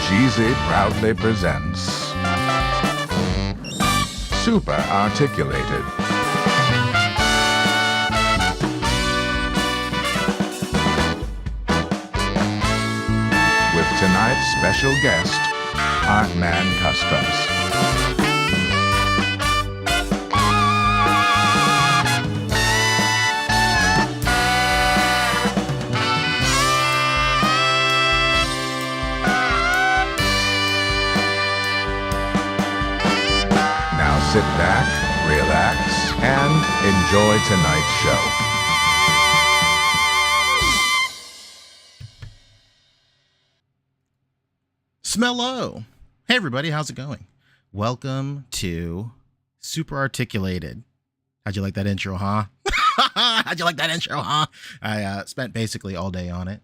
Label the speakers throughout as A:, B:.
A: Cheesy proudly presents Super Articulated. With tonight's special guest, Artman Customs. Sit back, relax, and enjoy tonight's show.
B: Smello! Hey everybody, how's it going? Welcome to Super Articulated. How'd you like that intro, huh? How'd you like that intro, huh? I spent basically all day on it.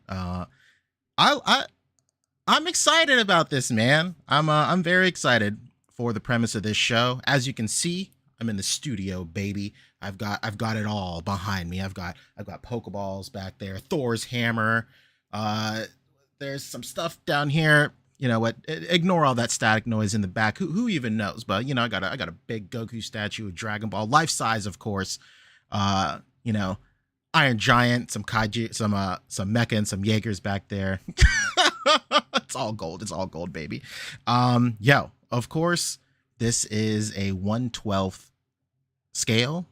B: I'm excited about this, man. I'm very excited for the premise of this show. As you can see, I'm in the studio, baby. I've got it all behind me. I've got Pokeballs back there, Thor's hammer. There's some stuff down here. You know what? Ignore all that static noise in the back. Who even knows? But you know, I got a big Goku statue of Dragon Ball, life size, of course. You know, Iron Giant, some Kaiju, some Mecha, and some Jaegers back there. It's all gold. It's all gold, baby. Yo. Of course, this is a 1/12 scale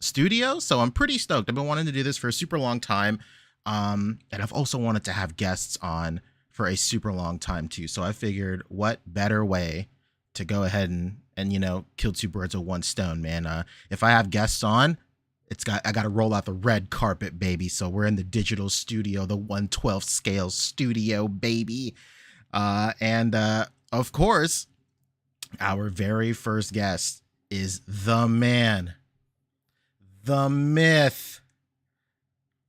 B: studio, so I'm pretty stoked. I've been wanting to do this for a super long time, and I've also wanted to have guests on for a super long time too. So I figured, what better way to go ahead and you know, kill two birds with one stone, man. If I have guests on, I got to roll out the red carpet, baby. So we're in the digital studio, the 1/12 scale studio, baby, and of course, our very first guest is the man, the myth,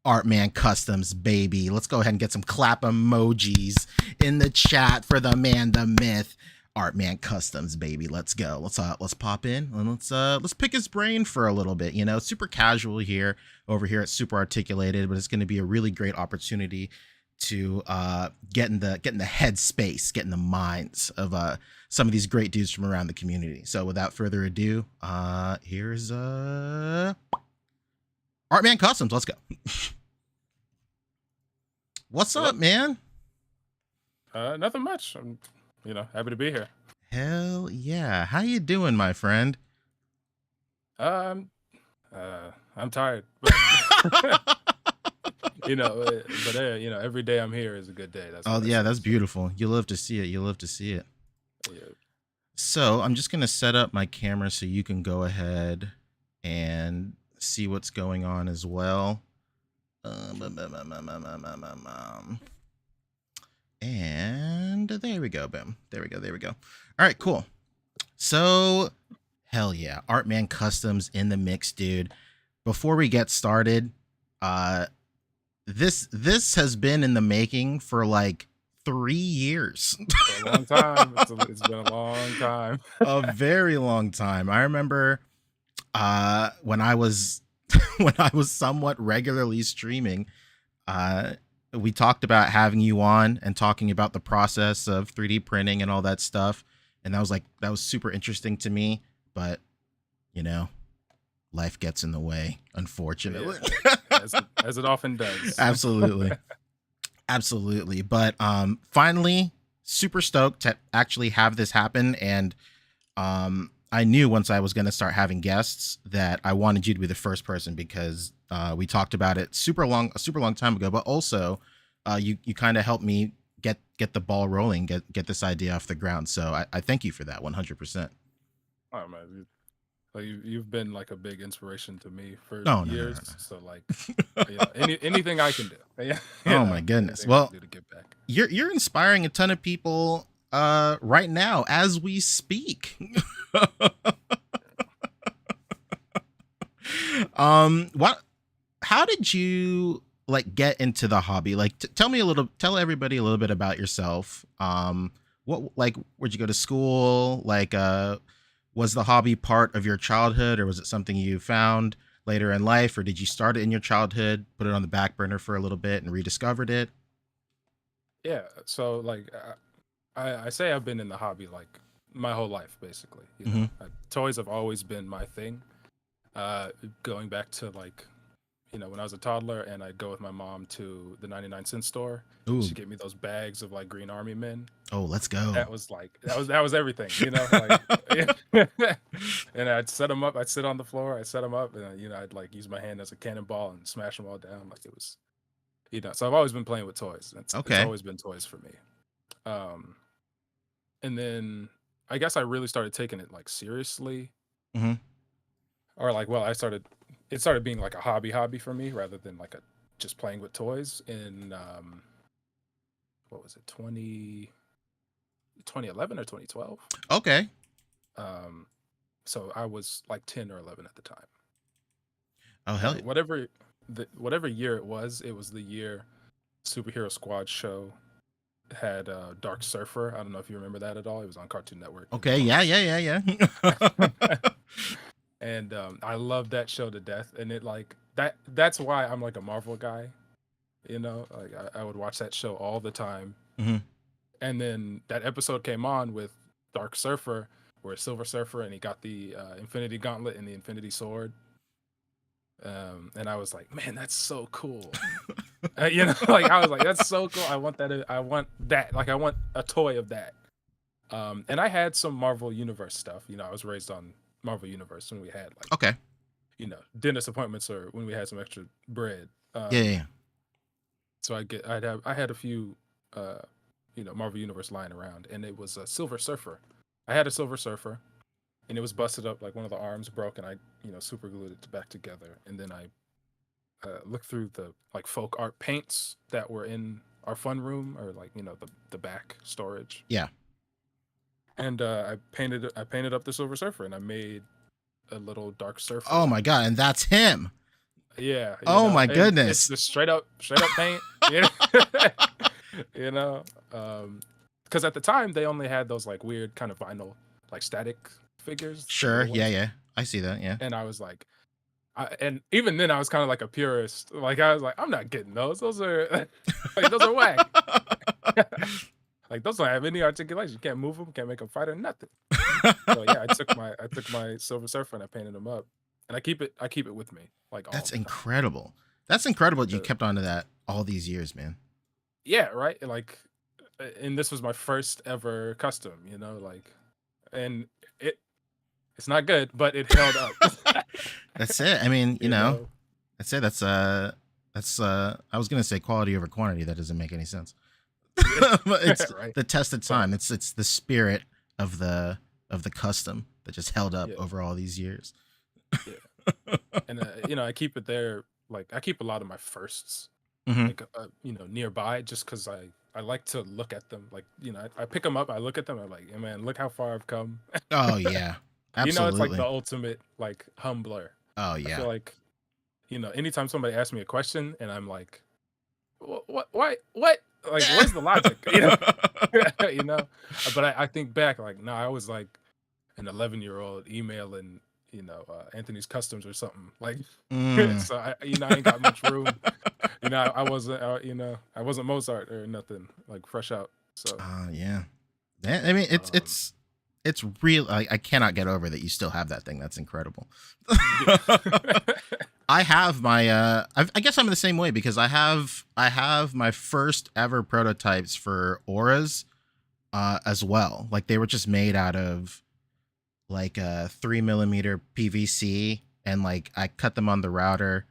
B: Artman Customs, baby. Let's go ahead and get some clap emojis in the chat for the man, the myth, Artman Customs, baby. Let's go. Let's pop in and let's pick his brain for a little bit. You know, super casual over here at Super Articulated, but it's going to be a really great opportunity to get in the headspace, get in the minds of some of these great dudes from around the community. So without further ado, here's Artman Customs. Let's go. What's up, man?
C: Nothing much. I'm, happy to be here.
B: Hell yeah. How you doing, my friend?
C: I'm tired. But every day I'm here is a good day.
B: That's beautiful. You love to see it.
C: Yeah.
B: So I'm just gonna set up my camera so you can go ahead and see what's going on as well. And there we go. Boom. There we go. All right, cool. So hell yeah, Artman Customs in the mix, dude. Before we get started, this has been in the making for like 3 years.
C: A long time. It's been a long time.
B: A very long time. I remember when I was somewhat regularly streaming, we talked about having you on and talking about the process of 3D printing and all that stuff, and that was super interesting to me, but you know, life gets in the way, unfortunately.
C: Yeah. As it often does.
B: Absolutely. But finally, super stoked to actually have this happen. And I knew once I was going to start having guests that I wanted you to be the first person, because we talked about it a super long time ago. But also, you kind of helped me get the ball rolling, get this idea off the ground. So I thank you for that 100%.
C: Oh man, you've been like a big inspiration to me for years. No. So like, anything I can do. Yeah.
B: Oh my goodness. Well, to get back. You're inspiring a ton of people right now as we speak. How did you like get into the hobby? Like, tell everybody a little bit about yourself. Where'd you go to school? Like, was the hobby part of your childhood, or was it something you found later in life, or did you start it in your childhood, put it on the back burner for a little bit and rediscovered it?
C: Yeah. So like, I say I've been in the hobby like my whole life, basically. You know, toys have always been my thing. Going back to like, you know, when I was a toddler and I'd go with my mom to the 99-cent store.
B: Ooh.
C: She'd get me those bags of like Green Army men.
B: Oh, let's go.
C: That was like that was everything, you know. Like, and I'd set them up. I'd sit on the floor. I'd set them up, and you know, I'd like use my hand as a cannonball and smash them all down. Like it was, you know. So I've always been playing with toys. It's always been toys for me. And then I guess I really started taking it like seriously, or like, well, it started being like a hobby for me rather than like just playing with toys in what was it, 2011 or 2012?
B: Okay.
C: So I was like 10 or 11 at the time.
B: Oh hell yeah.
C: Whatever year it was the year Superhero Squad show had Dark Surfer. I don't know if you remember that at all. It was on Cartoon Network.
B: Okay, yeah.
C: And I love that show to death. And it like that's why I'm like a Marvel guy. You know, like I would watch that show all the time. And then that episode came on with Dark Surfer, where Silver Surfer, and he got the Infinity Gauntlet and the Infinity Sword. And I was like, man, that's so cool. You know, like I was like, that's so cool. I want that. Like I want a toy of that. And I had some Marvel Universe stuff. You know, I was raised on Marvel Universe when we had like, you know, dentist appointments or when we had some extra bread.
B: Yeah.
C: So I had a few, you know, Marvel Universe lying around, and it was a Silver Surfer. I had a Silver Surfer, and it was busted up, like one of the arms broke, and I, you know, super glued it back together. And then I looked through the like folk art paints that were in our fun room, or like, you know, the back storage.
B: Yeah.
C: And I painted up the Silver Surfer, and I made a little Dark Surfer.
B: Oh my god, and that's him.
C: Yeah.
B: Oh my goodness.
C: It's just straight up paint. You know? You know, because at the time they only had those like weird kind of vinyl, like static figures.
B: Sure. Yeah. I see that. Yeah.
C: And I was like, and even then I was kind of like a purist. Like I was like, I'm not getting those. Those are like, those are whack. Like those don't have any articulation. You can't move them. Can't make them fight or nothing. So yeah, I took my Silver Surfer and I painted them up, and I keep it with me. Like
B: that's incredible. That's incredible. You kept on to that all these years, man.
C: Yeah, right. Like, and this was my first ever custom. You know, like, and it's not good, but it held up.
B: That's it. I mean, you know, that's it. That's I was gonna say quality over quantity. That doesn't make any sense. But it's right. The test of time. It's the spirit of the custom that just held up over all these years.
C: Yeah. And you know, I keep it there. Like I keep a lot of my firsts, like, you know, nearby, just because I like to look at them. Like, you know, I pick them up, I look at them, I'm like, hey, man, look how far I've come.
B: Oh yeah, absolutely.
C: You know, it's like the ultimate like humbler.
B: Oh yeah.
C: I feel like, you know, anytime somebody asks me a question and I'm like, what? Like, where's the logic? You know, you know. But I think back, like, no, I was like an 11-year-old emailing, you know, Anthony's Customs or something. Like, so I ain't got much room. You know, I wasn't, you know, I wasn't Mozart or nothing. Like fresh out. So.
B: Yeah. I mean, it's real. I cannot get over that you still have that thing. That's incredible. I have my I guess I'm the same way, because I have my first ever prototypes for auras as well. Like they were just made out of like a 3mm PVC, and like I cut them on the router,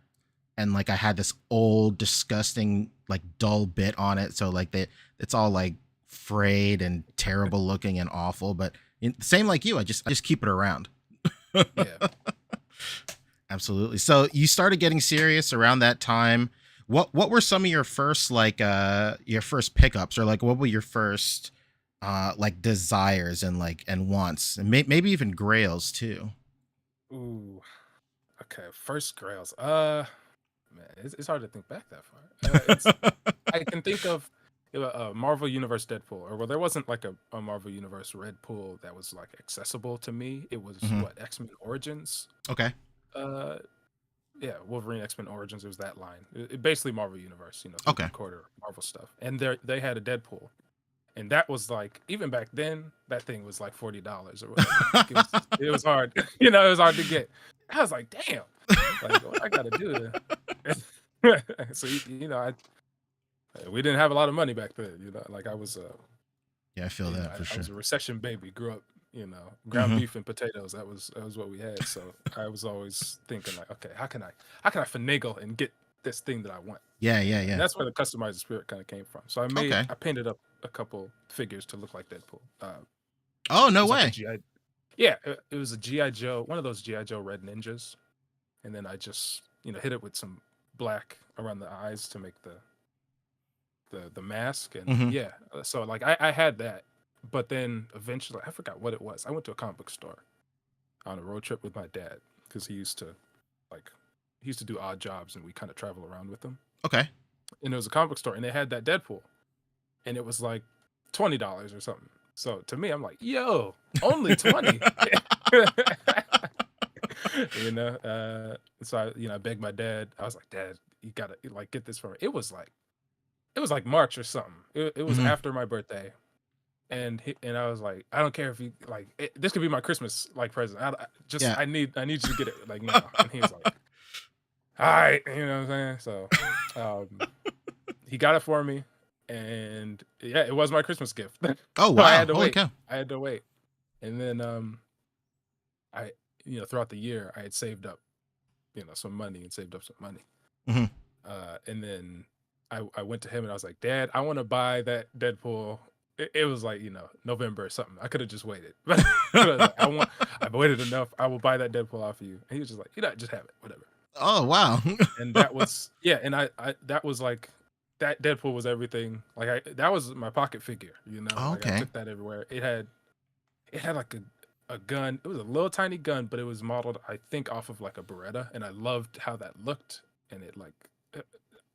B: and like I had this old disgusting like dull bit on it, so like it's all like frayed and terrible looking and awful, but same like you, I just keep it around.
C: Yeah.
B: Absolutely. So you started getting serious around that time. What were some of your first like your first pickups, or like what were your first like desires and wants, and maybe even grails too?
C: Ooh. Okay, first grails. Man, it's hard to think back that far. I can think of Marvel Universe Deadpool, or well, there wasn't like a Marvel Universe Red Pool that was like accessible to me. It was what, X-Men Origins.
B: Okay.
C: Yeah, Wolverine X-Men Origins. It was that line. It basically Marvel Universe, you know,
B: okay,
C: quarter Marvel stuff. And they had a Deadpool, And that was like, even back then, that thing was like $40 or whatever. Like, it was hard. It was hard to get. I was like, damn, like what I gotta do to. So we didn't have a lot of money back then. Like I was
B: Yeah, I feel that for
C: I
B: sure.
C: was a recession baby. Grew up, ground beef and potatoes. That was what we had. So I was always thinking like, okay, how can I finagle and get this thing that I want?
B: Yeah.
C: And that's where the customizer spirit kind of came from. So
B: Okay.
C: I painted up a couple figures to look like Deadpool.
B: Oh, no
C: it was like a
B: way.
C: yeah, it was a GI Joe, one of those GI Joe red ninjas, and then I just hit it with some black around the eyes to make the mask, and
B: Mhm.
C: yeah. So like I had that, but then eventually I forgot what it was. I went to a comic book store on a road trip with my dad because he used to do odd jobs, and we kind of travel around with him.
B: Okay.
C: And it was a comic book store, and they had that Deadpool, and it was like $20 or something. So to me, I'm like, yo, only 20. So I begged my dad. I was like, Dad, you gotta like get this for me. It was like March or something. It was
B: Mhm.
C: after my birthday, and I was like, I don't care if you like this could be my Christmas like present.
B: Yeah.
C: I need you to get it like now. And he was like, all right, you know what I'm saying? So he got it for me, and yeah, it was my Christmas gift.
B: Oh,
C: So
B: wow.
C: I had to
B: Holy
C: wait.
B: cow.
C: And then I throughout the year I had saved up some money and saved up some money.
B: Mhm.
C: And then I went to him and I was like, Dad, I want to buy that Deadpool. It was like November or something. I could have just waited, but I was like, I've waited enough. I will buy that Deadpool off of you. And he was just like, just have it, whatever.
B: Oh, wow.
C: And that was and I that was like that Deadpool was everything. Like that was my pocket figure. Like I
B: Okay.
C: took that everywhere. It had like a gun. It was a little tiny gun, but it was modeled, I think, off of like a Beretta, and I loved how that looked. And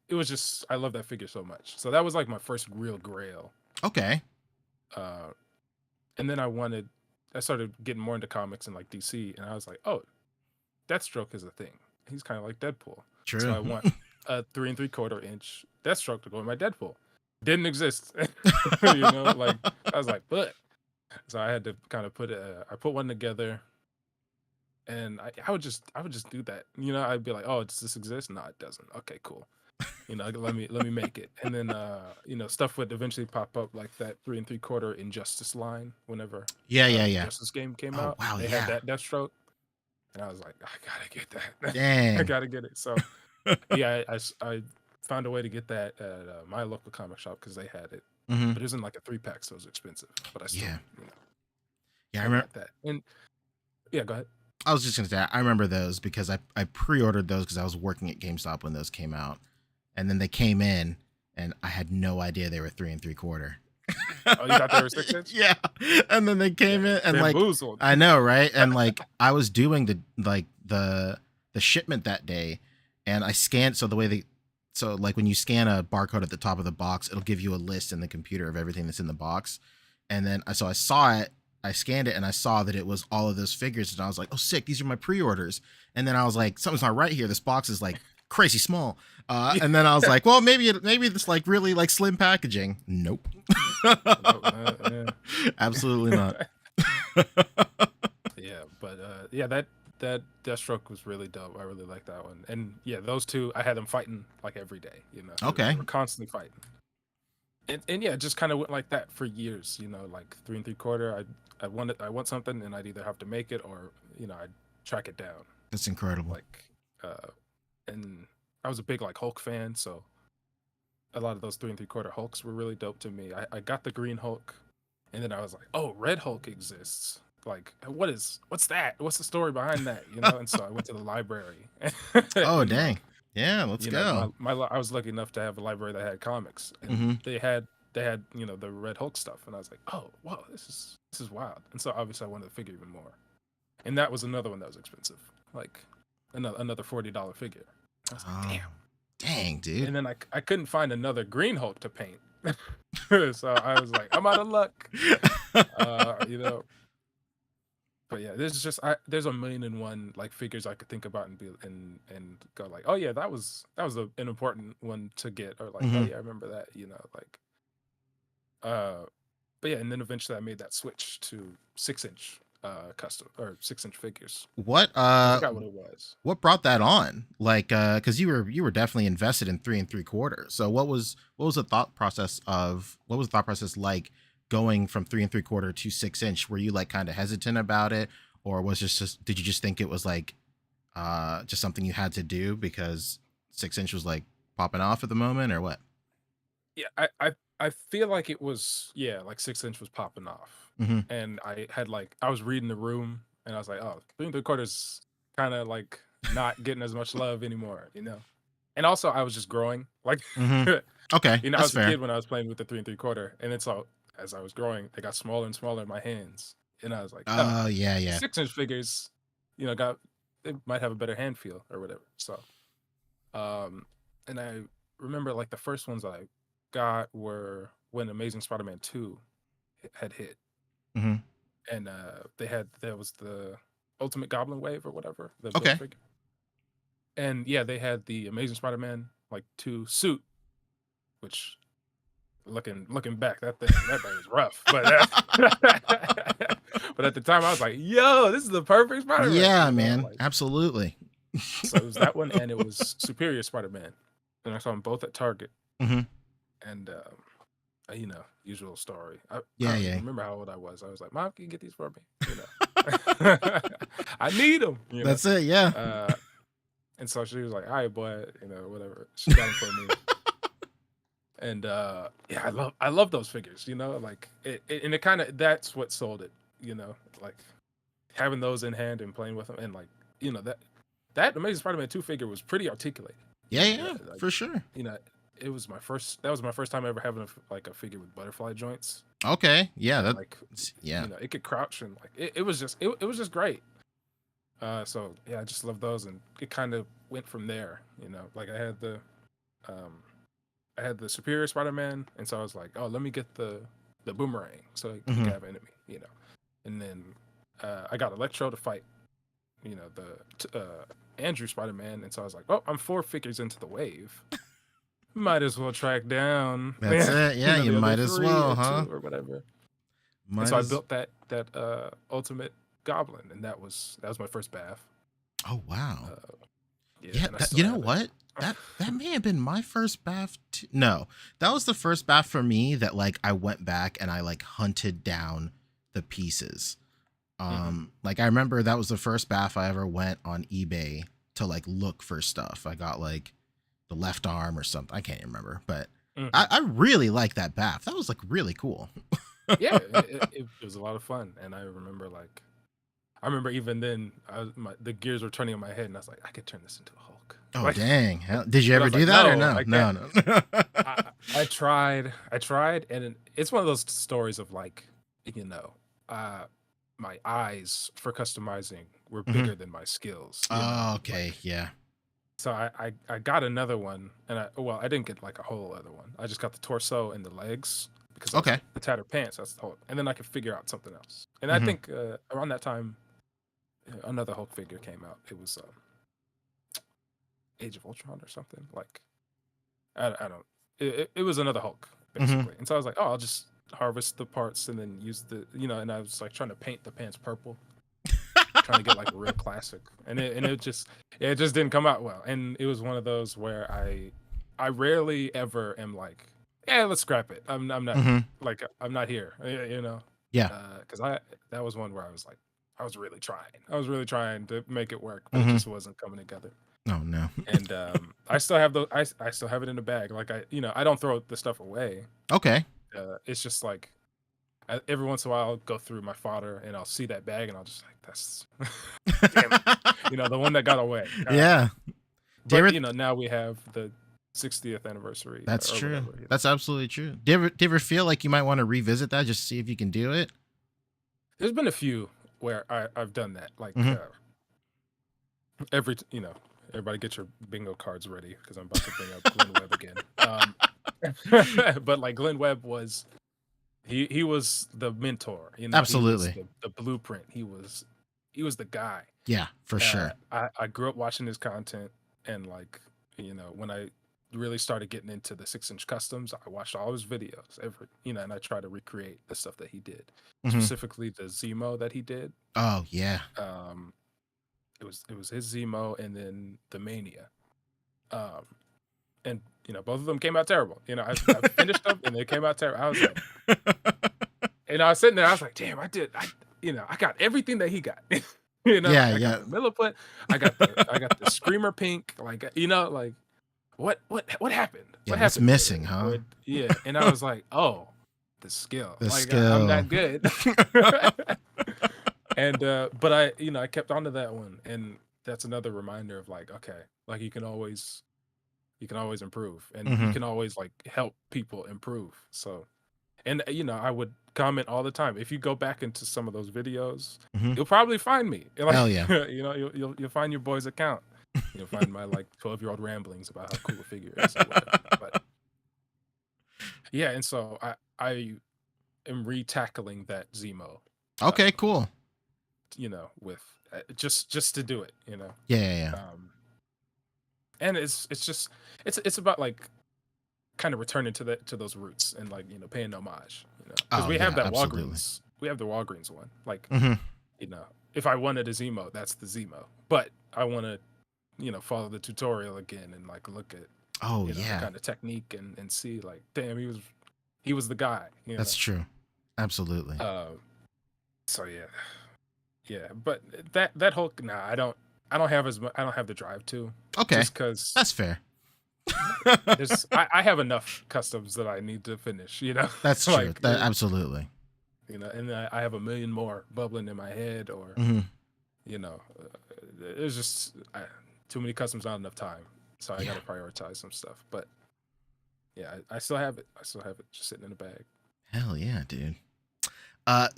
C: it was just, I love that figure so much. So that was like my first real grail.
B: Okay.
C: And then I started getting more into comics and like DC, and I was like, oh, Deathstroke is a thing. He's kind of like Deadpool.
B: True.
C: So I want a 3 3/4 inch Deathstroke to go in my Deadpool. Didn't exist. Like I was like, but so I had to kind of I put one together, and I would just do that. I'd be like, oh, does this exist? No, it doesn't. Okay, cool. Let me make it. And then stuff would eventually pop up, like that 3 3/4 Injustice line whenever
B: Yeah.
C: Justice game came
B: Oh,
C: out.
B: wow,
C: They
B: yeah.
C: had that Deathstroke, and I was like, I gotta get that.
B: Dang.
C: I gotta get it. So yeah, I found a way to get that at my local comic shop because they had it.
B: Mhm.
C: But it was in like a 3-pack, so it was expensive. But I still,
B: Yeah.
C: I
B: I remember.
C: got that. And yeah, go ahead.
B: I was just gonna say I remember those because I pre-ordered those because I was working at GameStop when those came out, and then they came in, and I had no idea they were 3 3/4.
C: Oh, you thought they were 6 inch?
B: Yeah, and then they came in, and like
C: Bamboozled.
B: I know, right? And like I was doing the shipment that day, and I scanned. So like when you scan a barcode at the top of the box, it'll give you a list in the computer of everything that's in the box. And then I saw it, I scanned it, and I saw that it was all of those figures, and I was like, oh, sick, these are my pre-orders. And then I was like, something's not right here. This box is like crazy small. And then I was like, well, maybe it's like really like slim packaging. Nope.
C: Yeah.
B: Absolutely not.
C: Yeah, but yeah, that Deathstroke was really dope. I really like that one. And yeah, those two, I had them fighting like every day.
B: Okay.
C: They were constantly fighting. And yeah, it just kind of went like that for years. Like 3 3/4. I want something, and I'd either have to make it or I'd track it down.
B: That's incredible.
C: Like, and I was a big like Hulk fan, so a lot of those 3 3/4 Hulks were really dope to me. I got the Green Hulk, and then I was like, oh, Red Hulk exists. Like, what's that? What's the story behind that? And so I went to the library.
B: Oh, dang. Yeah, let's go.
C: I was lucky enough to have a library that had comics, and
B: Mhm.
C: they had the Red Hulk stuff, and I was like, oh wow, this is wild. And so obviously I wanted to figure even more, and that was another one that was expensive, like another $40 figure. I was like, damn.
B: Dang, dude.
C: And then I couldn't find another Green Hulk to paint, so I was like, I'm out of luck. But yeah, there's a million and one like figures I could think about and go like, oh yeah, that was an important one to get, or like, oh
B: Mhm.
C: yeah, I remember that. but yeah, and then eventually I made that switch to 6-inch custom or 6-inch figures.
B: What
C: I forgot what it was.
B: what brought that on? Like, because you were definitely invested in 3 3/4. So what was the thought process like going from 3 3/4 to 6 inch? Were you like kind of hesitant about it, or was just did you just think it was like just something you had to do because 6 inch was like popping off at the moment, or what?
C: Yeah, I feel like it was, yeah, like 6-inch was popping off.
B: Hmm.
C: And I was reading the room and I was like, oh, 3 3/4 kind of like not getting as much love anymore, you know? And also I was just growing. Like
B: Hmm. Okay,
C: I
B: that's
C: was a
B: fair.
C: kid when I was playing with the 3 3/4, and then so as I was growing, they got smaller and smaller in my hands. And I was like, oh,
B: Oh yeah,
C: the
B: yeah.
C: 6-inch figures, got they might have a better hand feel or whatever. So um and I remember like the first ones that I got were when Amazing Spider-Man 2 had hit.
B: Hmm.
C: And there was the Ultimate Goblin Wave or whatever, the build
B: Okay.
C: figure. And yeah, they had the Amazing Spider-Man like 2 suit, which looking back, that thing was rough. But but at the time I was like, yo, this is the perfect Spider-Man,
B: Yeah,
C: you know,
B: man,
C: like
B: absolutely.
C: so it was that one and it was Superior Spider-Man. And I saw them both at Target.
B: Hmm.
C: And usual story. I
B: Yeah,
C: don't even
B: yeah.
C: remember how old I was. I was like, Mom, can you get these for me? You know, I need them.
B: That's it. Yeah.
C: Uh, and so she was like, all right, boy, whatever. She got them for me. And yeah, I love those figures. Like and it kind of that's what sold it. Like having those in hand and playing with them, and like that Amazing Spider-Man 2 figure was pretty articulated.
B: Yeah, yeah,
C: Like,
B: for sure.
C: it was my first. That was my first time ever having a figure with butterfly joints.
B: Okay. Yeah,
C: And
B: that
C: like
B: yeah.
C: it could crouch and like it was just it was just great. So yeah, I just love those, and it kind of went from there. Like um I had the Superior Spider-Man, and so I was like, oh, let me get the boomerang so he
B: Mhm.
C: can have enemy. And then I got Electro to fight. The Andrew Spider-Man, and so I was like, oh, I'm 4 figures into the wave. Might as well track down.
B: That's it. Yeah, you
C: the other
B: might as
C: 3
B: well,
C: or
B: huh?
C: 2 or whatever. And
B: Might
C: so I
B: as
C: built that Ultimate Goblin, and that was my first bath.
B: Oh wow.
C: Yeah,
B: Yeah,
C: and I
B: that,
C: still
B: you know
C: have it.
B: what? That may have been my first bath. No, that was the first bath for me that like I went back and I like hunted down the pieces. Like I remember that was the first bath I ever went on eBay to like look for stuff. I got like the left arm or something. I can't even remember, but
C: Mhm.
B: I really like that bath. That was like really cool.
C: Yeah, it was a lot of fun, and I remember even then the gears were turning in my head, and I was like, I could turn this into a Hulk.
B: Oh
C: Like,
B: dang! Did you
C: but I
B: ever
C: was
B: do
C: like,
B: that or
C: no,
B: no?
C: I
B: No,
C: can't.
B: no.
C: I tried, and it's one of those stories of like, uh, my eyes for customizing were
B: Mhm.
C: bigger than my skills.
B: Oh, okay,
C: Like,
B: yeah.
C: so I got another one, and I didn't get like a whole other one. I just got the torso and the legs because I was
B: Okay.
C: like, the tattered pants. That's the whole, and then I could figure out something else. And I
B: Mhm.
C: think around that time, another Hulk figure came out. It was Age of Ultron or something. Like I don't. It was another Hulk basically, and so I was like, oh, I'll just harvest the parts and then use and I was like trying to paint the pants purple, trying to get like a real classic, and it just didn't come out well. And it was one of those where I rarely ever am like, yeah, let's scrap it. I'm not
B: Mhm.
C: like I'm not here,
B: Yeah.
C: because that was one where I was like, I was really trying to make it work, but it
B: Mhm.
C: just wasn't coming together.
B: Oh no.
C: And I still have those. I still have it in the bag. Like I don't throw the stuff away.
B: Okay.
C: It's just like every once in a while I'll go through my fodder and I'll see that bag and I'll just like, that's damn it. The one that got away.
B: Yeah. Do you
C: But
B: ever-
C: now we have the 60th anniversary.
B: That's
C: or
B: true.
C: whatever,
B: That's absolutely true. Do you ever feel like you might want to revisit that just to see if you can do it?
C: There's been a few where I've done that. Like
B: Mhm.
C: everybody get your bingo cards ready because I'm about to bring up Glenn Webb again. But like Glenn Webb was he was the mentor,
B: Absolutely.
C: he was the blueprint. He was the guy.
B: Yeah, for sure.
C: I grew up watching his content, and like when really started getting into the 6-inch customs, I watched all his videos, and I try to recreate the stuff that he did,
B: Hmm.
C: specifically the Zemo that he did.
B: Oh yeah.
C: Um, it was his Zemo and then the Mania. Um, and both of them came out terrible. I finished them and they came out terrible. I was like, and I was sitting there, I was like, damn, I got everything that he got.
B: Yeah,
C: I
B: yeah.
C: got the milliput, I got the screamer pink, like like what happened?
B: Yeah,
C: What
B: what's
C: happened?
B: missing, huh?
C: Yeah, and I was like, oh, the skill.
B: The
C: Like
B: skill.
C: I'm that good. And but I kept on to that one, and that's another reminder of like, okay, like you can always improve, and you
B: Hmm.
C: can always like help people improve. So, and I would comment all the time. If you go back into some of those videos,
B: Hmm.
C: you'll probably find me. Like,
B: Hell yeah.
C: You'll find your boy's account. You'll find my like 12-year-old ramblings about how cool a figure is or whatever. But yeah, and so I am re-tackling that Zemo,
B: Okay,
C: uh,
B: cool.
C: with just to do it,
B: Yeah, yeah, yeah.
C: and it's about like kind of returning to those roots and like paying homage, because
B: Oh
C: we have
B: yeah,
C: that
B: absolutely.
C: Walgreens one, like
B: Hmm.
C: if I wanted a Zemo, that's the Zemo, but I want to follow the tutorial again and like look at
B: Oh
C: the
B: yeah,
C: kind of technique and see like, damn, he was the guy,
B: that's true. Absolutely.
C: so yeah, but that whole I don't have I don't have the drive to,
B: Okay,
C: just because
B: that's fair.
C: I have enough customs that I need to finish,
B: That's true.
C: like
B: That absolutely.
C: and I have a million more bubbling in my head, or
B: Hmm.
C: there's just too many customs, not enough time, so I
B: Yeah.
C: got to prioritize some stuff. But yeah, I still have it. I still have it just sitting in the bag.
B: Hell yeah, dude.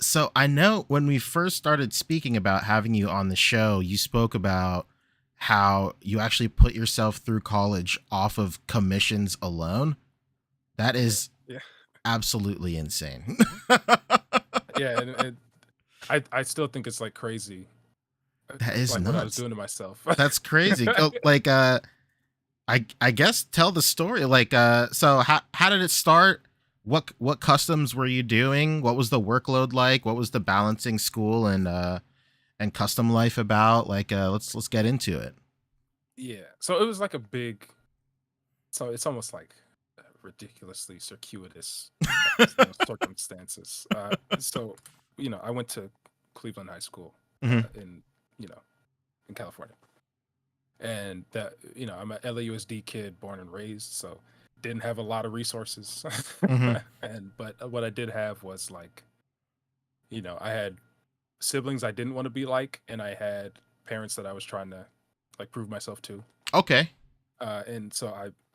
B: So I know when we first started speaking about having you on the show, you spoke about how you actually put yourself through college off of commissions alone. That is
C: Yeah,
B: absolutely insane.
C: yeah, and I still think it's like crazy,
B: That is
C: like what I was
B: nuts.
C: doing to myself.
B: That's crazy. Oh, like I guess tell the story. Like so how did it start? What customs were you doing? What was the workload like? What was the balancing school and custom life about? Like let's get into it.
C: Yeah, so it was like so it's almost like ridiculously circuitous circumstances. So I went to Cleveland High School,
B: Hmm.
C: in in California, and that I'm a LAUSD kid, born and raised, so didn't have a lot of resources.
B: Hmm.
C: But what I did have was like, I had siblings I didn't want to be like, and I had parents that I was trying to like prove myself to.
B: Okay.
C: And so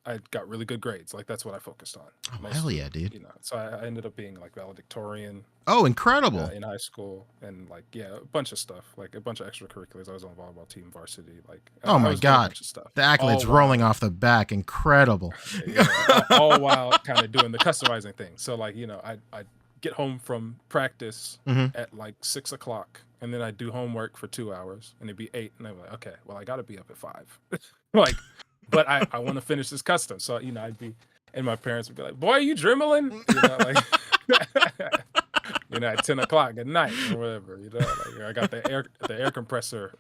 C: I got really good grades. Like that's what I focused on
B: Oh
C: most.
B: hell yeah, dude.
C: So I ended up being like valedictorian
B: Oh, incredible.
C: in high school, and like a bunch of stuff, like a bunch of extracurriculars. I was on volleyball team, varsity. Like
B: Oh
C: I
B: my
C: was doing a
B: god.
C: bunch of stuff.
B: The accolades
C: All
B: rolling
C: while,
B: off the back. Incredible.
C: all while kind of doing the customizing thing. So like I'd get home from practice
B: Hmm.
C: at like 6 o'clock, and then I'd do homework for 2 hours, and it'd be 8, and I'm like, okay, well I got to be up at 5, like, but I want to finish this custom. So I'd be, and my parents would be like, boy, are you dreaming? Like. At 10 o'clock at night or whatever, like I got the air compressor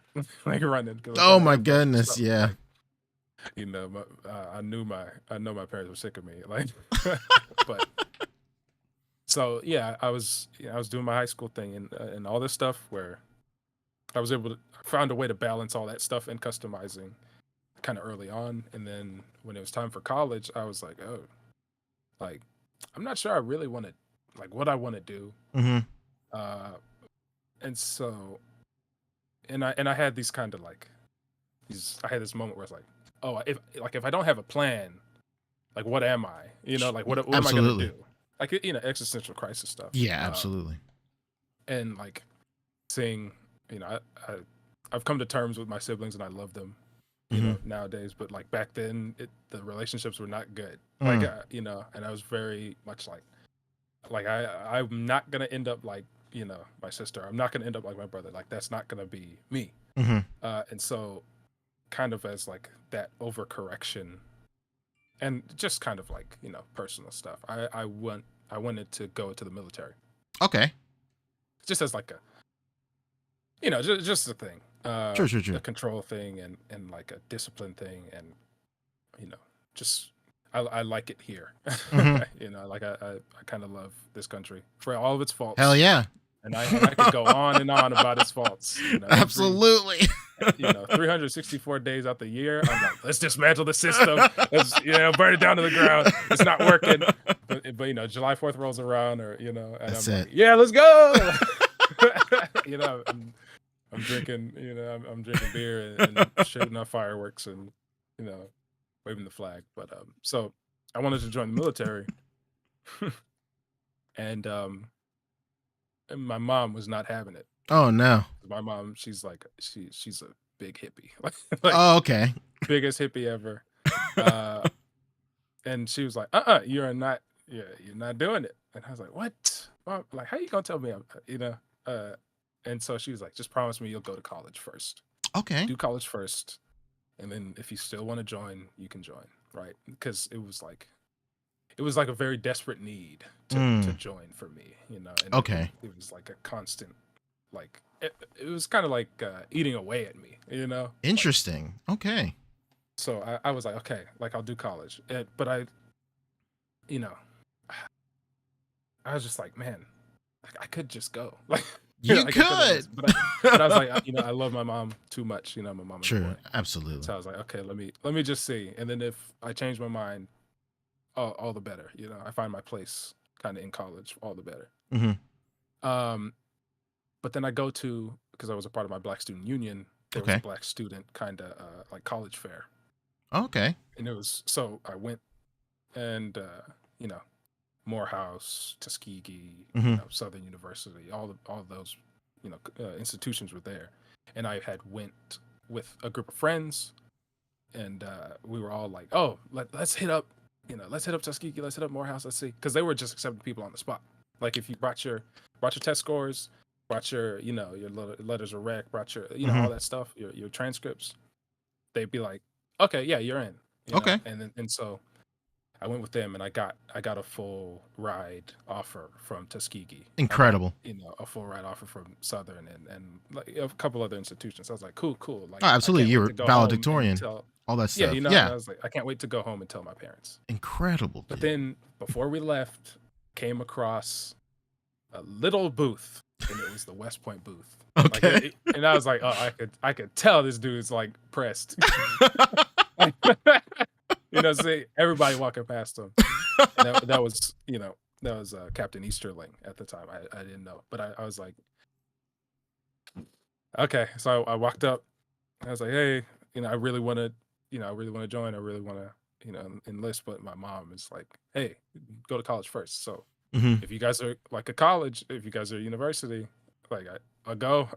C: like running.
B: Oh my goodness, yeah.
C: I know my parents were sick of me, like, but so yeah, I was doing my high school thing and all this stuff where I was able to found a way to balance all that stuff and customizing kind of early on, and then when it was time for college, I was like, oh, like I'm not sure I really want to like what I want to do.
B: Hmm.
C: And so, and I had these kind of like I had this moment where it's like, oh, if I don't have a plan, like what am I? Like what am I gonna
B: Absolutely.
C: do? Like existential crisis stuff.
B: Yeah, absolutely.
C: And like seeing, I've come to terms with my siblings and I love them, nowadays. But like back then, the relationships were not good. Like and I was very much like I'm not gonna end up like my sister. I'm not gonna end up like my brother. Like that's not gonna be me.
B: Hmm.
C: And so, kind of as like that overcorrection and just kind of like, you know, personal stuff. I wanted to go to the military
B: Okay.
C: just as like a, you know, just a thing.
B: Sure.
C: A control thing and like a discipline thing, and you know, just I like it here.
B: Mhm.
C: You know, like I kind of love this country for all of its faults.
B: Hell yeah.
C: And I could go on and on about its faults. You know,
B: Absolutely.
C: you know, 364 days out the year, I'm like, let's dismantle the system. Let's, you know, burn it down to the ground. It's not working. But you know, July 4th rolls around, or you know, and
B: That's
C: I'm
B: it.
C: like, yeah, let's go. You know, I'm drinking, you know, I'm drinking beer and shooting off fireworks and, you know, waving the flag. But so I wanted to join the military, and my mom was not having it.
B: Oh no.
C: My mom, she's like, she's a big hippie, like
B: Oh, okay.
C: biggest hippie ever. And she was like, you're not doing it. And I was like, what? Mom, like, how you gonna tell me? You know, and so she was like, just promise me you'll go to college first.
B: Okay.
C: Do college first, and then if you still want to join, you can join, right? Because it was like a very desperate need to join for me, you know. And
B: Okay.
C: it was like a constant, like it was kind of like eating away at me, you know.
B: Interesting. Okay.
C: So I was like, okay, like I'll do college, but I, you know, I was just like, man, I could just go, like.
B: You
C: Like, I
B: could.
C: but I was like, you know, I love my mom too much, you know. My mom is
B: Sure.
C: important.
B: Absolutely.
C: So I was like, okay, let me just see, and then if I change my mind, all the better, you know. I find my place kind of in college, all the better.
B: Mm-hmm.
C: But then I go to, because I was a part of my Black Student Union, there was
B: Okay.
C: a Black student kind of like college fair,
B: Okay.
C: and it was, so I went, and you know, Morehouse, Tuskegee,
B: Mhm.
C: you know, Southern University, all of those, you know, institutions were there, and I had went with a group of friends, and we were all like, oh, let's hit up, you know, let's hit up Tuskegee, let's hit up Morehouse, let's see, because they were just accepting people on the spot. Like if you brought your test scores, brought your, you know, your letters of rec, brought your, you know, all that stuff, your transcripts, they'd be like, okay, yeah, you're in. You know?
B: Okay.
C: And so I went with them, and I got a full ride offer from Tuskegee.
B: Incredible.
C: You know, a full ride offer from Southern and like a couple other institutions. I was like, cool. Like,
B: Oh, absolutely. You were valedictorian.
C: Tell,
B: All that stuff.
C: yeah, you know,
B: Yeah.
C: I was like, I can't wait to go home and tell my parents.
B: Incredible.
C: But
B: Dude.
C: then before we left, came across a little booth, and it was the West Point booth.
B: Okay.
C: Like, and I was like, oh, I could tell this dude's like pressed. You know, see everybody walking past him. And that was, you know, that was Captain Easterling at the time. I didn't know, but I was like, okay. So I walked up. I was like, hey, you know, I really want to join. I really want to, you know, enlist. But my mom is like, hey, go to college first. So
B: Mhm.
C: if you guys are like a college, if you guys are a university, like I'll go,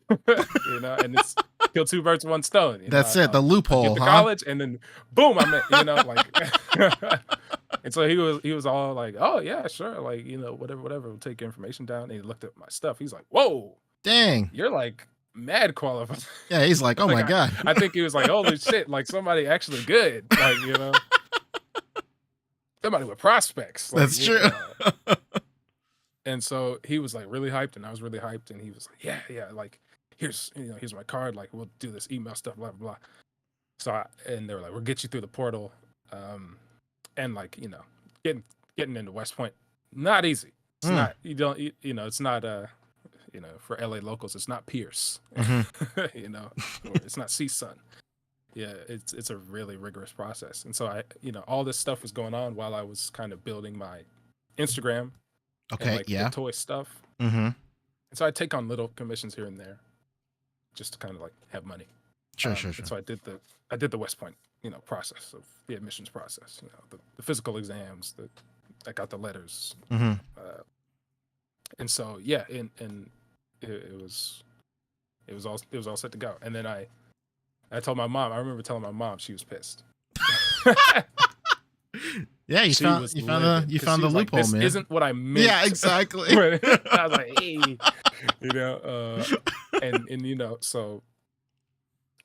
C: you know, and it's kill two birds with one stone. You
B: That's
C: know,
B: it. The
C: I'll
B: loophole,
C: get to
B: huh?
C: college, and then boom, I'm in, you know, like. And so he was all like, oh yeah, sure, like, you know, whatever, we'll take your information down. And he looked at my stuff. He's like, whoa,
B: Dang.
C: you're like mad qualified.
B: Yeah, he's like, oh
C: Like,
B: my God.
C: I think he was like, holy shit, like somebody actually good, like, you know, somebody with prospects. Like,
B: That's true.
C: And so he was like really hyped, and I was really hyped, and he was like, yeah, like here's my card, like we'll do this email stuff, blah blah blah. So and they were like, we'll get you through the portal, and like, you know, getting into West Point, not easy. It's not, you know, it's not you know, for LA locals, it's not Pierce, you know, or it's not CSUN. Yeah, it's a really rigorous process. And so I, you know, all this stuff was going on while I was kind of building my Instagram.
B: Okay.
C: And like
B: Yeah.
C: the toy stuff.
B: Mm-hmm.
C: And so I take on little commissions here and there, just to kind of like have money.
B: Sure.
C: And so I did the West Point, you know, process of the admissions process. You know, the physical exams. I got the letters.
B: Mm-hmm.
C: And so yeah, and it was all set to go. And then I told my mom. I remember telling my mom. She was pissed.
B: Yeah, you found the loophole,
C: this
B: man.
C: This isn't what I meant.
B: Yeah, exactly.
C: I was like, hey, you know, and you know, so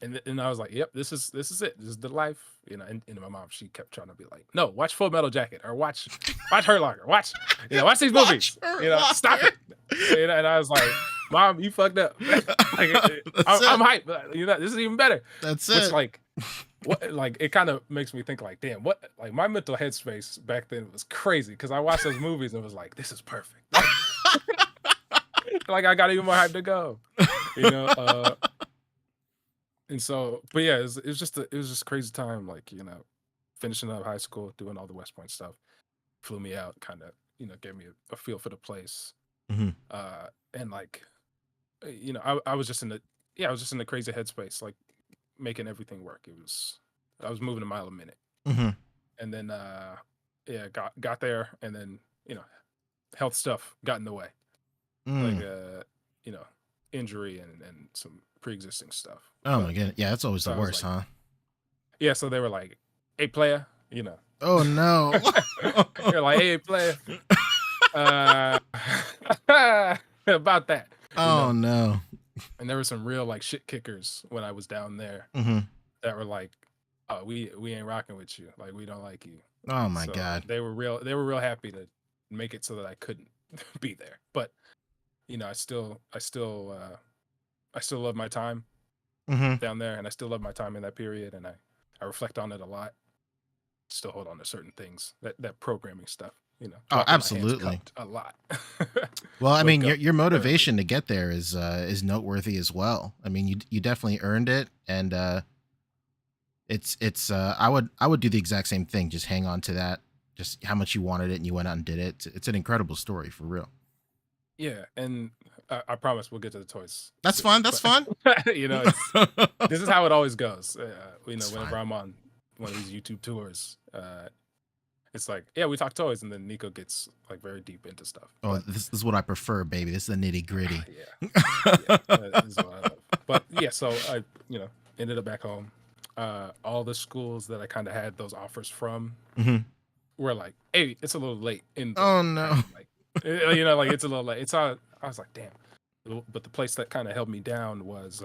C: and I was like, yep, this is it. This is the life. And my mom, she kept trying to be like, no, watch Full Metal Jacket or watch Hurt Locker. Watch these movies. Stop it. And I was like, Mom, you fucked up. Like, I'm hyped. But, this is even better.
B: That's
C: Which,
B: it.
C: like, what, like, it kind of makes me think like, damn, what, like, my mental headspace back then was crazy because I watched those movies and was like, this is perfect. Like, I got even more hyped to go. And so, but yeah, it was just a crazy time. Like, finishing up high school, doing all the West Point stuff, flew me out, kind of, gave me a feel for the place.
B: Mhm.
C: And like, I was just in the crazy headspace, like making everything work. I was moving a mile a minute.
B: Mhm.
C: And then, got there, and then, health stuff got in the way, like, injury and some pre-existing stuff.
B: Oh
C: But
B: my god. Yeah, that's always
C: so
B: the
C: I was
B: worst,
C: like,
B: huh?
C: yeah, so they were like, "Hey, player,"
B: Oh no.
C: they're like, "Hey, player, uh, about that,"
B: Oh no.
C: And there were some real like shit kickers when I was down there
B: Mhm.
C: that were like, "Oh, we ain't rocking with you. Like, we don't like you."
B: Oh my
C: So
B: god.
C: they were real happy to make it so that I couldn't be there. But I still love my time
B: Mhm.
C: down there, and I still love my time in that period, and I reflect on it a lot. Still hold on to certain things, that programming stuff,
B: Oh,
C: walking my hands
B: absolutely.
C: cupped a lot.
B: Well, I mean,
C: Wake up
B: your
C: early.
B: motivation to get there is noteworthy as well. I mean, you definitely earned it, and it's I would do the exact same thing. Just hang on to that, just how much you wanted it, and you went out and did it. It's an incredible story for real.
C: Yeah, and I promise we'll get to the toys
B: That's
C: soon.
B: fun. That's fun.
C: But this is how it always goes.
B: It's
C: Whenever
B: fine.
C: I'm on one of these YouTube tours, it's like, yeah, we talk toys, and then Nico gets like very deep into stuff.
B: Oh,
C: But
B: this is what I prefer, baby. This is the nitty gritty.
C: yeah, that is what I love. But yeah, so I ended up back home. All the schools that I kind of had those offers from
B: Mhm.
C: were like, hey, it's a little late in the
B: Oh no.
C: time. Like, like it's a little late. It's all, I was like, damn. But the place that kind of held me down was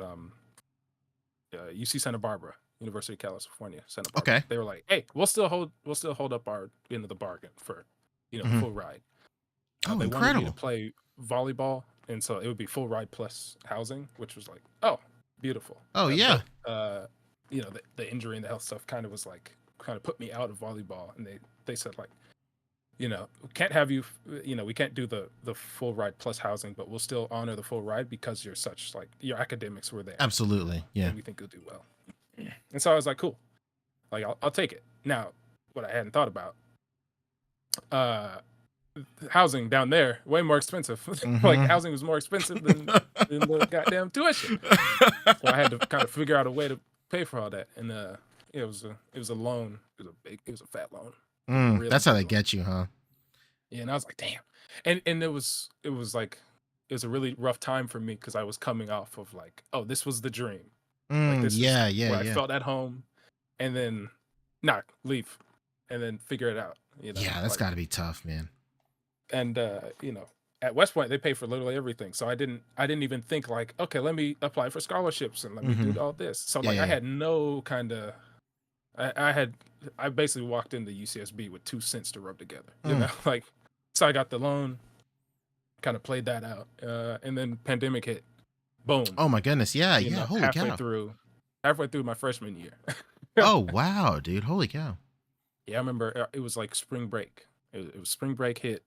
C: UC Santa Barbara, University of California, Santa Barbara.
B: Okay.
C: They were like, hey, we'll still hold up our end of the bargain for
B: Mhm.
C: full ride.
B: Oh,
C: They wanted me to
B: incredible.
C: play volleyball, and so it would be full ride plus housing, which was like, oh, beautiful.
B: Oh yeah.
C: But the injury and the health stuff kind of put me out of volleyball, and they said like, we can't have you, we can't do the full ride plus housing, but we'll still honor the full ride because you're such like your academics were there,
B: Absolutely. Yeah.
C: and we think you'll do well. And so I was like, cool, like I'll take it. Now, what I hadn't thought about, housing down there way more expensive. Like
B: Mhm.
C: housing was more expensive than the goddamn tuition. So I had to kind of figure out a way to pay for all that, and it was a loan. It was a fat loan. Really
B: That's how
C: big
B: they
C: loan.
B: get you, huh?
C: Yeah, and I was like, damn. And it was like it was a really rough time for me because I was coming off of like, oh, this was the dream. Like this
B: Yeah,
C: is
B: yeah,
C: where I
B: yeah.
C: felt at home, and then leave, and then figure it out.
B: Yeah, that's
C: like,
B: got to be tough, man.
C: and at West Point they pay for literally everything. So I didn't even think like, okay, let me apply for scholarships and let me do all this. So
B: Yeah,
C: like
B: yeah,
C: I
B: yeah.
C: had no kind of I basically walked into UCSB with 2 cents to rub together. Like, so I got the loan, kind of played that out, and then pandemic hit. Boom.
B: Oh my goodness. Yeah, yeah. Holy
C: halfway
B: cow.
C: through my freshman year.
B: Oh wow, dude. Holy cow.
C: Yeah, I remember it was like spring break. It was spring break hit,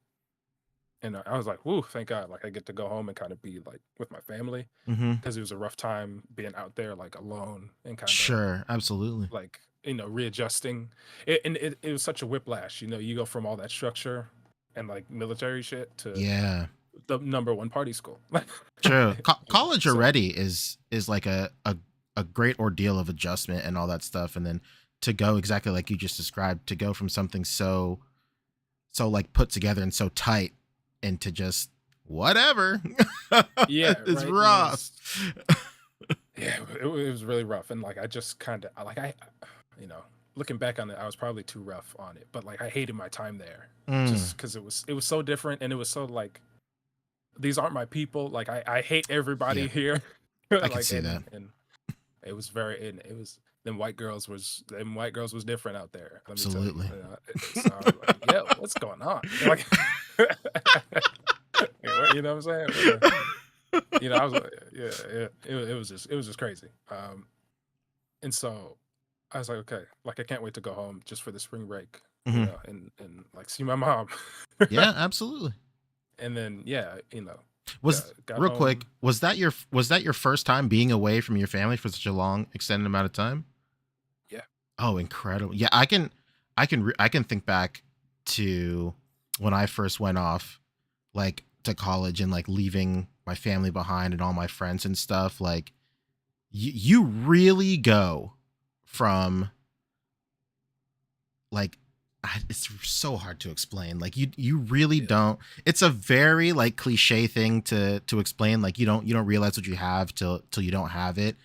C: and I was like, "Woo, thank God!" Like I get to go home and kind of be like with my family,
B: Mm-hmm.
C: because it was a rough time being out there like alone and kind of
B: Sure, absolutely.
C: like readjusting. It was such a whiplash. You go from all that structure and like military shit to
B: Yeah.
C: the #1 party school.
B: True. College
C: So,
B: already is like a great ordeal of adjustment and all that stuff, and then to go exactly like you just described, to go from something so like put together and so tight into just whatever.
C: yeah,
B: It's
C: right.
B: rough.
C: It was really rough, and like I just kind of like looking back on it, I was probably too rough on it, but like I hated my time there just because it was so different, and it was so like, these aren't my people. Like I hate everybody
B: Yeah.
C: here.
B: I
C: Like,
B: can see
C: and,
B: that.
C: and it was very, and it was them white girls was different out there. Let me tell you.
B: Absolutely.
C: So I was like, yo, what's going on? Like, you know what I'm saying? You know, I was like, yeah, it was just crazy. And so I was like, okay, like I can't wait to go home just for the spring break, you know, and like see my mom.
B: Yeah, absolutely.
C: And then yeah, you know,
B: Was
C: got
B: real
C: home.
B: quick, was that your first time being away from your family for such a long extended amount of time?
C: Yeah.
B: Oh, incredible. Yeah, I can think back to when I first went off like to college and like leaving my family behind and all my friends and stuff. Like you really go from like it's so hard to explain. Like you really
C: Yeah.
B: don't. It's a very like cliche thing to explain. Like you don't realize what you have till you don't have it.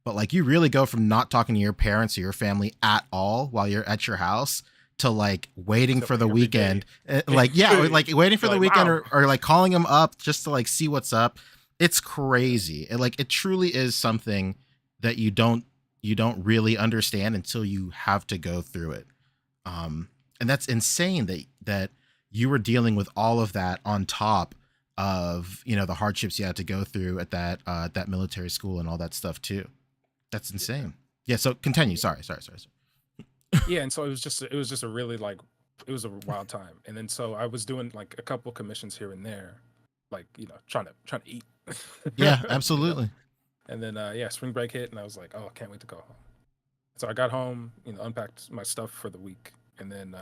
B: But like you really go from not talking to your parents or your family at all while you're at your house to like waiting
C: Except
B: for the
C: like every
B: weekend.
C: day.
B: Like yeah, or like waiting for
C: You're
B: the
C: like,
B: weekend
C: "Mom."
B: or like calling them up just to like see what's up. It's crazy. It truly is something that you don't really understand until you have to go through it. And that's insane that you were dealing with all of that on top of, you know, the hardships you had to go through at that military school and all that stuff too. That's insane. Yeah. So continue. Sorry.
C: Yeah, and so it was just a really like it was a wild time. And then so I was doing like a couple commissions here and there, like, you know, trying to eat.
B: Yeah,
C: You know?
B: absolutely.
C: And then yeah, spring break hit and I was like, oh, I can't wait to go home. So I got home, you know, unpacked my stuff for the week, and then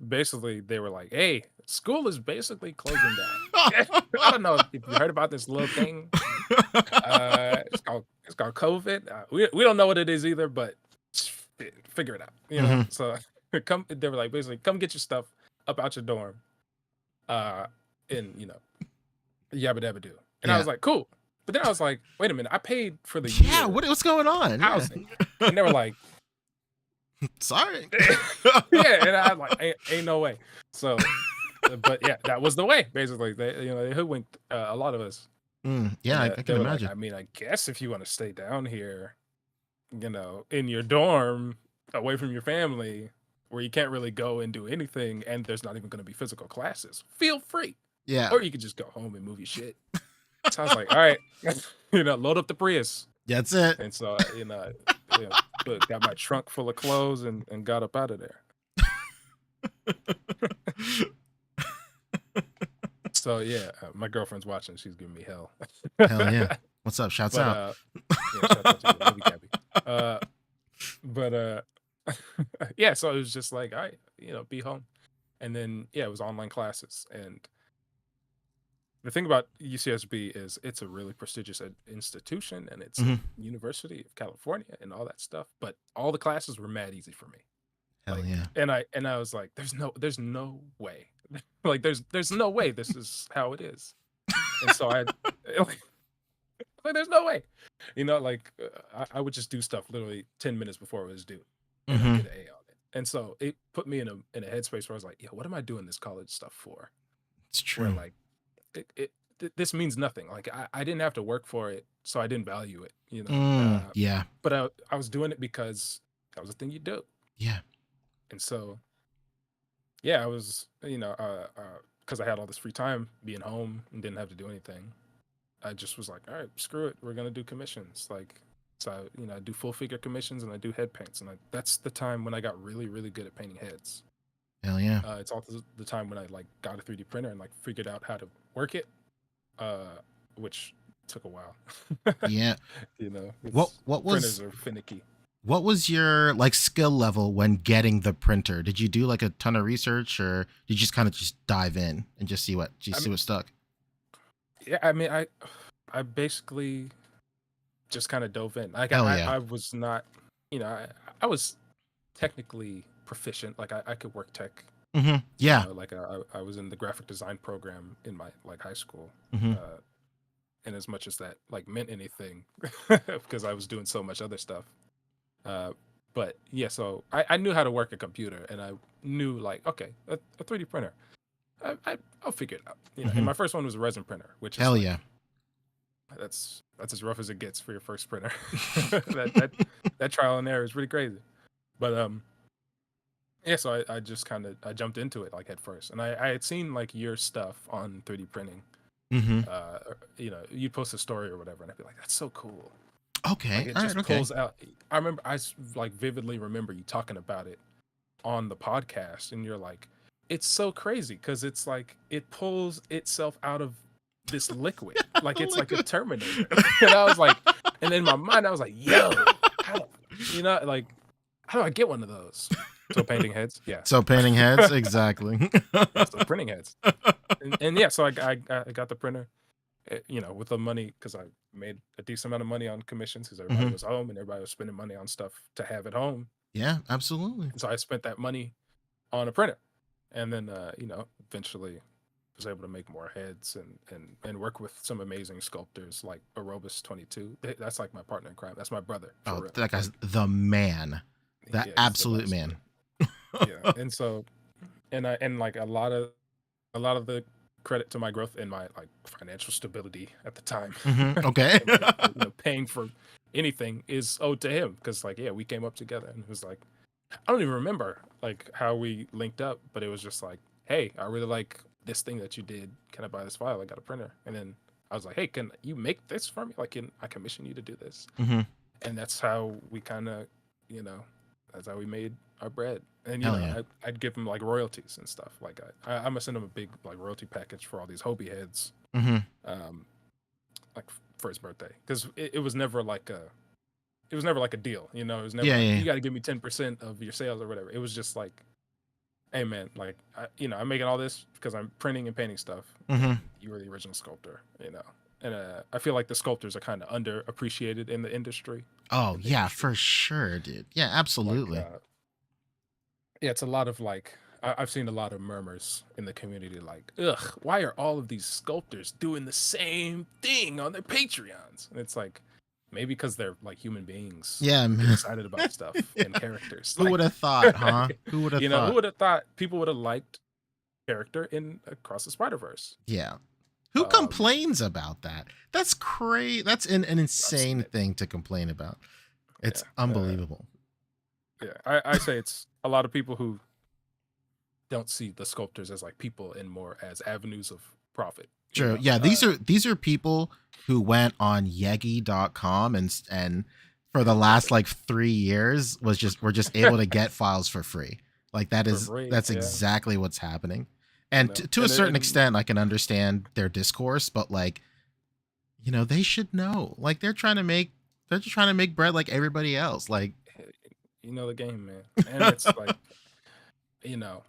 C: basically they were like, hey, school is basically closing down. I don't know if you heard about this little thing. It's called COVID. We don't know what it is either, but figure it out. You know. So they were like basically come get your stuff up out your dorm, and you know, yabba dabba do. And I
B: Yeah.
C: was like, cool. But then I was like, wait a minute, I paid for the
B: Yeah.
C: year
B: What's going on? Yeah.
C: housing, and they were like,
B: Sorry.
C: yeah, and I like ain't no way. So, but yeah, that was the way. Basically, they hoodwinked a lot of us.
B: Yeah,
C: And,
B: I
C: they
B: can
C: were
B: imagine.
C: like, I mean, I guess if you want to stay down here, you know, in your dorm, away from your family, where you can't really go and do anything, and there's not even going to be physical classes, feel free.
B: Yeah.
C: Or you could just go home and move your shit. So I was like, all right, you know, load up the Prius.
B: That's it.
C: And so, you know, got my trunk full of clothes and got up out of there. So yeah, my girlfriend's watching. She's giving me hell.
B: Hell yeah. What's up? Shouts out.
C: Yeah, shout out to you. Love you, Gabby. Yeah, so it was just like, all right, you know, be home. And then yeah, it was online classes. And the thing about UCSB is it's a really prestigious institution, and it's a University of California and all that stuff. But all the classes were mad easy for me.
B: Hell
C: Like,
B: yeah.
C: and I was like, there's no way. Like there's no way this is how it is. And so I like there's no way. You know, like I would just do stuff literally 10 minutes before it was due, and I'd get an A on it. And so it put me in a headspace where I was like, yeah, what am I doing this college stuff for?
B: It's
C: Where
B: true.
C: like this means nothing. Like I didn't have to work for it, so I didn't value it, you know.
B: Yeah.
C: But I was doing it because that was the thing you do.
B: Yeah.
C: And so yeah, I was, you know, because I had all this free time being home and didn't have to do anything. I just was like, all right, screw it, we're gonna do commissions. Like, so you know, I do full figure commissions and I do head paints, and that's the time when I got really, really good at painting heads.
B: Hell yeah.
C: It's also the time when I like got a 3D printer and like figured out how to work it, which took a while.
B: Yeah.
C: You know,
B: What
C: printers
B: was
C: are finicky.
B: what was your like skill level when getting the printer? Did you do like a ton of research, or did you just kind of just dive in and just see what stuck?
C: Yeah, I mean, I basically just kind of dove in. Like
B: Hell yeah.
C: I was not, you know, I was technically proficient. Like I could work tech.
B: Yeah.
C: You know, like I was in the graphic design program in my like high school. And as much as that like meant anything, because I was doing so much other stuff. But yeah, so I knew how to work a computer, and I knew like, okay, a 3D printer, I'll figure it out. You know, and my first one was a resin printer, which is
B: Hell
C: like,
B: yeah.
C: that's as rough as it gets for your first printer. that trial and error is pretty crazy. But yeah, so I just kind of I jumped into it like at first, and I had seen like your stuff on 3D printing. You know, you'd post a story or whatever, and I'd be like, that's so cool.
B: Okay.
C: Like it
B: All
C: just
B: right. Okay.
C: pulls out. I remember like vividly remember you talking about it on the podcast, and you're like, it's so crazy because it's like it pulls itself out of this liquid, like it's like a Terminator. And I was like, and in my mind I was like, yo, how, you know, like how do I get one of those? So painting heads, yeah.
B: So painting heads, exactly.
C: Yeah, so printing heads, and yeah, so I got the printer, you know, with the money because I made a decent amount of money on commissions because everybody was home and everybody was spending money on stuff to have at home.
B: Yeah, absolutely.
C: And so I spent that money on a printer, and then you know, eventually was able to make more heads and work with some amazing sculptors like Arobus22. That's like my partner in crime. That's my brother.
B: Oh,
C: real.
B: that guy's the man. That
C: Yeah,
B: absolute man.
C: Yeah, and so, and like a lot of the credit to my growth and my like financial stability at the time.
B: Okay.
C: And, like, you know, paying for anything is owed to him because like yeah, we came up together and it was like I don't even remember like how we linked up, but it was just like, hey, I really like this thing that you did. Can I buy this file? I got a printer. And then I was like, hey, can you make this for me? Like, can I commission you to do this? And that's how we kind of, you know, that's how we made our bread. And you
B: Hell
C: know,
B: yeah.
C: I'd give him like royalties and stuff. Like I'm gonna send him a big like royalty package for all these Hobie heads, like for his birthday, because it was never like a deal. You know, it was never like, you got to give me 10% of your sales or whatever. It was just like, hey man, like you know, I'm making all this because I'm printing and painting stuff. You were the original sculptor, you know. And I feel like the sculptors are kind of underappreciated in the industry.
B: Oh yeah, for sure, dude. Yeah, absolutely.
C: Like, yeah, it's a lot of like I've seen a lot of murmurs in the community, like, ugh, why are all of these sculptors doing the same thing on their Patreons? And it's like maybe because they're like human beings.
B: Yeah, man.
C: Excited about stuff and characters.
B: Who would have thought, huh? Who would have
C: you
B: thought?
C: know, who would have thought people would have liked character in Across the Spider-Verse?
B: Yeah. Who complains about that? That's crazy. That's an insane thing to complain about. It's unbelievable.
C: Yeah, I say it's a lot of people who don't see the sculptors as like people and more as avenues of profit.
B: True. Yeah, these are people who went on Yegi.com and for the last like 3 years were just able to get files for free. Like that's exactly what's happening. And to a certain extent, I can understand their discourse, but like, you know, they should know. Like they're just trying to make bread like everybody else. Like,
C: you know the game, man. And it's like, you know,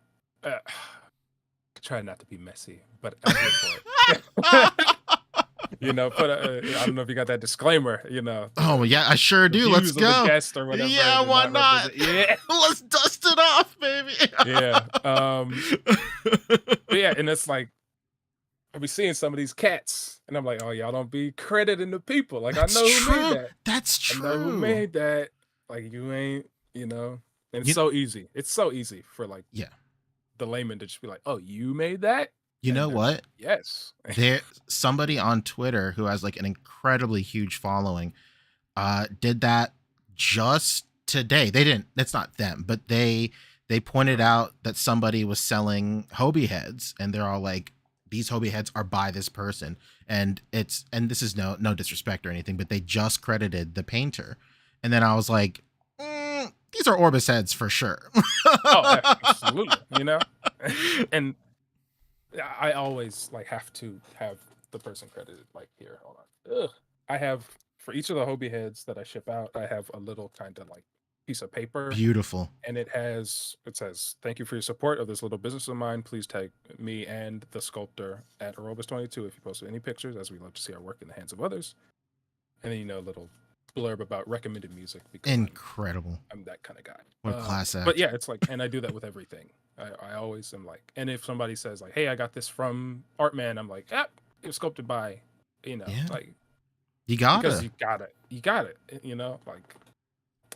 C: try not to be messy, but I'm here for it. You know, I don't know if you got that disclaimer, you know.
B: Oh yeah, I sure do. Let's go.
C: Guest or whatever,
B: yeah, why not?
C: Yeah,
B: let's dust it off, baby.
C: Yeah. But yeah, and it's like I'll be seeing some of these cats, and I'm like, oh, y'all don't be crediting the people. Like I know who made that.
B: That's true.
C: I know who made that. Like you ain't, you know. And it's so easy. It's so easy for like the layman to just be like, oh, you made that.
B: You know what?
C: Yes.
B: There somebody on Twitter who has like an incredibly huge following did that just today. It's not them, but they pointed out that somebody was selling Hobie heads and they're all like, these Hobie heads are by this person. And this is no disrespect or anything, but they just credited the painter. And then I was like, these are Orbis heads for sure.
C: Oh, absolutely. You know? And I always like have to have the person credited. Like here, hold on. I have for each of the Hobie heads that I ship out, I have a little kind of like piece of paper.
B: Beautiful. And
C: it says, thank you for your support of this little business of mine. Please tag me and the sculptor at Arobus22 if you post any pictures, as we love to see our work in the hands of others. And then, you know, a little blurb about recommended music. Because
B: incredible.
C: I'm that kind of guy.
B: What a class act.
C: But yeah, it's like, and I do that with everything. I always am like, and if somebody says like, hey, I got this from Artman, I'm like, it was sculpted by, you know, like
B: you got it.
C: Because you got it, you know, like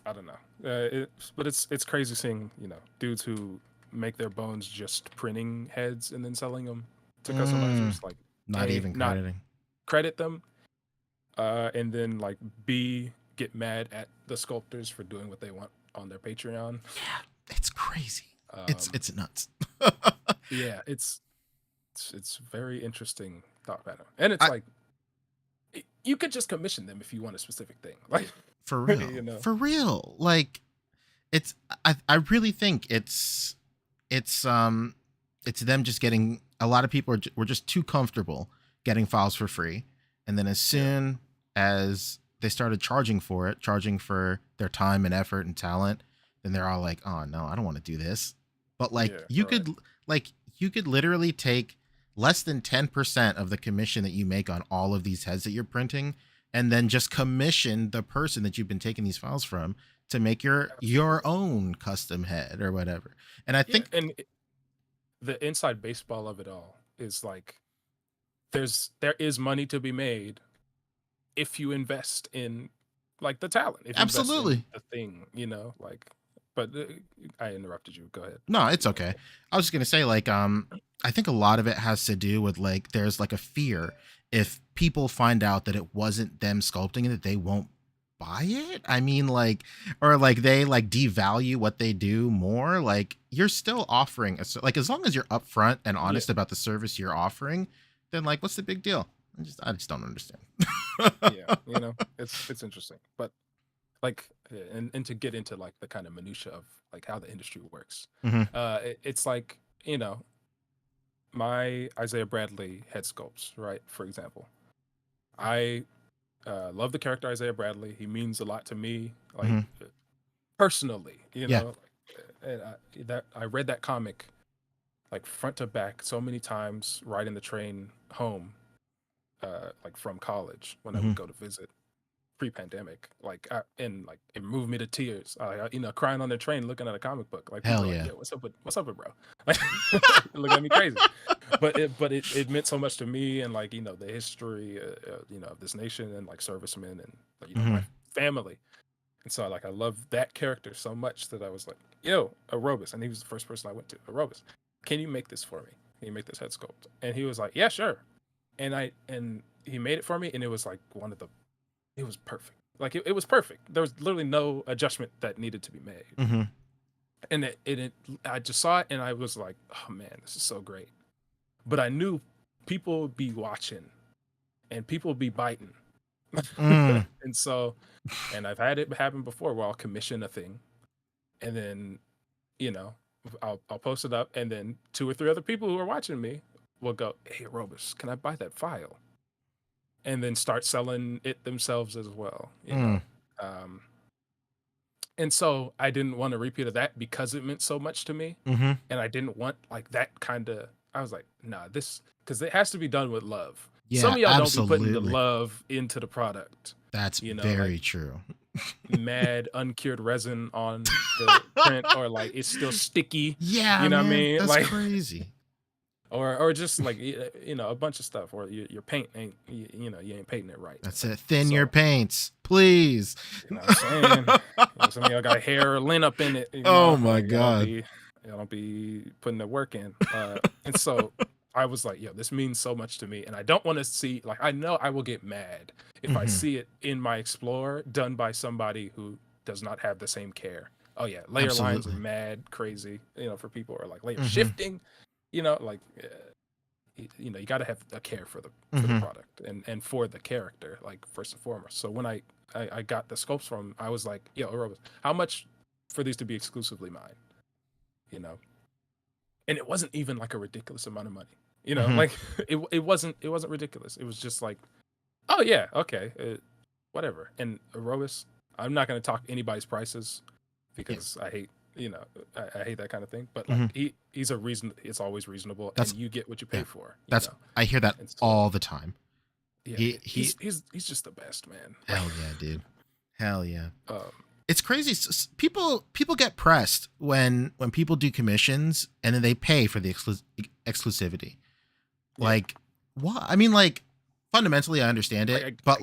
C: I don't know. But it's crazy seeing, you know, dudes who make their bones just printing heads and then selling them to customizers, like
B: not even crediting.
C: Credit them. and then like B, get mad at the sculptors for doing what they want on their Patreon.
B: Yeah, it's crazy. It's nuts.
C: Yeah, it's very interesting thought pattern, and it's
B: I,
C: like you could just commission them if you want a specific thing, like
B: for real,
C: you know.
B: for real. Like it's I really think it's them just getting, a lot of people were just too comfortable getting files for free, and then as soon as they started charging for it, charging for their time and effort and talent, then they're all like, oh no, I don't want to do this. But like you could literally take less than 10% of the commission that you make on all of these heads that you're printing, and then just commission the person that you've been taking these files from to make your own custom head or whatever. And I think
C: the inside baseball of it all is like there is money to be made if you invest in like the talent, if you
B: absolutely
C: invest in the thing, you know, like. But I interrupted you. Go ahead.
B: No, it's okay. I was just gonna say, like, I think a lot of it has to do with like there's like a fear if people find out that it wasn't them sculpting it, that they won't buy it. I mean, like, or like they like devalue what they do more. Like you're still offering like, as long as you're upfront and honest about the service you're offering, then like what's the big deal? I just don't understand.
C: Yeah, you know, it's interesting, but like, and to get into like the kind of minutia of like how the industry works, it's like, you know, my Isaiah Bradley head sculpts, right? For example, I love the character Isaiah Bradley. He means a lot to me, like personally, you know. And I read that comic like front to back so many times riding the train home, like from college when I would go to visit pre-pandemic, like and like it moved me to tears. You know, crying on the train looking at a comic book. Like,
B: hell
C: yeah,
B: yeah,
C: like, what's up with bro? Like, look at me crazy. But it meant so much to me, and like, you know, the history, you know, of this nation, and like servicemen, and you know, my family. And so like I love that character so much that I was like, yo, Arobus, and he was the first person I went to. Arobus, can you make this for me? Can you make this head sculpt? And he was like, yeah, sure. And he made it for me, and it was like it was perfect. Like it was perfect. There was literally no adjustment that needed to be made. And I just saw it and I was like, oh man, this is so great. But I knew people would be watching and people would be biting. And so, and I've had it happen before where I'll commission a thing and then, you know, I'll post it up, and then 2 or 3 other people who are watching me will go, hey, Robus, can I buy that file? And then start selling it themselves as well, you know. And so I didn't want a repeat of that because it meant so much to me, and I didn't want like that kind of. I was like, nah, this, because it has to be done with love.
B: Yeah,
C: some of y'all
B: absolutely.
C: don't be putting the love into the product.
B: That's,
C: you know,
B: very
C: like,
B: true.
C: Mad uncured resin on the print, or like it's still sticky.
B: Yeah,
C: you know
B: man,
C: what I mean?
B: That's
C: like
B: crazy.
C: Or just like, you know, a bunch of stuff, or your paint ain't, you know, you ain't painting it right.
B: That's it. Thin your paints, please.
C: You know what I'm saying? You know, some of y'all got hair or lint up in it. You know?
B: Oh my
C: like,
B: god!
C: Y'all don't be putting the work in. And so I was like, yo, this means so much to me, and I don't want to see, like, I know I will get mad if I see it in my Explorer done by somebody who does not have the same care. Oh yeah, layer lines are mad crazy, you know, for people, or like layer shifting. You know, like, you know, you got to have a care for the product and for the character, like, first and foremost. So when I got the sculpts from, I was like, yo, Robus, how much for these to be exclusively mine? You know, and it wasn't even like a ridiculous amount of money. You know, like it wasn't ridiculous. It was just like, oh yeah, okay, whatever. And Robus, I'm not going to talk anybody's prices because I hate. You know, I hate that kind of thing, but like he's a reason. It's always reasonable, and you get what you pay for.
B: That's, I hear that all the time.
C: Yeah, he's just the best, man.
B: Hell yeah, dude. Hell yeah. It's crazy. People get pressed when people do commissions and then they pay for the exclusivity. Like, what? I mean, like, fundamentally, I understand it, but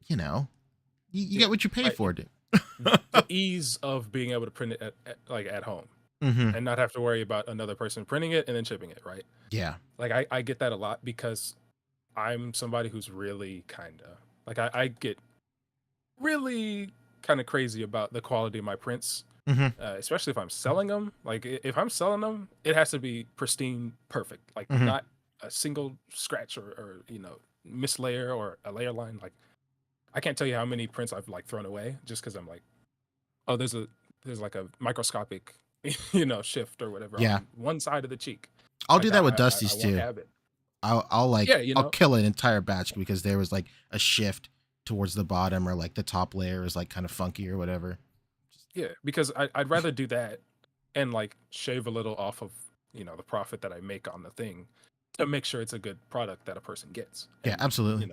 B: you know, you get what you pay for, dude.
C: The ease of being able to print it at home and not have to worry about another person printing it and then shipping it, right?
B: Yeah.
C: Like I get that a lot because I'm somebody who's really kind of like I get really kind of crazy about the quality of my prints, especially if I'm selling them. Like if I'm selling them, it has to be pristine, perfect, like not a single scratch or mislayer or a layer line. Like I can't tell you how many prints I've like thrown away just because I'm like, oh, there's like a microscopic shift or whatever
B: Yeah.
C: on one side of the cheek.
B: I'll
C: Like
B: do that with
C: I
B: Dusty's
C: won't
B: too.
C: have it.
B: I'll like
C: Yeah,
B: I'll kill an entire batch because there was like a shift towards the bottom, or like the top layer is like kind of funky or whatever.
C: Yeah, because I'd rather do that and like shave a little off of the profit that I make on the thing to make sure it's a good product that a person gets.
B: Yeah,
C: And,
B: absolutely.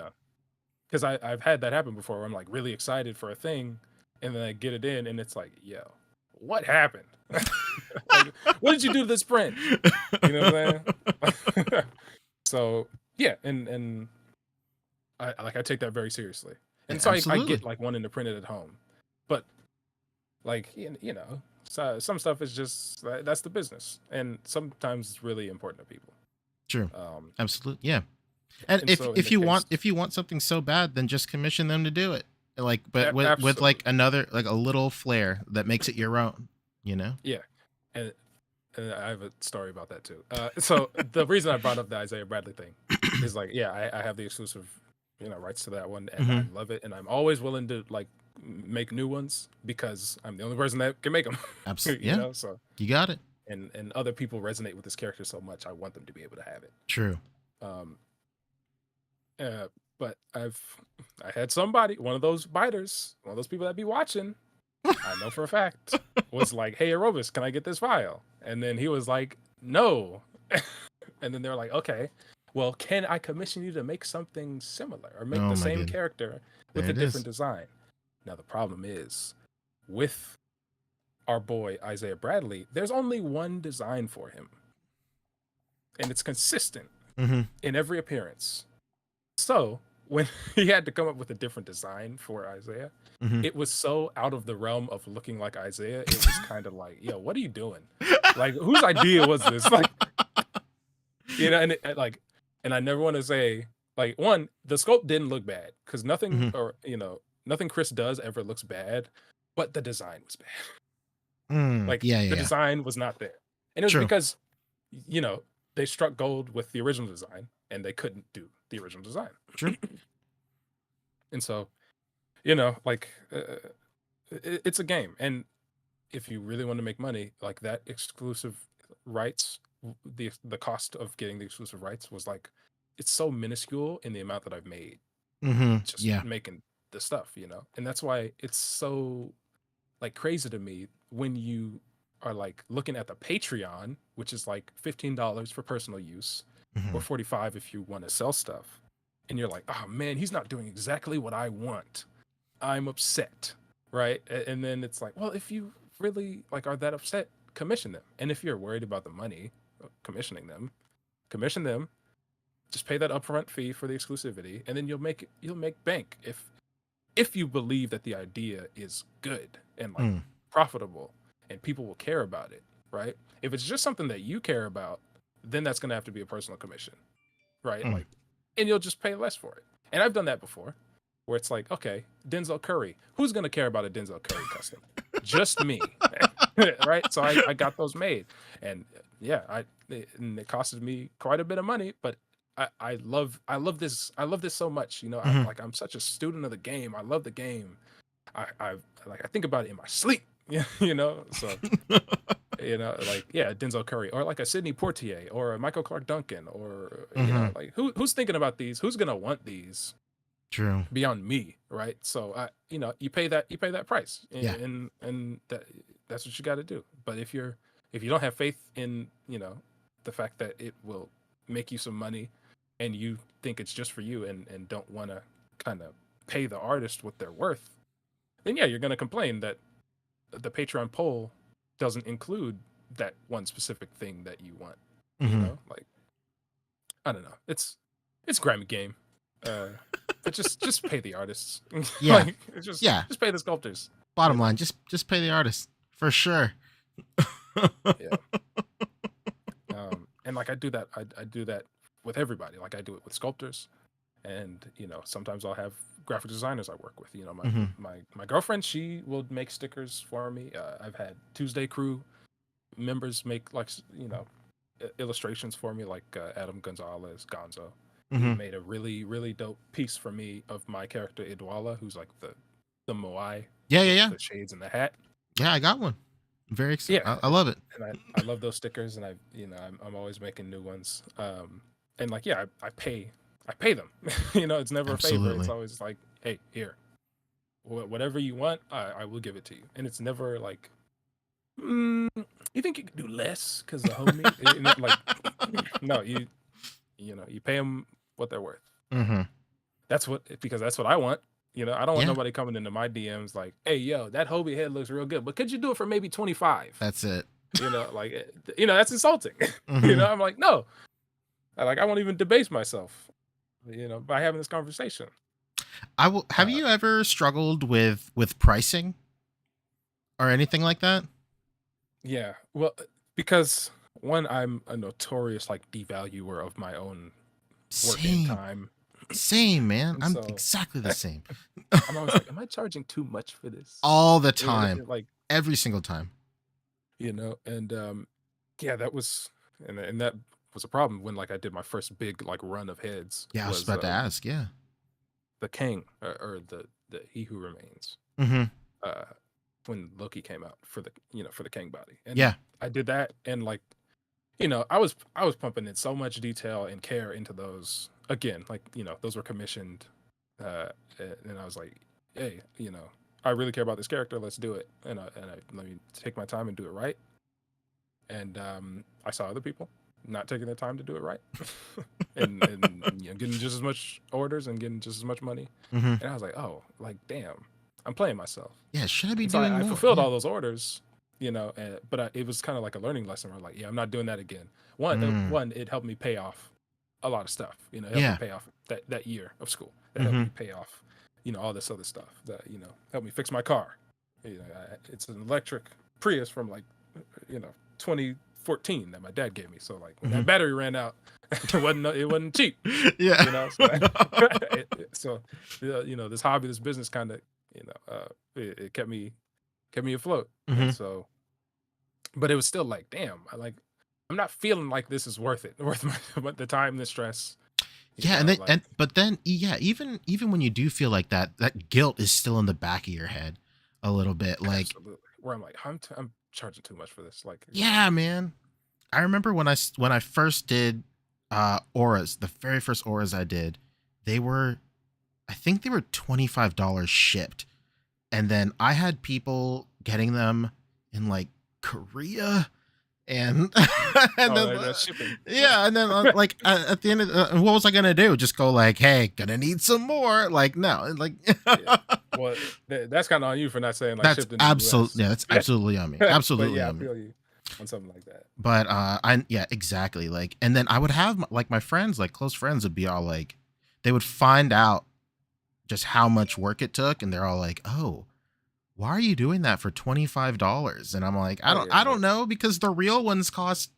C: because I've had that happen before where I'm like really excited for a thing and then I get it in and it's like, yo, what happened? Like, what did you do to this print? You know what I'm saying? So yeah, and I take that very seriously. And
B: Yeah,
C: so I
B: absolutely.
C: get like wanting to print it at home. But like so some stuff is just that's the business. And sometimes it's really important to people.
B: True. Absolutely. Yeah. And
C: so
B: if you want something so bad, then just commission them to do it. Like, but with
C: absolutely.
B: like another, like a little flair that makes it your own,
C: Yeah. And I have a story about that too. So the reason I brought up the Isaiah Bradley thing is like, yeah, I have the exclusive, rights to that one, and I love it, and I'm always willing to like make new ones because I'm the only person that can make them.
B: Absolutely.
C: You
B: Yeah.
C: know, so
B: You got it.
C: and other people resonate with this character so much, I want them to be able to have it.
B: True.
C: But I had somebody, one of those biters, one of those people that be watching, I know for a fact, was like, hey, Aerobus, can I get this file? And then he was like, no. And then they were like, okay, well, can I commission you to make something similar or make the same character with a different design? Now, the problem is with our boy Isaiah Bradley, there's only one design for him. And it's consistent in every appearance. So when he had to come up with a different design for Isaiah, it was so out of the realm of looking like Isaiah. It was kind of like, yo, what are you doing? Like, whose idea was this? Like, and I never want to say, like, one, the sculpt didn't look bad because nothing nothing Chris does ever looks bad, but the design was bad. Like, the design was not there. And it was because, they struck gold with the original design and they couldn't do the original design.
B: True.
C: And so, it's a game. And if you really want to make money, like that exclusive rights, the cost of getting the exclusive rights was like, it's so minuscule in the amount that I've made just making the stuff, and that's why it's so like crazy to me when you are like looking at the Patreon, which is like $15 for personal use or $45 if you want to sell stuff. And you're like, oh man, he's not doing exactly what I want. I'm upset. Right. And then it's like, well, if you really like are that upset, commission them. And if you're worried about the money, commission them, just pay that upfront fee for the exclusivity, and then you'll make bank if you believe that the idea is good and like profitable and people will care about it, right? If it's just something that you care about, then that's going to have to be a personal commission, right? Like, and you'll just pay less for it. And I've done that before, where it's like, okay, Denzel Curry, who's going to care about a Denzel Curry custom? Just me, right? So I got those made, and yeah, it costed me quite a bit of money, but I love this so much, I'm such a student of the game. I love the game. I think about it in my sleep. So Denzel Curry or like a Sidney Poitier or a Michael Clark Duncan or like who's thinking about these? Who's gonna want these?
B: True.
C: Beyond me, right? So you pay that price, and that's what you got to do. But if you don't have faith in the fact that it will make you some money, and you think it's just for you and don't want to kind of pay the artist what they're worth, then yeah, you're gonna complain that the Patreon poll doesn't include that one specific thing that you want. Like I don't know. It's grimy game. But just pay the artists.
B: Yeah.
C: Just pay the sculptors.
B: Bottom line, just pay the artists for sure.
C: Yeah. And like I do that with everybody. Like I do it with sculptors. And sometimes I'll have graphic designers I work with. My
B: Mm-hmm.
C: my girlfriend, she will make stickers for me. I've had Tuesday Crew members make like illustrations for me, like Adam Gonzalez Gonzo. He
B: Mm-hmm.
C: made a really really dope piece for me of my character Idwala, who's like the Moai,
B: Yeah, yeah, yeah.
C: the shades and the hat.
B: Yeah, I got one. Very excited.
C: Yeah,
B: I love it.
C: and I love those stickers, and I'm always making new ones. And like I pay them. It's never a favor. It's
B: Absolutely.
C: always like, hey, here, whatever you want, I will give it to you. And it's never like, you think you could do less because the homie, like, no, you pay them what they're worth.
B: Mm-hmm.
C: Because that's what I want. I don't want
B: Yeah.
C: nobody coming into my DMs like, hey, yo, that Hobie head looks real good, but could you do it for maybe 25?
B: That's it.
C: Like, that's insulting.
B: Mhm.
C: I'm like, no, I won't even debase myself, by having this conversation.
B: Have you ever struggled with pricing or anything like that?
C: Yeah, well, because one, I'm a notorious like devaluer of my own work and
B: Same.
C: time.
B: Same, man.
C: And
B: I'm
C: so
B: exactly the same.
C: I'm always like, am I charging too much for this?
B: All the time.
C: Like,
B: Every single time.
C: and yeah, that was and that was a problem when like I did my first big like run of heads.
B: Yeah, I was about to ask. Yeah.
C: The King or the He Who Remains.
B: Mm-hmm.
C: When Loki came out for the for the King body, and
B: Yeah.
C: I did that, and like I was pumping in so much detail and care into those. Again, like those were commissioned, and I was like, hey, I really care about this character. Let's do it, and I let me take my time and do it right. And I saw other people not taking their time to do it right, and getting just as much orders and getting just as much money.
B: Mm-hmm.
C: And I was like, oh, like damn, I'm playing myself.
B: Yeah. Should I be
C: So
B: doing
C: I
B: more?
C: fulfilled
B: Yeah.
C: all those orders, but it was kind of like a learning lesson where I'm like, yeah, I'm not doing that again. One, it helped me pay off a lot of stuff. It helped
B: Yeah.
C: me pay off that year of school. That helped me pay off, all this other stuff. That helped me fix my car. It's an electric Prius from like 2014 that my dad gave me. So like when that battery ran out, it wasn't cheap.
B: Yeah.
C: So this hobby, this business kind of it kept me afloat. And so, but it was still like, damn, I'm not feeling like this is worth it, worth the time, the stress.
B: Yeah, but then even when you do feel like that guilt is still in the back of your head a little bit, like
C: absolutely, where I'm like, I'm charging too much for this. Like,
B: yeah, man. I remember when I first did auras, the very first auras I did, I think they were $25 shipped. And then I had people getting them in like Korea and then
C: that's shipping.
B: Yeah, and then like at the end of what was I gonna do? Just go like, hey, gonna need some more? Like no, like
C: Yeah. Well, that's kind of on you for not saying like
B: that's
C: shipped in the
B: absolutely
C: US.
B: That's absolutely on me. Absolutely
C: But yeah, I
B: on me.
C: feel you on something like that.
B: But exactly. Like, and then I would have like my friends, like close friends, would be all like, they would find out just how much work it took, and they're all like, oh, why are you doing that for $25? And I'm like, I don't know, because the real ones cost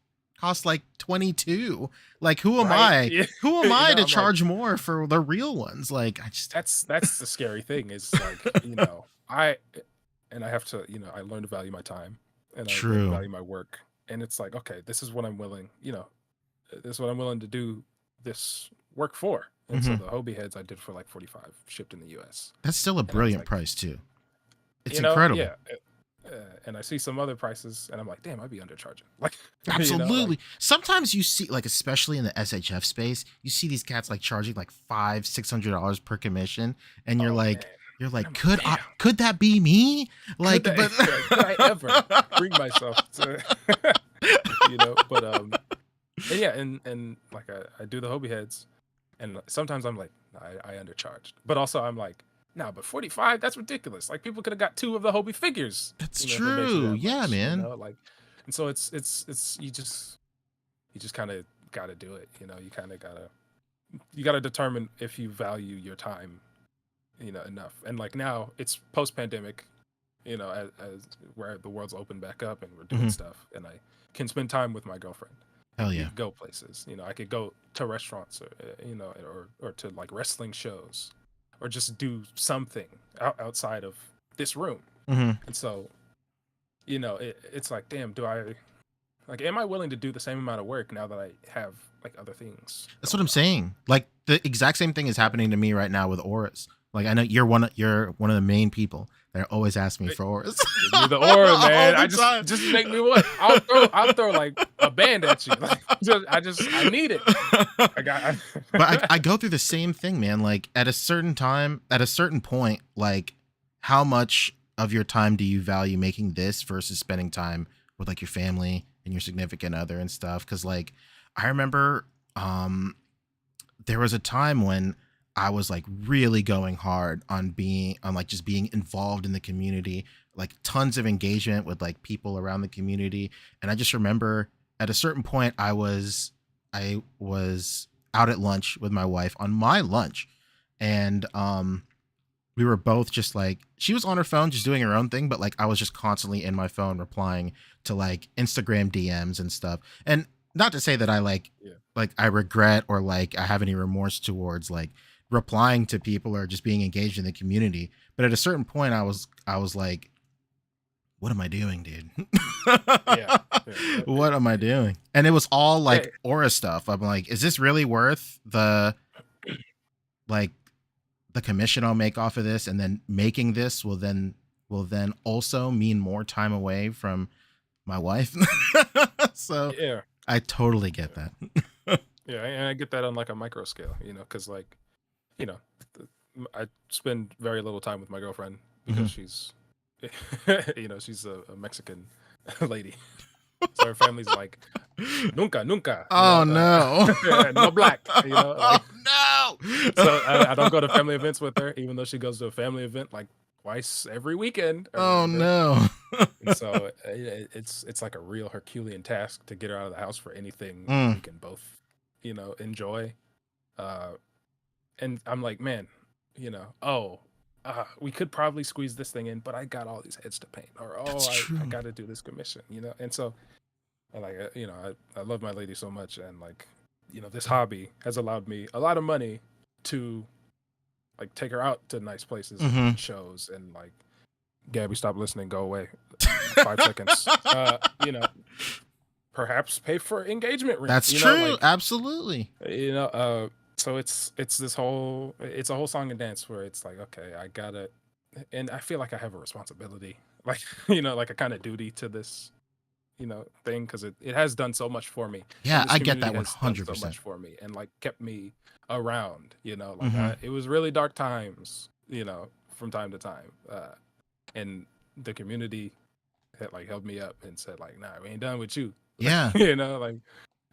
B: like 22. Like, who am
C: Right?
B: I?
C: Yeah.
B: Who am I to
C: I'm
B: charge more for the real ones? Like, I just
C: That's the scary thing is like, I have to, I learn to value my time and I learn
B: True.
C: to value my work. And it's like, okay, this is what I'm willing, this is what I'm willing to do this work for. And so the Hobie heads I did for like 45 shipped in the US.
B: That's still a
C: And I was
B: brilliant
C: like,
B: price too. It's incredible.
C: Yeah. And I see some other prices and I'm like, damn, I'd be undercharging. Like,
B: Absolutely. Sometimes you see, like, especially in the SHF space, you see these cats like charging like $500-$600 per commission, and you're like,
C: man.
B: could that be me? Like,
C: could I ever bring myself to, but and yeah, and like I do the Hobie heads, and sometimes I'm like, I undercharged, but also I'm like, nah, but 45, that's ridiculous. Like, people could have got 2 of the Hobie figures.
B: That's
C: if it makes you
B: true.
C: that
B: Yeah,
C: much,
B: man.
C: like, and so it's you just kind of got to do it. You kind of gotta determine if you value your time, enough. And like now it's post pandemic, as where the world's opened back up and we're doing stuff, and I can spend time with my girlfriend.
B: Hell
C: We
B: yeah.
C: could go places. I could go to restaurants, or to like wrestling shows, or just do something outside of this room.
B: Hmm.
C: And so, it's like, damn, am I willing to do the same amount of work now that I have like other things
B: That's what
C: going
B: I'm
C: on?
B: saying. Like the exact same thing is happening to me right now with auras. Like I know you're one of the main people that always ask me for auras.
C: Give me the aura,
B: All
C: man.
B: the time.
C: Just make me what? I'll throw like a band at you. Like I need it.
B: But I go through the same thing, man. Like at a certain time, at a certain point, like how much of your time do you value making this versus spending time with like your family and your significant other and stuff? Because like I remember there was a time when I was like really going hard on like just being involved in the community, like tons of engagement with like people around the community. And I just remember at a certain point I was out at lunch with my wife on my lunch, and we were both just like, she was on her phone just doing her own thing, but like I was just constantly in my phone replying to like Instagram DMs and stuff. And not to say that I
C: Yeah.
B: like I regret or like I have any remorse towards like replying to people or just being engaged in the community, but at a certain point I was like, what am I doing, dude?
C: Yeah.
B: What am I doing? And it was all like
C: Hey,
B: aura stuff. I'm like, is this really worth the like the commission I'll make off of this? And then making this will then also mean more time away from my wife. So
C: yeah.
B: I totally get that.
C: Yeah, and I get that on like a micro scale, because like, you know, I spend very little time with my girlfriend because
B: Mhm.
C: she's, she's a Mexican lady. So her family's like, nunca, nunca,
B: Oh no.
C: no black, like,
B: Oh no.
C: so I don't go to family events with her, even though she goes to a family event like twice every weekend or
B: Oh
C: whatever.
B: no.
C: And so it's like a real Herculean task to get her out of the house for anything
B: Mm.
C: we can both, enjoy. Uh, and I'm like, man, we could probably squeeze this thing in, but I got all these heads to paint, or
B: That's
C: I
B: true.
C: got to do this commission, And so, I love my lady so much, and like, this hobby has allowed me a lot of money to like take her out to nice places
B: Mhm.
C: and shows, and like, Gabby, stop listening, go away. 5 seconds. Perhaps pay for engagement rings.
B: That's true. Absolutely.
C: So it's a whole song and dance where it's like, okay, I gotta, and I feel like I have a responsibility, like, like a kind of duty to this, thing, because it has done so much for me.
B: Yeah,
C: And this
B: I get
C: community
B: that
C: has done so
B: 100%.
C: much for me, and like kept me around,
B: Mhm.
C: it was really dark times, from time to time. And the community had like held me up and said like, nah, we ain't done with you.
B: Yeah.
C: Like,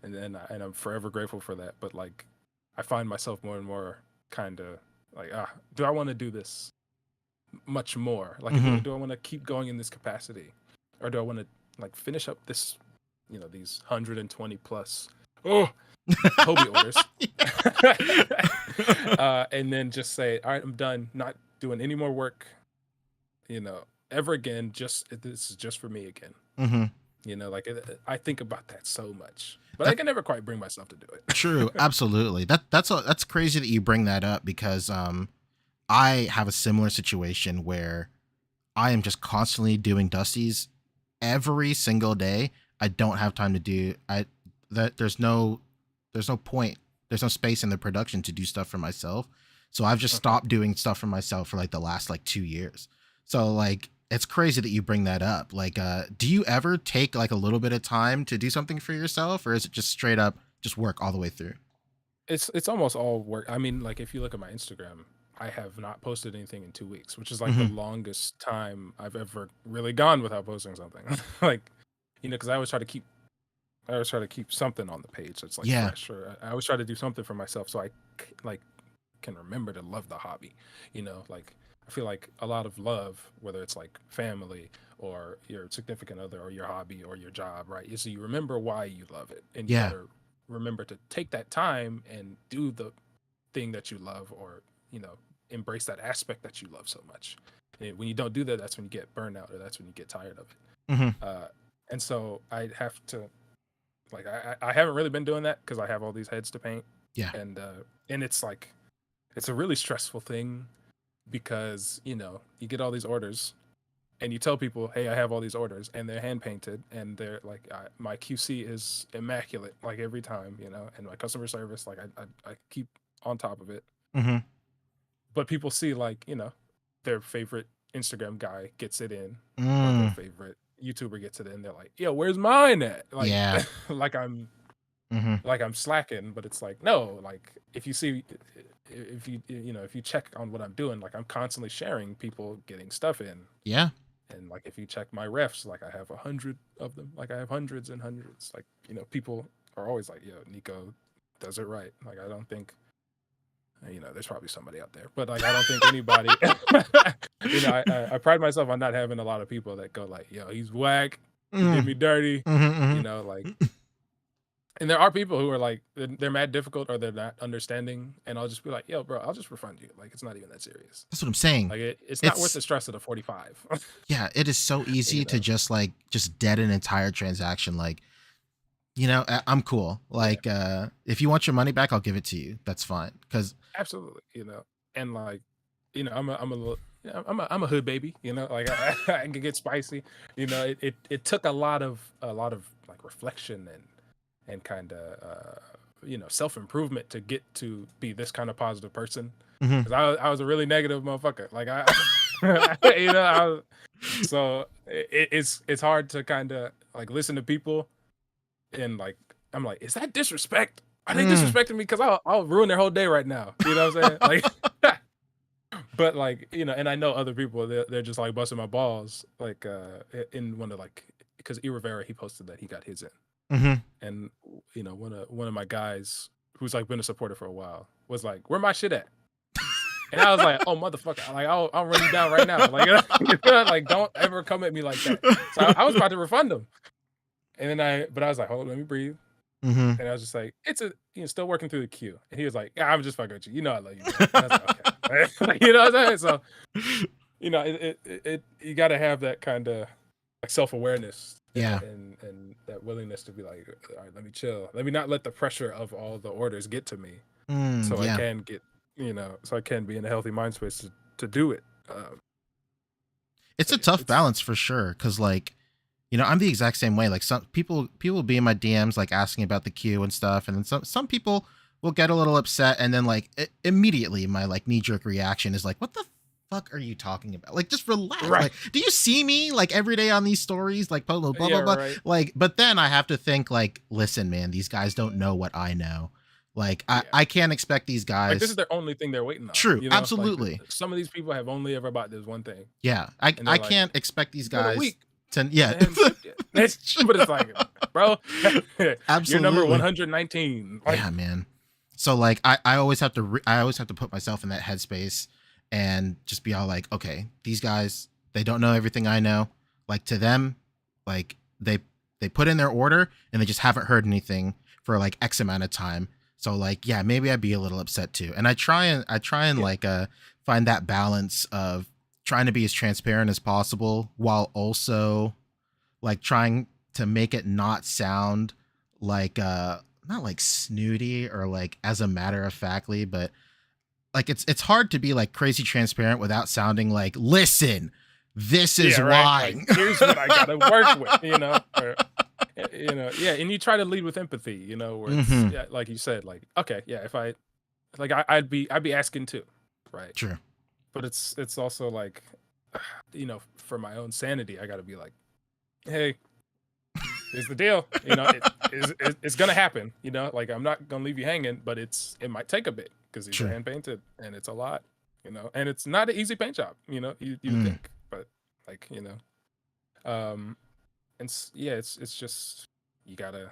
C: and I'm forever grateful for that. But like, I find myself more and more kind of like, do I want to do this much more? Like,
B: Mhm.
C: do I want to keep going in this capacity, or do I want to like finish up this, these 120 plus Hobie orders, and then just say, all right, I'm done, not doing any more work, ever again. This is just for me again.
B: Mhm.
C: Like I think about that so much, but I
B: That
C: can never quite bring myself to do it.
B: true. Absolutely. That's crazy that you bring that up because I have a similar situation where I am just constantly doing dusties every single day. I don't have time to do I that there's no point. There's no space in the production to do stuff for myself. So I've just
C: Okay.
B: stopped doing stuff for myself for like the last like 2 years. So like it's crazy that you bring that up. Like do you ever take like a little bit of time to do something for yourself, or is it just straight up just work all the way through?
C: It's almost all work. I mean, like if you look at my Instagram, I have not posted anything in 2 weeks, which is like the
B: Mhm.
C: longest time I've ever really gone without posting something. Like, because I always try to keep something on the page that's like
B: Yeah.
C: fresh, or I always try to do something for myself so I like can remember to love the hobby. Like I feel like a lot of love, whether it's like family or your significant other or your hobby or your job, right? Is you remember why you love it, and you
B: Yeah.
C: better remember to take that time and do the thing that you love, or embrace that aspect that you love so much. And when you don't do that, that's when you get burnout, or that's when you get tired of it.
B: Mhm.
C: And so I have to like I haven't really been doing that because I have all these heads to paint.
B: Yeah.
C: And it's like it's a really stressful thing because you get all these orders and you tell people, hey, I have all these orders, and they're hand painted, and they're like, my QC is immaculate, like every time, and my customer service, like I keep on top of it.
B: Mm-hmm.
C: But people see like, their favorite Instagram guy gets it in, or their favorite YouTuber gets it in. They're like, yo, where's mine at? Like,
B: yeah.
C: like I'm
B: Mm-hmm.
C: slacking, but it's like, no, like if you see, if you check on what I'm doing, like I'm constantly sharing people getting stuff in.
B: Yeah.
C: And like if you check my refs, like I have 100 of them, like I have hundreds and hundreds. Like people are always like, "Yo, Nico does it right." Like I don't think, there's probably somebody out there, but like I don't think anybody. I pride myself on not having a lot of people that go like, "Yo, he's whack, he did me dirty," like. And there are people who are like, they're mad difficult or they're not understanding, and I'll just be like, yo, bro, I'll just refund you. Like, it's not even that serious.
B: That's what I'm saying.
C: Like, it's not worth the stress of the 45.
B: Yeah, it is so easy to just dead an entire transaction. Like, I'm cool. Like, if you want your money back, I'll give it to you. That's fine. Because
C: absolutely, and like, I'm a hood baby. Like I can get spicy. It took a lot of like reflection and kind of self-improvement to get to be this kind of positive person. Because I was a really negative motherfucker. Like so it's hard to kind of like listen to people and like I'm like, is that disrespect? Are they disrespecting me? Because I'll ruin their whole day right now. You know what I'm saying? Like but like, and I know other people, they're just like busting my balls, like in one of like, because E Rivera, he posted that he got his in. And one of my guys who's like been a supporter for a while was like, where my shit at? And I was like, oh motherfucker, like I'll run you down right now. Like, like don't ever come at me like that. So I was about to refund him. And then I was like, hold on, let me breathe. And I was just like, it's still working through the queue. And he was like, yeah, I'm just fucking with you. I love you. And I was like, okay. You know what I'm saying? So, you gotta have that kind of like self-awareness.
B: Yeah.
C: And that willingness to be like, all right, let me chill. Let me not let the pressure of all the orders get to me. So I can get, so I can be in a healthy mind space to do it.
B: It's a tough balance for sure. Cause like, I'm the exact same way. Like some people will be in my DMs, like asking about the queue and stuff. And then some people will get a little upset. And then like immediately my like knee jerk reaction is like, what the fuck are you talking about? Like, just relax.
C: Right.
B: Like, do you see me like every day on these stories? Like, blah, blah, blah,
C: Yeah,
B: blah, blah.
C: right.
B: Like, but then I have to think like, listen, man, these guys don't know what I know. Like, I can't expect these guys.
C: Like, this is their only thing they're waiting on.
B: True. Absolutely.
C: Like, some of these people have only ever bought this one thing.
B: Yeah. I can't expect these guys to, yeah.
C: But it's like, bro,
B: Absolutely.
C: you're number 119. Like,
B: yeah, man. So like, I always have to put myself in that headspace and just be all like, okay, these guys, they don't know everything I know. Like to them, like they put in their order and they just haven't heard anything for like X amount of time. So like, yeah, maybe I'd be a little upset too. And I try and like find that balance of trying to be as transparent as possible while also like trying to make it not sound like not like snooty or like as a matter of factly, but like it's hard to be like crazy transparent without sounding like, listen, this is why.
C: Like, here's what I gotta work with, or, yeah. And you try to lead with empathy, where it's, yeah, like you said, like, okay, yeah, if I, like, I'd be asking too, right?
B: True.
C: But it's also like, for my own sanity, I gotta be like, hey, here's the deal, it's gonna happen, like I'm not gonna leave you hanging, but it might take a bit because these are hand painted and it's a lot, and it's not an easy paint job, you think, but like, and yeah, it's just, you gotta,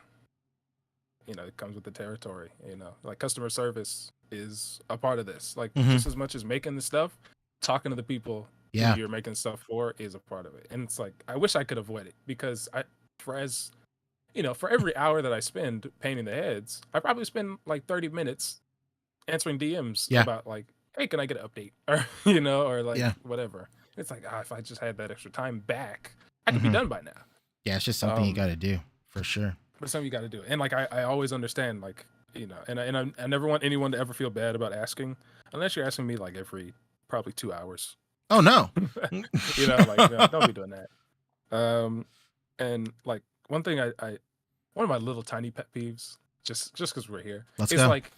C: it comes with the territory, like customer service is a part of this, like just as much as making the stuff, talking to the people who you're making stuff for is a part of it. And it's like, I wish I could avoid it because for every hour that I spend painting the heads, I probably spend like 30 minutes answering DMs about like, hey, can I get an update? Or, or like whatever. It's like, if I just had that extra time back, I could be done by now.
B: Yeah, it's just something you got to do for sure.
C: but something you got to do. And like I always understand, like, you know, and I never want anyone to ever feel bad about asking, unless you're asking me like every probably 2 hours.
B: Oh no.
C: You know, like don't be doing that. And like one thing one of my little tiny pet peeves, just because we're here,
B: Let's
C: is
B: go.
C: like,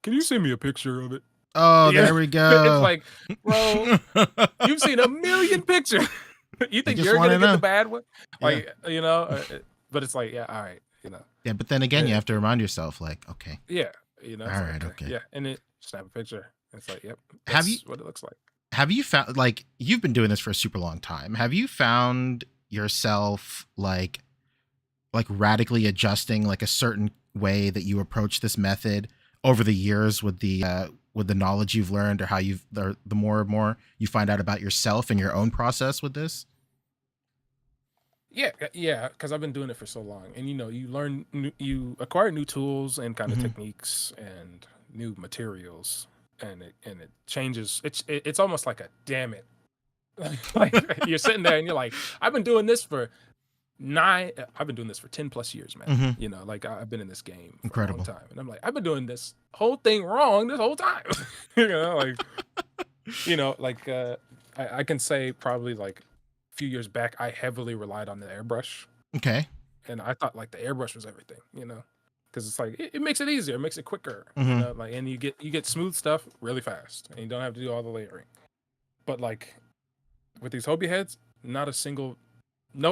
C: can you send me a picture of it?
B: Oh,
C: Yeah.
B: there we go.
C: It's like, bro, you've seen a million pictures. You think
B: just
C: you're
B: wanna
C: gonna get
B: know.
C: the bad one?
B: Yeah.
C: Like, you know, but it's like, yeah, all right, you know.
B: Yeah, but then again, you
C: Yeah.
B: have to remind yourself, like, okay,
C: Yeah, you know. It's
B: all
C: like,
B: right, okay.
C: Yeah, and it snap a picture. It's like, yep,
B: Have
C: that's
B: you-
C: what it looks like.
B: Have you found, like, you've been doing this for a super long time. Have you found yourself like radically adjusting like a certain way that you approach this method over the years with the knowledge you've learned, or how the more and more you find out about yourself and your own process with this?
C: Yeah, because I've been doing it for so long, and you know, you acquire new tools and kind of
B: Mhm.
C: techniques and new materials, and it changes. It's almost like a damn it. Like you're sitting there and you're like, I've been doing this for 10 plus years, man.
B: Mhm.
C: You know, like I've been in this game for a
B: Incredible.
C: long time, and I'm like, I've been doing this whole thing wrong this whole time. You know, like, you know, like I can say probably like a few years back, I heavily relied on the airbrush,
B: Okay.
C: and I thought like the airbrush was everything, you know, because it's like it makes it easier, it makes it quicker,
B: Mhm.
C: you know, like, and you get smooth stuff really fast, and you don't have to do all the layering. But like with these Hobie heads, no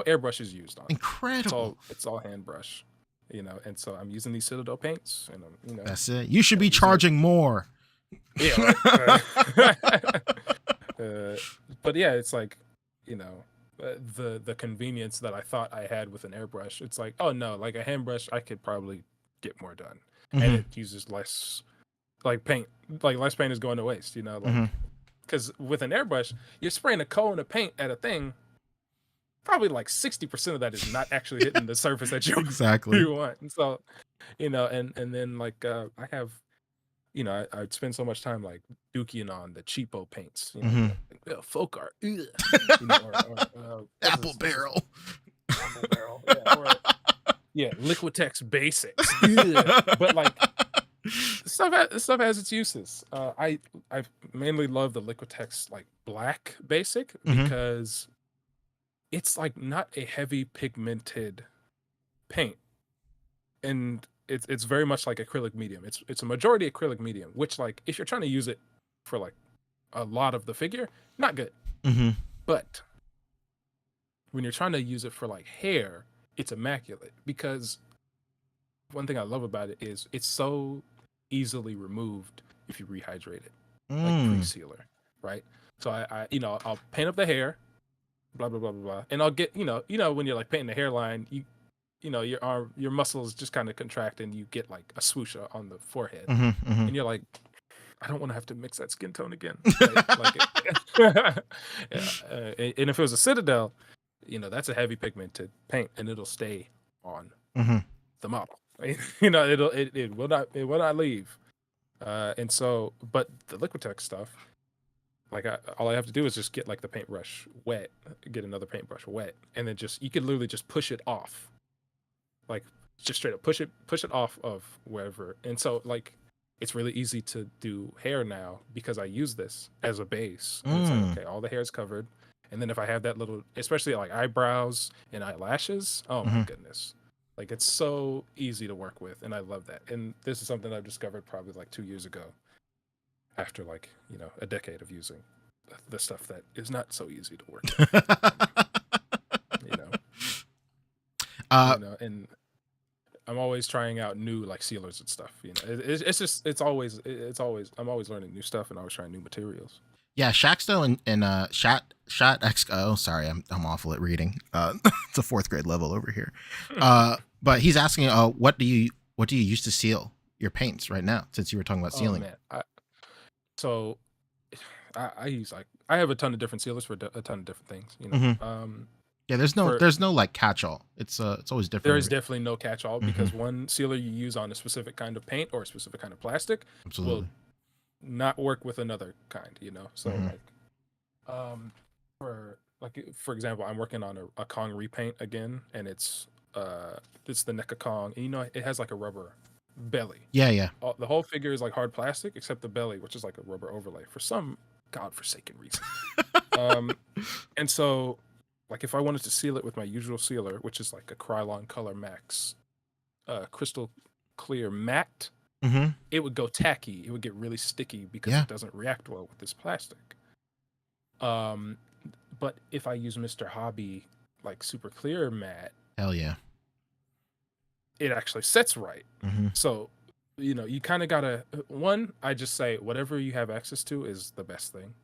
C: airbrush is used on it.
B: Incredible.
C: It's all hand brush, you know, and so I'm using these Citadel paints, and I'm, you know,
B: That's it. You should be
C: using it.
B: charging more.
C: Yeah, right. But yeah, it's like, you know, the convenience that I thought I had with an airbrush, it's like, oh no, like a hand brush, I could probably get more done, and
B: Mhm.
C: it uses less like paint, like less paint is going to waste, you know, like,
B: Mhm.
C: because with an airbrush, you're spraying a cone of paint at a thing. Probably like 60% of that is not actually hitting the surface that you
B: Exactly.
C: want. And so, you know, and then like I have, you know, I'd spend so much time like dookie on the cheapo paints, you know,
B: Mhm.
C: like, folk art, ugh, you know, or
B: Apple barrel.
C: Apple barrel, yeah, or Liquitex basics, ugh. But like stuff has its uses. I mainly love the Liquitex like black basic
B: Mhm.
C: because it's like not a heavy pigmented paint, and it's very much like acrylic medium. It's a majority acrylic medium, which like if you're trying to use it for like a lot of the figure, not good.
B: Mhm.
C: But when you're trying to use it for like hair, it's immaculate, because one thing I love about it is it's so easily removed if you rehydrate it, like pre-sealer, right? So I you know, I'll paint up the hair, blah blah blah blah blah, and I'll get, you know when you're like painting the hairline, you know your muscles just kind of contract and you get like a swoosh on the forehead,
B: Mhm. Mhm.
C: and you're like, I don't want to have to mix that skin tone again. Right? Like, yeah. And if it was a Citadel, you know, that's a heavy pigmented paint, and it'll stay on
B: Mhm.
C: the model. You know, it will not leave. And so, but the Liquitex stuff, like all I have to do is just get like the paintbrush wet, get another paintbrush wet, and then you could literally just push it off, like just straight up push it off of wherever. And so like it's really easy to do hair now because I use this as a base. And it's like, okay, all the hair is covered, and then if I have that little, especially like eyebrows and eyelashes, oh my
B: Mhm.
C: goodness. Like it's so easy to work with, and I love that. And this is something I've discovered probably like 2 years ago, after like, you know, a decade of using the stuff that is not so easy to work with, you know. You know, and I'm always trying out new like sealers and stuff, you know. It's always I'm always learning new stuff and always trying new materials.
B: Yeah, Shaxto and Shat X. Oh, sorry, I'm awful at reading. It's a 4th grade level over here. But he's asking, what do you use to seal your paints right now? Since you were talking about sealing.
C: Oh man, so I use like, I have a ton of different sealers for a ton of different things, you know.
B: Mhm. Yeah, there's no like catch-all. It's always different.
C: There is definitely no catch-all, because one sealer you use on a specific kind of paint or a specific kind of plastic
B: Absolutely.
C: will not work with another kind, you know. So like for example, I'm working on a Kong repaint again, and it's it's the NECA Kong, and it has like a rubber belly.
B: Yeah.
C: The whole figure is like hard plastic except the belly, which is like a rubber overlay for some godforsaken reason. And so, like, if I wanted to seal it with my usual sealer, which is like a Krylon Color Max crystal clear matte, it would go tacky. It would get really sticky because it doesn't react well with this plastic. But if I use Mr. Hobie like super clear matte,
B: hell yeah,
C: it actually sets right. So, you kind of gotta, I just say whatever you have access to is the best thing,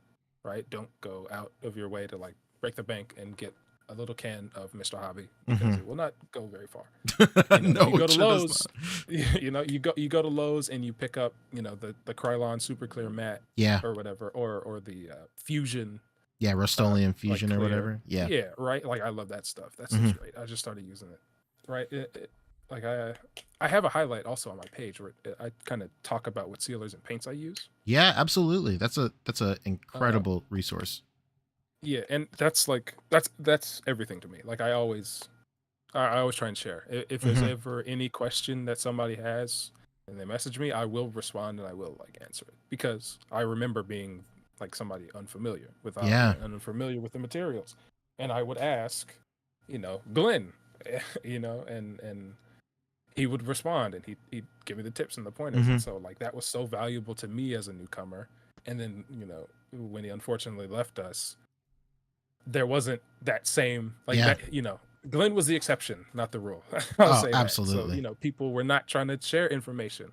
C: right? Don't go out of your way to like break the bank and get a little can of Mr. Hobie because it will not go very far.
B: No,
C: you go to Lowe's, you go to Lowe's and you pick up, the Krylon super clear matte, or whatever, or the Fusion.
B: Yeah, Rust-Oleum Fusion
C: like
B: or whatever. Yeah.
C: Yeah, right. Like I love that stuff. That's great. I just started using it. Right. Like I have a highlight also on my page where I kind of talk about what sealers and paints I use.
B: Yeah, absolutely. That's a incredible resource.
C: Yeah, and that's everything to me. Like I always try and share. If there's ever any question that somebody has and they message me, I will respond and I will like answer it because I remember being like somebody unfamiliar with unfamiliar with the materials, and I would ask, Glenn, and he would respond and he'd give me the tips and the pointers. And so like that was so valuable to me as a newcomer. And then, when he unfortunately left us, there wasn't that same that, Glenn was the exception, not the rule. I'll say
B: absolutely.
C: That. So, people were not trying to share information.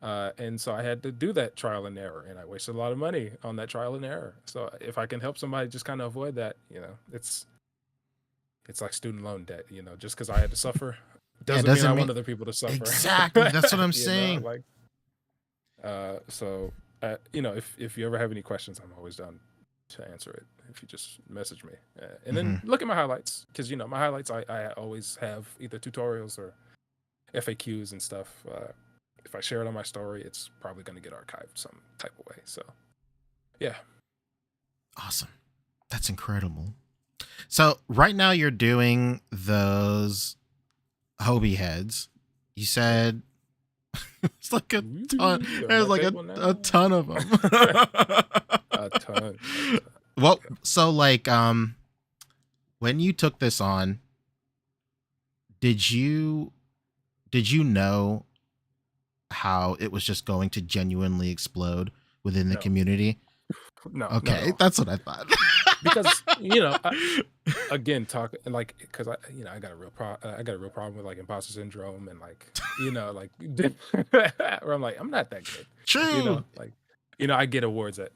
C: And so I had to do that trial and error, and I wasted a lot of money on that trial and error. So if I can help somebody just kind of avoid that, it's like student loan debt, just because I had to suffer doesn't mean I want other people to suffer.
B: Exactly. That's what I'm saying.
C: If you ever have any questions, I'm always down to answer it. If you just message me, and then look at my highlights, because my highlights I always have either tutorials or FAQs and stuff. If I share it on my story, it's probably going to get archived some type of way. So, yeah.
B: Awesome. That's incredible. So right now you're doing those Hobie heads. You said it's like a ton. There's like a ton of them.
C: A ton.
B: Well, so like, when you took this on, did you know how it was just going to genuinely explode within the community?
C: No.
B: Okay,
C: no.
B: that's what I thought.
C: Because again, talk like because I got a real problem with like imposter syndrome and like where I'm like I'm not that good.
B: True.
C: I get awards at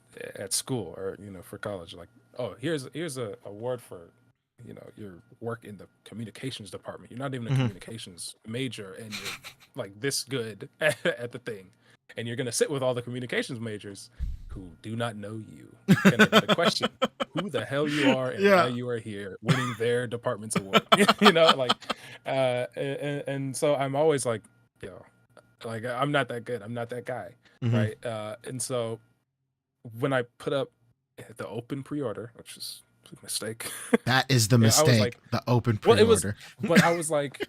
C: school or for college, like, oh, here's a award for your work in the communications department. You're not even a communications major and you're like this good at the thing, and you're gonna sit with all the communications majors who do not know you and they're gonna question who the hell you are and why you are here winning their department's award. And so I'm always like, I'm not that good, I'm not that guy. Right. And so when I put up the open pre-order, which is a mistake.
B: That is the mistake. Like, the open pre-order.
C: But I was like,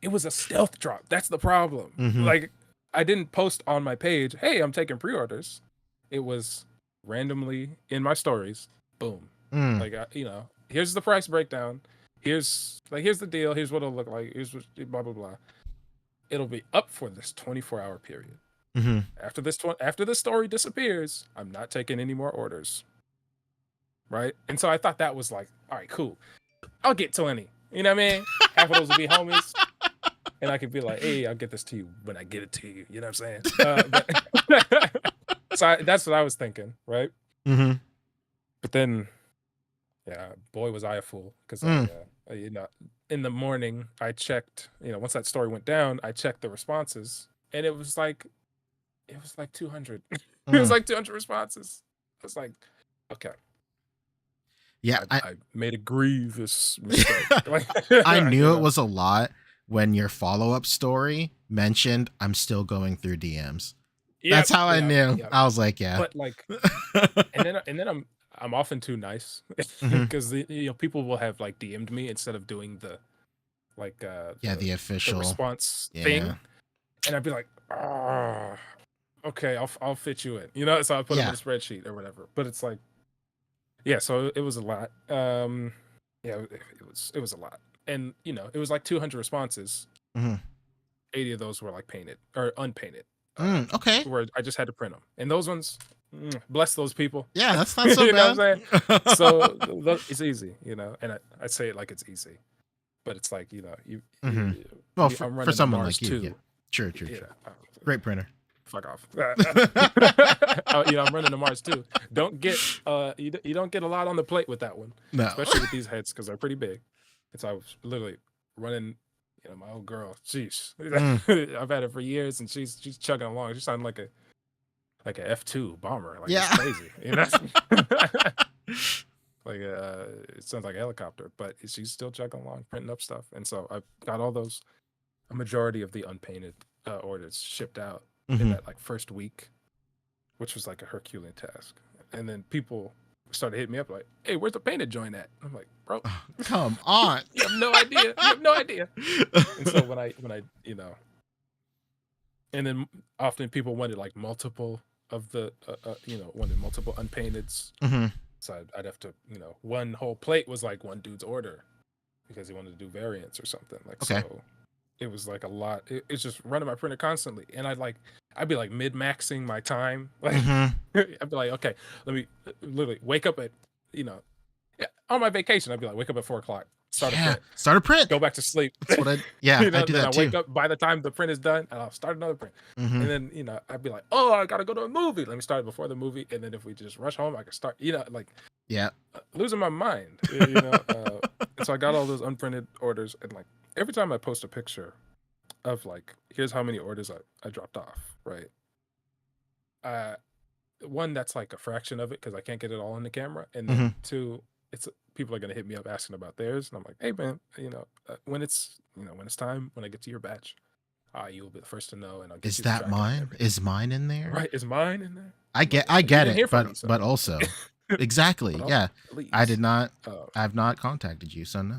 C: it was a stealth drop. That's the problem. Like I didn't post on my page, hey, I'm taking pre-orders. It was randomly in my stories. Boom. Like, here's the price breakdown. Here's the deal. Here's what it'll look like. Here's what, blah, blah, blah. It'll be up for this 24-hour period. After this story disappears, I'm not taking any more orders. Right. And so I thought that was like, all right, cool. I'll get 20. You know what I mean? Half of those will be homies. And I could be like, hey, I'll get this to you when I get it to you. You know what I'm saying? So that's what I was thinking. Right. But then, boy, was I a fool. Because, in the morning, I checked, once that story went down, I checked the responses. And it was like 200. It was like 200 responses. I was like, okay.
B: Yeah,
C: I made a grievous mistake.
B: I knew it was a lot when your follow-up story mentioned I'm still going through DMs. That's how I knew. I was like, yeah.
C: But like, and then I'm often too nice because people will have like DM'd me instead of doing like
B: the official
C: response thing, and I'd be like, oh, okay, I'll fit you in, you know. So I put them in a spreadsheet or whatever. But it's like, yeah, so it was a lot. It was a lot, and you know, it was like 200 responses. 80 of those were like painted or unpainted.
B: Okay.
C: Where I just had to print them, and those ones, bless those people.
B: Yeah, that's not so
C: you
B: bad.
C: know what I'm saying? So it's easy, you know, and I say it like it's easy, but it's like, you know,
B: well, for someone like you, yeah. Sure. Great printer.
C: Fuck off. You know, I'm running to Mars too. Don't get you don't get a lot on the plate with that one,
B: no.
C: Especially with these heads because they're pretty big. And so I was literally running. You know, my old girl, sheesh. I've had it for years, and she's chugging along. She sounded like a F2 bomber. Like, it's crazy. You know? Like it sounds like a helicopter, but she's still chugging along, printing up stuff. And so I got all those, a majority of the unpainted orders shipped out in that like first week, which was like a Herculean task. And then people started hitting me up like, hey, where's the painted joint at? I'm like, bro,
B: come on.
C: You have no idea. You have no idea. And so when I, you know, and then often people wanted like multiple of the, you know, wanted multiple unpainteds. So I'd have to, you know, one whole plate was like one dude's order because he wanted to do variants or something. Like, so it was like a lot. It's just running my printer constantly. And I'd be like mid-maxing my time. Like, I'd be like, okay, let me literally wake up at, you know, on my vacation, I'd be like, wake up at 4:00, start a print, go back to sleep.
B: That's what you know, I do that too.
C: I wake up by the time the print is done, and I'll start another print. And then, you know, I'd be like, oh, I gotta go to a movie. Let me start it before the movie, and then if we just rush home, I can start. You know, like, losing my mind. You know, and so I got all those unprinted orders, and like every time I post a picture of like, here's how many orders I dropped off, right? One, that's like a fraction of it because I can't get it all on the camera, and then two, it's people are gonna hit me up asking about theirs, and I'm like, hey man, you know, when it's time, when I get to your batch, you'll be the first to know, and I'll get
B: Is
C: you
B: that mine? Is mine in there?
C: Right? Is mine in there?
B: I get it, but also exactly, yeah.
C: Please.
B: I did not. I've not contacted you, so no.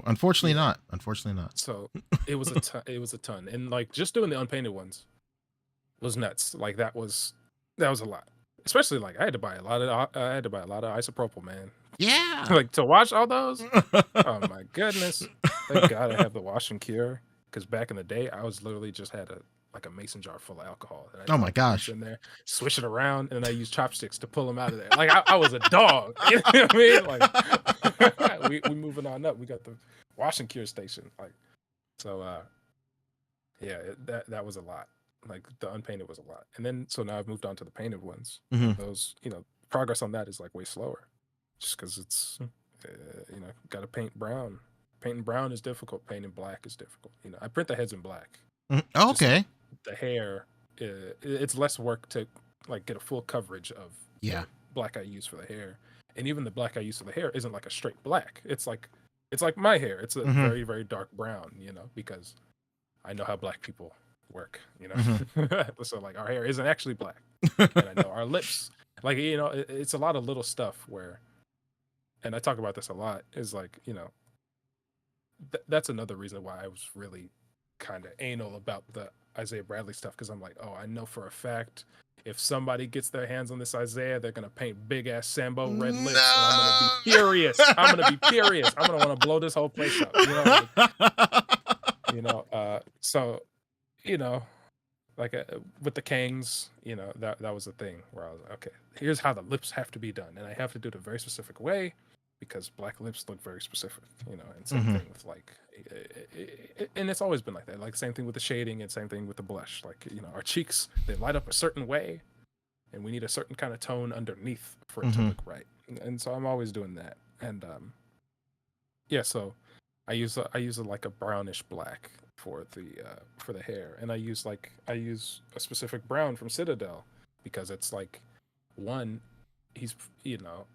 B: Unfortunately not. Unfortunately not.
C: So it was a ton, and like just doing the unpainted ones was nuts. Like that was a lot. Especially like I had to buy a lot of isopropyl, man.
B: Yeah.
C: Like to wash all those. Oh my goodness. Thank God I have the wash and cure. Because back in the day, I was literally just had a mason jar full of alcohol. And
B: oh my gosh.
C: In there, swish it around, and then I used chopsticks to pull them out of there. Like I was a dog. You know what I mean? Like we moving on up. We got the wash and cure station. Like so. Yeah, that was a lot. Like the unpainted was a lot, and then so now I've moved on to the painted ones. Those, you know, progress on that is like way slower, just because it's you know, got to paint brown. Painting brown is difficult. Painting black is difficult. You know, I print the heads in black.
B: Okay.
C: The hair, it's less work to like get a full coverage of the black I use for the hair, and even the black I use for the hair isn't like a straight black. It's like my hair. It's a very, very dark brown. You know, because I know how black people work, you know. So like our hair isn't actually black, and I know our lips, like, you know, it's a lot of little stuff where, and I talk about this a lot, is like, you know, that's another reason why I was really kind of anal about the Isaiah Bradley stuff, because I'm like, oh, I know for a fact if somebody gets their hands on this Isaiah, they're gonna paint big ass Sambo red lips, and I'm gonna be furious. I'm gonna want to blow this whole place up, you know. Like, you know, so, you know, like with the Kangs, you know, that was the thing where I was like, okay, here's how the lips have to be done, and I have to do it a very specific way because black lips look very specific, you know. And same thing with like, and it's always been like that. Like same thing with the shading, and same thing with the blush. Like, you know, our cheeks, they light up a certain way, and we need a certain kind of tone underneath for it to look right. And so I'm always doing that. And yeah, so I use like a brownish black for the hair, and I use a specific brown from Citadel because it's like, one, he's, you know,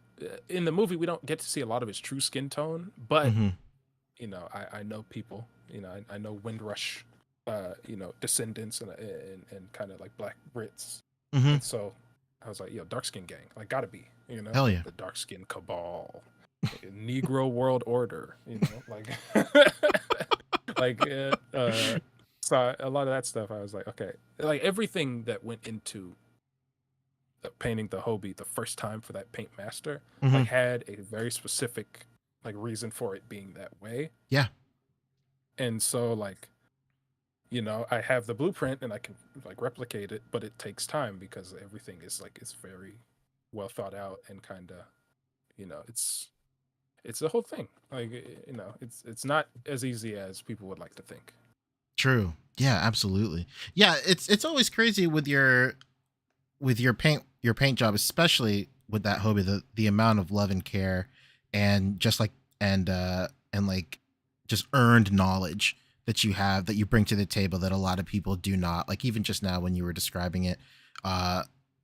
C: in the movie we don't get to see a lot of his true skin tone, but you know, I know people, you know, I know Windrush, you know, descendants and kind of like black Brits, and so I was like, yo, dark skin gang, like gotta be, you know,
B: hell yeah,
C: the dark skin cabal, Negro world order, you know, like like so a lot of that stuff I was like, okay, like everything that went into painting the Hobie the first time for that paint master like had a very specific like reason for it being that way.
B: Yeah.
C: And so like, you know, I have the blueprint and I can like replicate it, but it takes time because everything is like it's very well thought out and kind of, you know, it's the whole thing. Like, you know, it's not as easy as people would like to think.
B: True. Yeah, absolutely. Yeah, it's always crazy with your paint job, especially with that Hobie, the amount of love and care and just like and like just earned knowledge that you have that you bring to the table that a lot of people do not. Like even just now when you were describing it,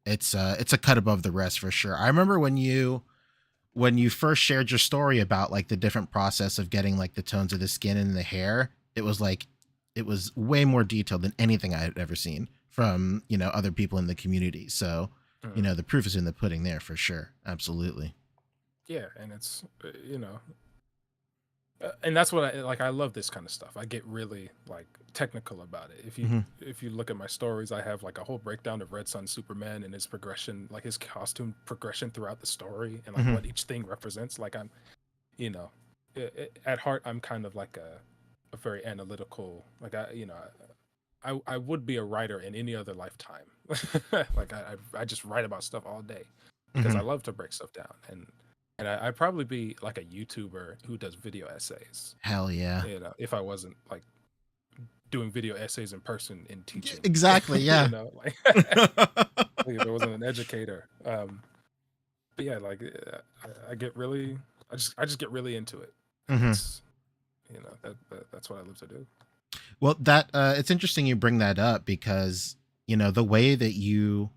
B: it's a cut above the rest for sure. I remember when you first shared your story about like the different process of getting like the tones of the skin and the hair, it was way more detailed than anything I had ever seen from, you know, other people in the community. So, you know, the proof is in the pudding there for sure. Absolutely.
C: Yeah. And it's, you know, and that's what I like. I love this kind of stuff. I get really like technical about it. If you look at my stories, I have like a whole breakdown of Red Sun Superman and his progression, like his costume progression throughout the story, and like what each thing represents. Like I'm, you know, at heart, I'm kind of like a very analytical. Like I would be a writer in any other lifetime. Like I just write about stuff all day because I love to break stuff down and I'd probably be like a YouTuber who does video essays.
B: Hell yeah.
C: You know, if I wasn't like doing video essays in person in teaching.
B: Exactly. Yeah.
C: You know, like if I wasn't an educator. But yeah, like I get really, I just get really into it. It's, you know, that's what I love to do.
B: Well, that it's interesting you bring that up because, you know, the way that you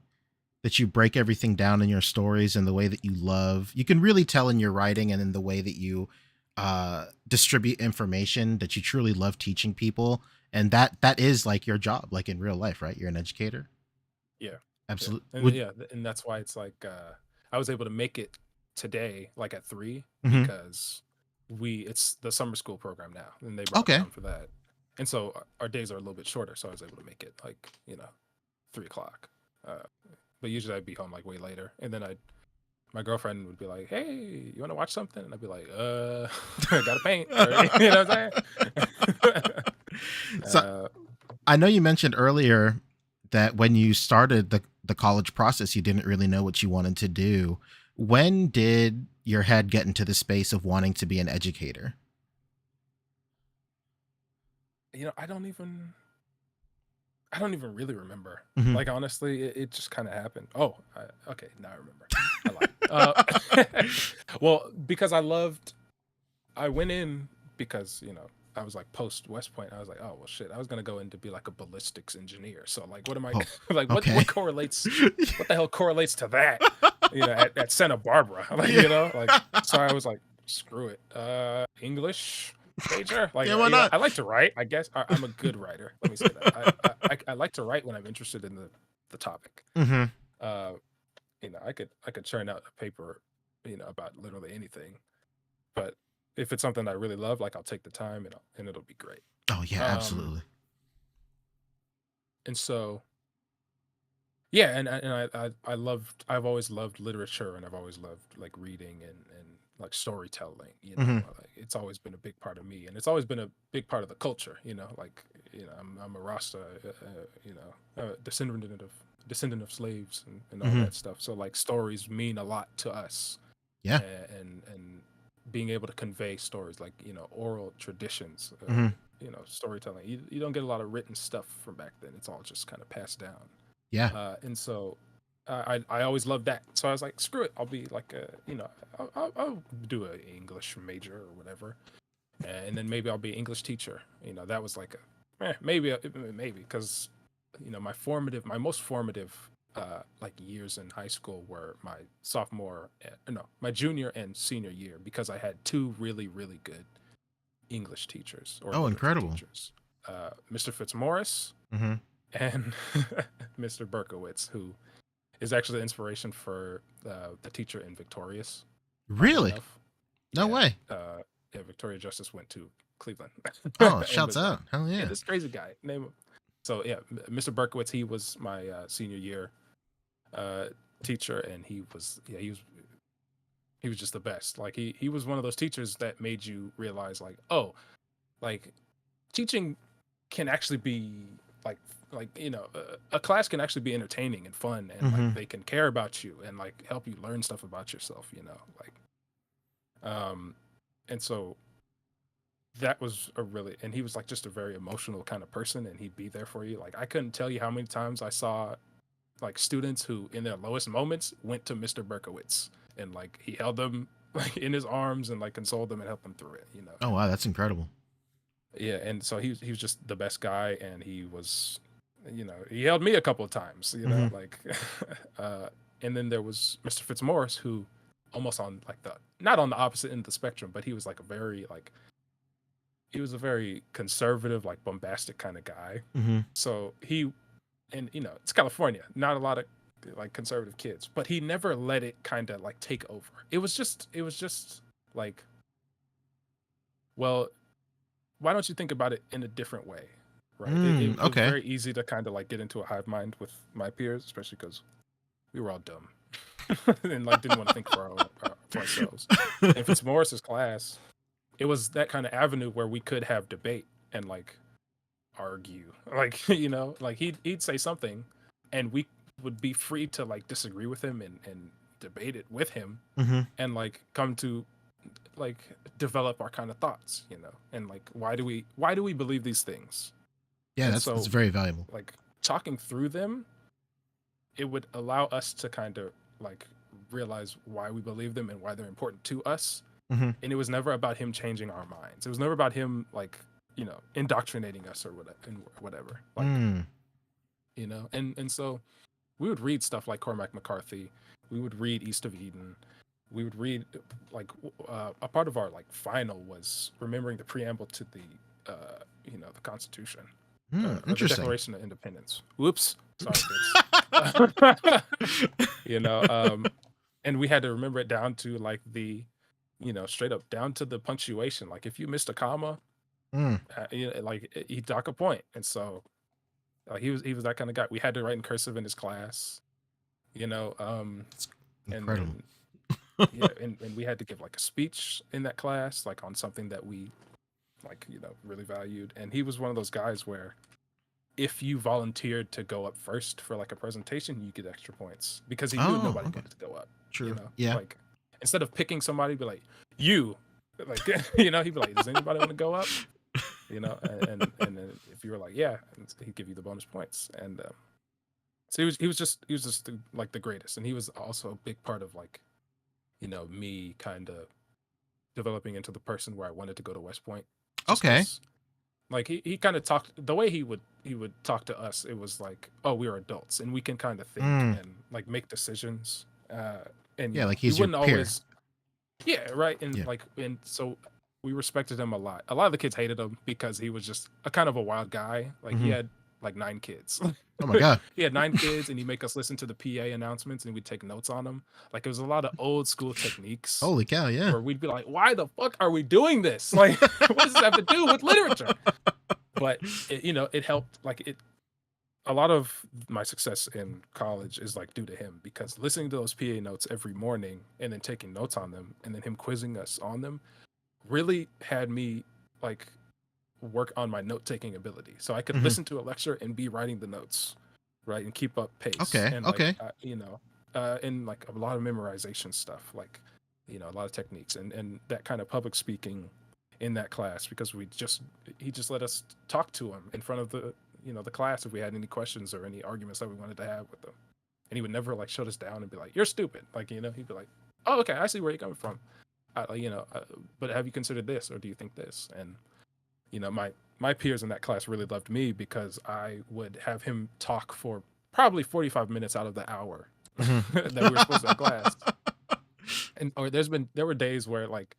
B: break everything down in your stories and the way that you can really tell in your writing and in the way that you distribute information that you truly love teaching people. And that is like your job, like in real life, right? You're an educator.
C: Yeah.
B: Absolutely.
C: Yeah. And that's why it's like, I was able to make it today, like at 3, because it's the summer school program now and they brought me on for that. And so our days are a little bit shorter. So I was able to make it like, you know, 3:00. But usually I'd be home like way later. And then my girlfriend would be like, hey, you want to watch something? And I'd be like, I gotta paint. You know what I'm saying?
B: So I know you mentioned earlier that when you started the college process, you didn't really know what you wanted to do. When did your head get into the space of wanting to be an educator?
C: You know, I don't even really remember. Like honestly, it just kind of happened. Oh, okay, now I remember. I lied. Well, because I went in because, you know, I was like post West Point. I was like, oh well, shit. I was gonna go in to be like a ballistics engineer. So like, what am I like? What correlates? What the hell correlates to that? You know, at Santa Barbara. Like, you know, like. So I was like, screw it. English major. Like,
B: yeah, why not?
C: I like to write. I guess I'm a good writer. Let me say that. I like to write when I'm interested in the topic. You know, I could churn out a paper, you know, about literally anything, but if it's something I really love, like I'll take the time and it'll be great.
B: Oh yeah, absolutely.
C: And so, yeah, and I've always loved literature and I've always loved like reading and like storytelling. You know, like, it's always been a big part of me, and it's always been a big part of the culture. You know, like, you know, I'm a Rasta, you know, descendant of slaves and all that stuff. So like stories mean a lot to us.
B: Yeah.
C: And being able to convey stories like, you know, oral traditions, you know, storytelling. You don't get a lot of written stuff from back then. It's all just kind of passed down.
B: Yeah.
C: And so I always loved that. So I was like, screw it. I'll be like you know, I'll do an English major or whatever. And then maybe I'll be an English teacher. You know, that was like maybe because, you know, my most formative like years in high school were my junior and senior year, because I had 2 really, really good English teachers.
B: Oh, incredible.
C: Teachers. Mr. Fitzmaurice and Mr. Berkowitz, who is actually the inspiration for the teacher in Victorious.
B: Really? No way.
C: Yeah, Victoria Justice went to Cleveland.
B: Oh,
C: In
B: shouts
C: Missouri.
B: out. Hell
C: Yeah,
B: yeah.
C: this crazy guy. Name him. So yeah, Mr. Berkowitz. He was my senior year teacher, and he was just the best. Like he was one of those teachers that made you realize like, oh, like teaching can actually be like a class can actually be entertaining and fun, and like they can care about you and like help you learn stuff about yourself, and so that was and he was like just a very emotional kind of person, and he'd be there for you. Like I couldn't tell you how many times I saw like students who in their lowest moments went to Mr. Berkowitz, and like he held them like in his arms and like consoled them and helped them through it.
B: Oh wow, that's incredible.
C: Yeah, and so he was just the best guy, and he was, he held me a couple of times, like, and then there was Mr. Fitzmaurice, who almost on like not on the opposite end of the spectrum, but he was like he was a very conservative, like bombastic kind of guy. So and it's California, not a lot of like conservative kids, but he never let it kind of like take over. It was just like, well, why don't you think about it in a different way, right? It was
B: Okay.
C: very easy to kind of like get into a hive mind with my peers, especially because we were all dumb and like didn't want to think for ourselves. If it's Morris's class, it was that kind of avenue where we could have debate and like argue, like like he'd say something, and we would be free to like disagree with him and debate it with him, and like come to like develop our kind of thoughts, and like why do we believe these things?
B: Yeah,
C: And
B: that's very valuable.
C: Like talking through them, it would allow us to kind of like realize why we believe them and why they're important to us. And it was never about him changing our minds. It was never about him like indoctrinating us or whatever. Like and so we would read stuff like Cormac McCarthy. We would read East of Eden. We would read like a part of our like final was remembering the preamble to the the Constitution, the
B: Interesting.
C: Declaration of Independence. Whoops, sorry, and we had to remember it down to like the straight up down to the punctuation. Like if you missed a comma, like he'd dock a point, and so he was that kind of guy. We had to write in cursive in his class,
B: It's incredible.
C: and we had to give like a speech in that class, like on something that we like really valued. And he was one of those guys where if you volunteered to go up first for like a presentation, you get extra points because he knew nobody wanted to go up.
B: True. Yeah.
C: Like instead of picking somebody, be like, you, like he'd be like, does anybody want to go up? And then if you were like, yeah, he'd give you the bonus points. And so he was just like the greatest. And he was also a big part of like me kind of developing into the person where I wanted to go to West Point.
B: Okay.
C: Like he kind of talked the way he would talk to us. It was like, oh, we're adults and we can kind of think and like make decisions. And
B: yeah, like he's your peer.
C: Yeah, right. And and so we respected him a lot. A lot of the kids hated him because he was just a kind of a wild guy. Like he had like 9 kids.
B: Oh my god.
C: He had 9 kids, and he'd make us listen to the PA announcements, and we'd take notes on them. Like it was a lot of old school techniques.
B: Holy cow, yeah.
C: Where we'd be like, why the fuck are we doing this? Like, what does this have to do with literature? But it helped. Like a lot of my success in college is like due to him, because listening to those PA notes every morning and then taking notes on them and then him quizzing us on them really had me like work on my note-taking ability. So I could listen to a lecture and be writing the notes, right, and keep up pace.
B: Okay.
C: And
B: okay.
C: And like a lot of memorization stuff, like a lot of techniques and that kind of public speaking in that class, because he just let us talk to him in front of the the class if we had any questions or any arguments that we wanted to have with them. And he would never like shut us down and be like, you're stupid. Like, he'd be like, oh, okay, I see where you're coming from. But have you considered this, or do you think this? And my peers in that class really loved me because I would have him talk for probably 45 minutes out of the hour that we were supposed to have class. And there were days where like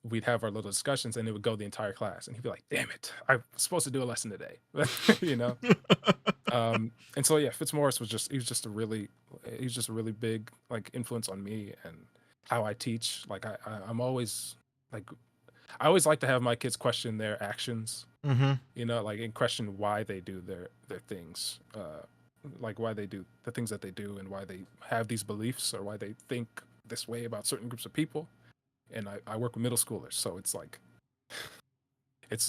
C: we'd have our little discussions and it would go the entire class, and he'd be like, damn it, I'm supposed to do a lesson today. And so Fitzmaurice was just a really big like influence on me and how I teach. Like I'm always like, I always like to have my kids question their actions,
B: Mm-hmm.
C: like and question why they do their things, like why they do the things that they do and why they have these beliefs or why they think this way about certain groups of people. And I work with middle schoolers, so it's like it's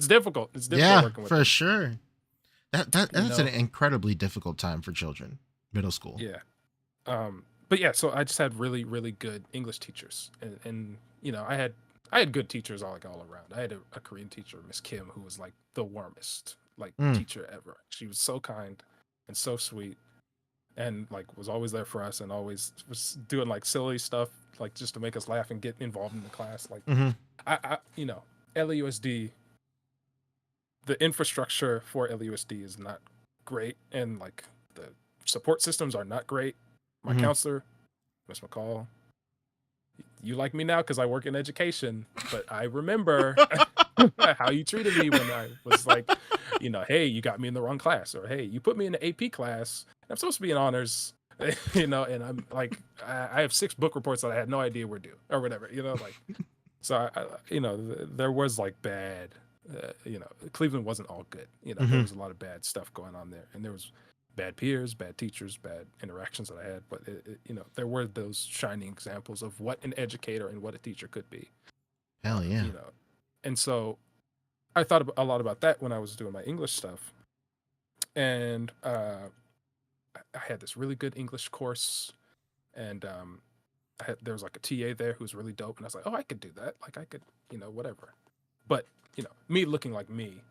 C: difficult. It's difficult
B: Yeah,
C: working with
B: for
C: them.
B: sure. That's
C: know?
B: an incredibly difficult time for children. Middle school.
C: Yeah. But yeah, so I just had really, really good English teachers, and I had good teachers all around. I had a Korean teacher, Miss Kim, who was like the warmest like
B: Mm.
C: teacher ever. She was so kind and so sweet, and like was always there for us, and always was doing like silly stuff, like just to make us laugh and get involved in the class. Like
B: Mm-hmm.
C: LAUSD, the infrastructure for LAUSD is not great, and like the support systems are not great. My
B: Mhm.
C: counselor, Miss McCall, you like me now because I work in education, but I remember how you treated me when I was like, hey, you got me in the wrong class, or hey, you put me in the AP class. I'm supposed to be in honors, and I'm like, I have 6 book reports that I had no idea were due, or whatever, like. So there was like bad, Cleveland wasn't all good. There
B: Mhm.
C: was a lot of bad stuff going on there, and there was bad peers, bad teachers, bad interactions that I had. But there were those shining examples of what an educator and what a teacher could be.
B: Hell yeah.
C: And so I thought a lot about that when I was doing my English stuff, and I had this really good English course, and there was like a TA there who was really dope, and I was like, oh, I could do that. Like I could, whatever. But me looking like me,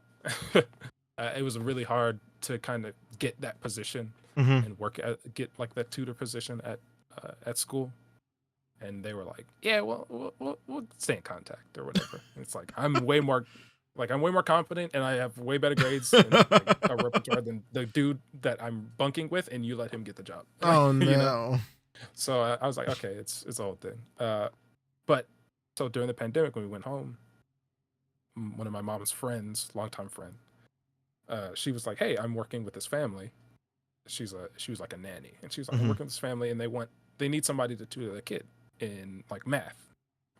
C: it was really hard to kind of get that position
B: Mhm.
C: and get like that tutor position at school. And they were like, yeah, well, we'll stay in contact or whatever. And it's like I'm way more confident, and I have way better grades and like a repertoire than the dude that I'm bunking with, and you let him get the job.
B: Oh
C: you know?
B: no.
C: So I was like, okay, it's a whole thing. But so during the pandemic, when we went home, one of my mom's friends, longtime friend, she was like, hey, I'm working with this family. She was like a nanny, and she was like, I'm
B: Mhm.
C: working with this family, and they need somebody to tutor their kid in like math.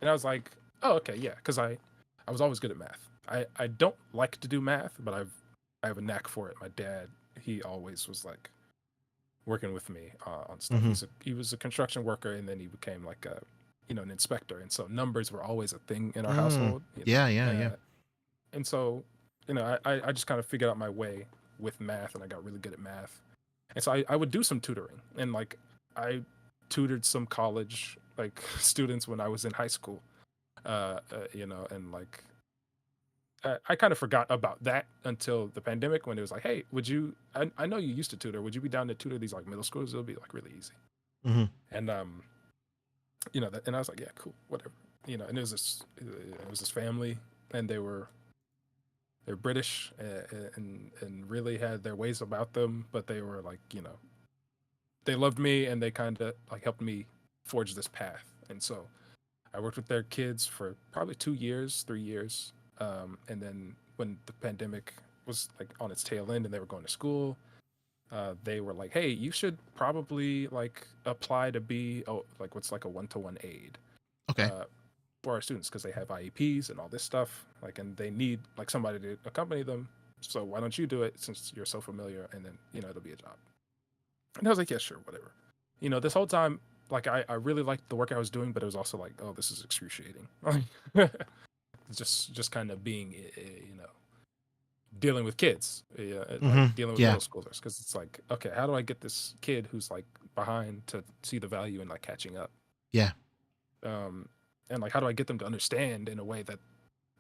C: And I was like, oh, okay, yeah, because I was always good at math. I don't like to do math, but I have a knack for it. My dad, he always was like working with me on stuff.
B: Mhm.
C: He was a construction worker, and then he became like an inspector, and so numbers were always a thing in our
B: Mm.
C: household.
B: Yeah.
C: And so I just kind of figured out my way with math, and I got really good at math. And so I would do some tutoring, and like I tutored some college like students when I was in high school, and like I kind of forgot about that until the pandemic, when it was like, hey, would you? I know you used to tutor. Would you be down to tutor these like middle schools? It'll be like really easy.
B: Mhm.
C: And and I was like, yeah, cool, whatever. And it was this family, and they're British, and really had their ways about them, but they were like, they loved me, and they kind of like helped me forge this path. And so I worked with their kids for probably 2 years, 3 years. And then when the pandemic was like on its tail end and they were going to school, they were like, hey, you should probably like apply to be like what's like a one-to-one aide
B: Okay.
C: for our students, because they have IEPs and all this stuff, like, and they need like somebody to accompany them. So why don't you do it, since you're so familiar, and then it'll be a job. And I was like, yeah, sure, whatever. This whole time, like I really liked the work I was doing, but it was also like, oh, this is excruciating. just kind of being, dealing with kids, like
B: Mhm.
C: dealing with
B: Yeah.
C: middle schoolers, because it's like, okay, how do I get this kid who's like behind to see the value in like catching up?
B: Yeah.
C: And like, how do I get them to understand in a way that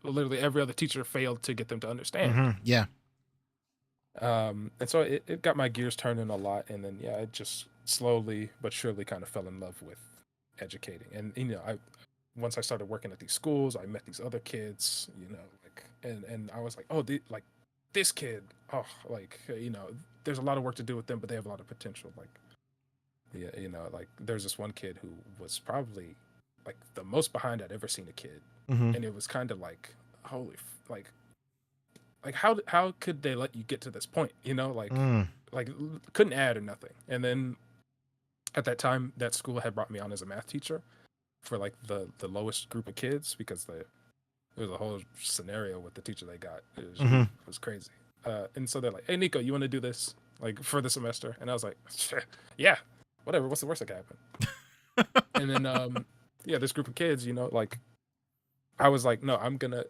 C: literally every other teacher failed to get them to understand?
B: Mhm. Yeah.
C: And so it got my gears turning a lot, and then I just slowly but surely kind of fell in love with educating. And I once I started working at these schools, I met these other kids, like, and I was like, oh, like this kid, oh, like, there's a lot of work to do with them, but they have a lot of potential. Like, yeah, like there's this one kid who was probably like the most behind I'd ever seen a kid,
B: Mhm.
C: and it was kind of like, holy, like how could they let you get to this point? Like
B: Mm.
C: couldn't add or nothing. And then at that time, that school had brought me on as a math teacher for like the lowest group of kids, because There was a whole scenario with the teacher they got.
B: Mhm.
C: It was crazy. And so they're like, "Hey, Nico, you want to do this like for the semester?" And I was like, "Yeah, whatever. What's the worst that can happen?" And then, yeah, this group of kids, like I was like, "No, I'm gonna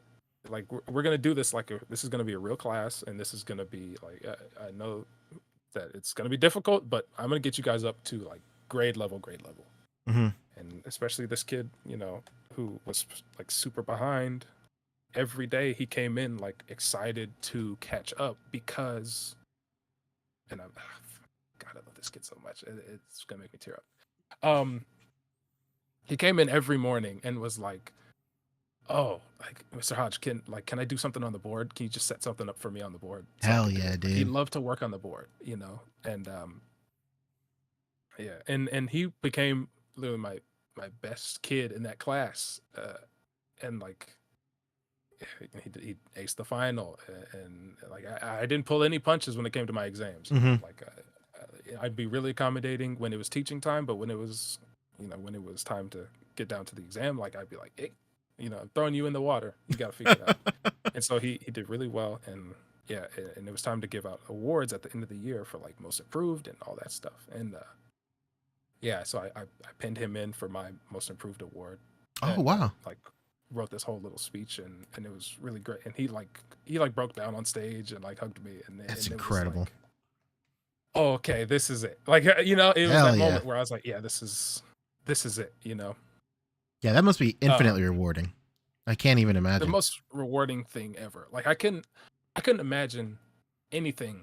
C: like we're gonna do this like this is gonna be a real class, and this is gonna be like I know that it's gonna be difficult, but I'm gonna get you guys up to like grade level."
B: Mhm.
C: And especially this kid, who was like super behind. Every day he came in like excited to catch up because, and I'm God, I love this kid so much. It's gonna make me tear up. He came in every morning and was like, "Oh, like Mr. Hodge, can I do something on the board? Can you just set something up for me on the board?" So I
B: Hell
C: could do
B: yeah,
C: it?" Like, he
B: dude.
C: loved to work on the board, and yeah, and he became literally my best kid in that class, and like he aced the final, and like I didn't pull any punches when it came to my exams.
B: Mhm.
C: Like I'd be really accommodating when it was teaching time, but when it was when it was time to get down to the exam, like I'd be like, "Hey, I'm throwing you in the water. You got to figure it out." And so he did really well, and yeah, and it was time to give out awards at the end of the year for like most improved and all that stuff. And yeah, so I pinned him in for my most improved award,
B: Oh
C: and
B: wow.
C: like wrote this whole little speech, and it was really great. And he broke down on stage and like hugged me, and
B: That's
C: it was
B: incredible.
C: like, "Oh, okay, this is it." Like it was
B: Hell
C: that
B: yeah.
C: moment where I was like, "Yeah, this is it."
B: Yeah, that must be infinitely
C: Um,
B: rewarding. I can't even
C: the
B: imagine.
C: most rewarding thing ever. Like I couldn't imagine anything.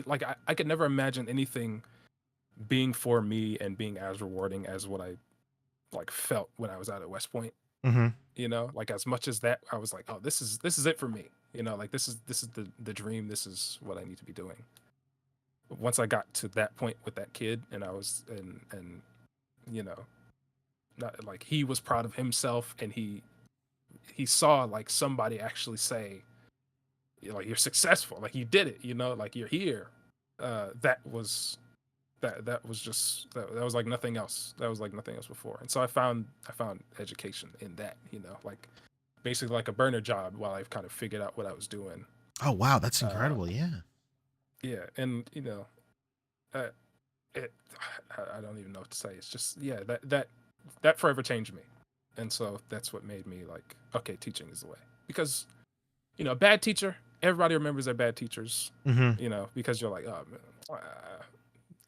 C: Like I could never imagine anything being for me and being as rewarding as what I like felt when I was out at West Point.
B: Mhm.
C: Like as much as that, I was like, "Oh, this is it for me." Like this is the dream. This is what I need to be doing. Once I got to that point with that kid, and I was and you know not like he was proud of himself, and he saw like somebody actually say, like, "You're successful, like you did it, like you're here." That was that was just that was like nothing else. That was like nothing else before. And so I found education in that, like basically like a burner job while I've kind of figured out what I was doing.
B: Oh wow, that's
C: Uh,
B: incredible. Yeah.
C: yeah, and uh, it I don't even know what to say. It's just, yeah, that forever changed me, and so that's what made me like, okay, teaching is the way. Because a bad teacher, everybody remembers their bad teachers,
B: Mhm.
C: because you're like, "Oh man,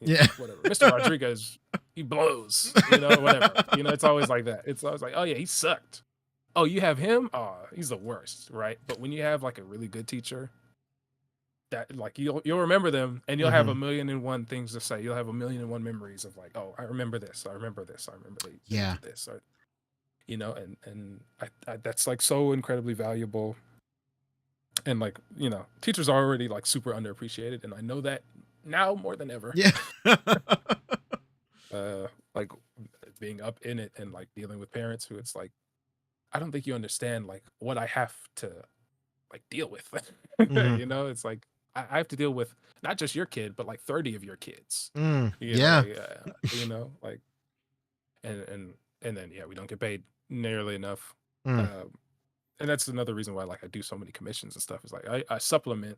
B: Yeah.
C: whatever. Mr. Rodriguez, he blows, whatever. It's always like that. It's always like, oh yeah, he sucked. Oh, you have him? Oh, he's the worst, right? But when you have like a really good teacher, that like you'll remember them, and you'll have a
B: Mhm.
C: million and one things to say. You'll have a million and one memories of like, oh, I remember this. I remember this. I remember they
B: Yeah.
C: did this. Or, and I that's like so incredibly valuable. And like, teachers are already like super underappreciated, and I know that now more than ever.
B: Yeah.
C: Like being up in it and like dealing with parents who it's like, I don't think you understand like what I have to like deal with.
B: Mhm.
C: It's like I have to deal with not just your kid, but like 30 of your kids.
B: Yeah.
C: Like, and then yeah, we don't get paid nearly enough.
B: Mm.
C: Um, and that's another reason why like I do so many commissions and stuff. Is like I supplement,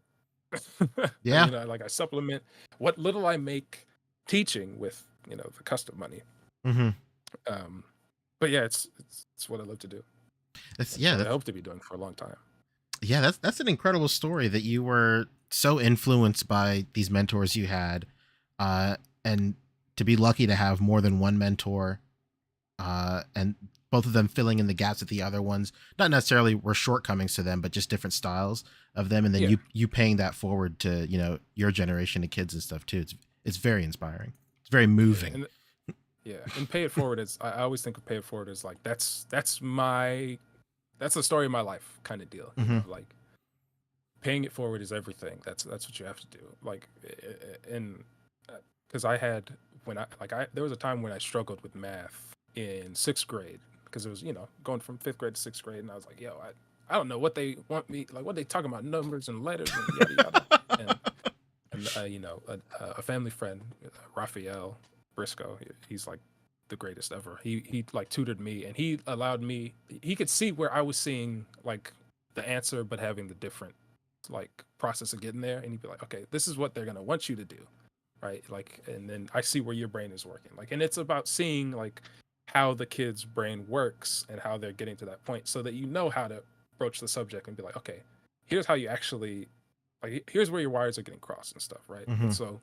B: Yeah.
C: like I supplement what little I make teaching with the custom money.
B: Mhm.
C: Um, but yeah, it's what I love to do.
B: That's
C: It's
B: yeah,
C: what I
B: that's
C: hope to be doing for a long time.
B: yeah, that's an incredible story that you were so influenced by these mentors you had, uh, and to be lucky to have more than one mentor, and both of them filling in the gaps that the other ones not necessarily were shortcomings to them, but just different styles of them, and then
C: Yeah,
B: you paying that forward to your generation of kids and stuff too. It's very inspiring. It's very
C: yeah,
B: moving.
C: and pay it forward is I always think of pay it forward as like that's the story of my life kind of deal.
B: Hmm.
C: Like paying it forward is everything. That's what you have to do. Like, and because I had when I like I there was a time when I struggled with math in sixth grade because it was going from fifth grade to sixth grade, and I was like, yo, I don't know what they want me like what they talking about numbers and letters and yada yada. And a family friend, Raphael Briscoe, he's like the greatest ever. He like tutored me, and he allowed me. He could see where I was seeing like the answer, but having the different like process of getting there, and he'd be like, okay, this is what they're gonna want you to do, right? Like, and then I see where your brain is working, like, and it's about seeing like how the kid's brain works and how they're getting to that point, so that you know how to approach the subject and be like, okay, here's how you actually like, here's where your wires are getting crossed and stuff, right? And so,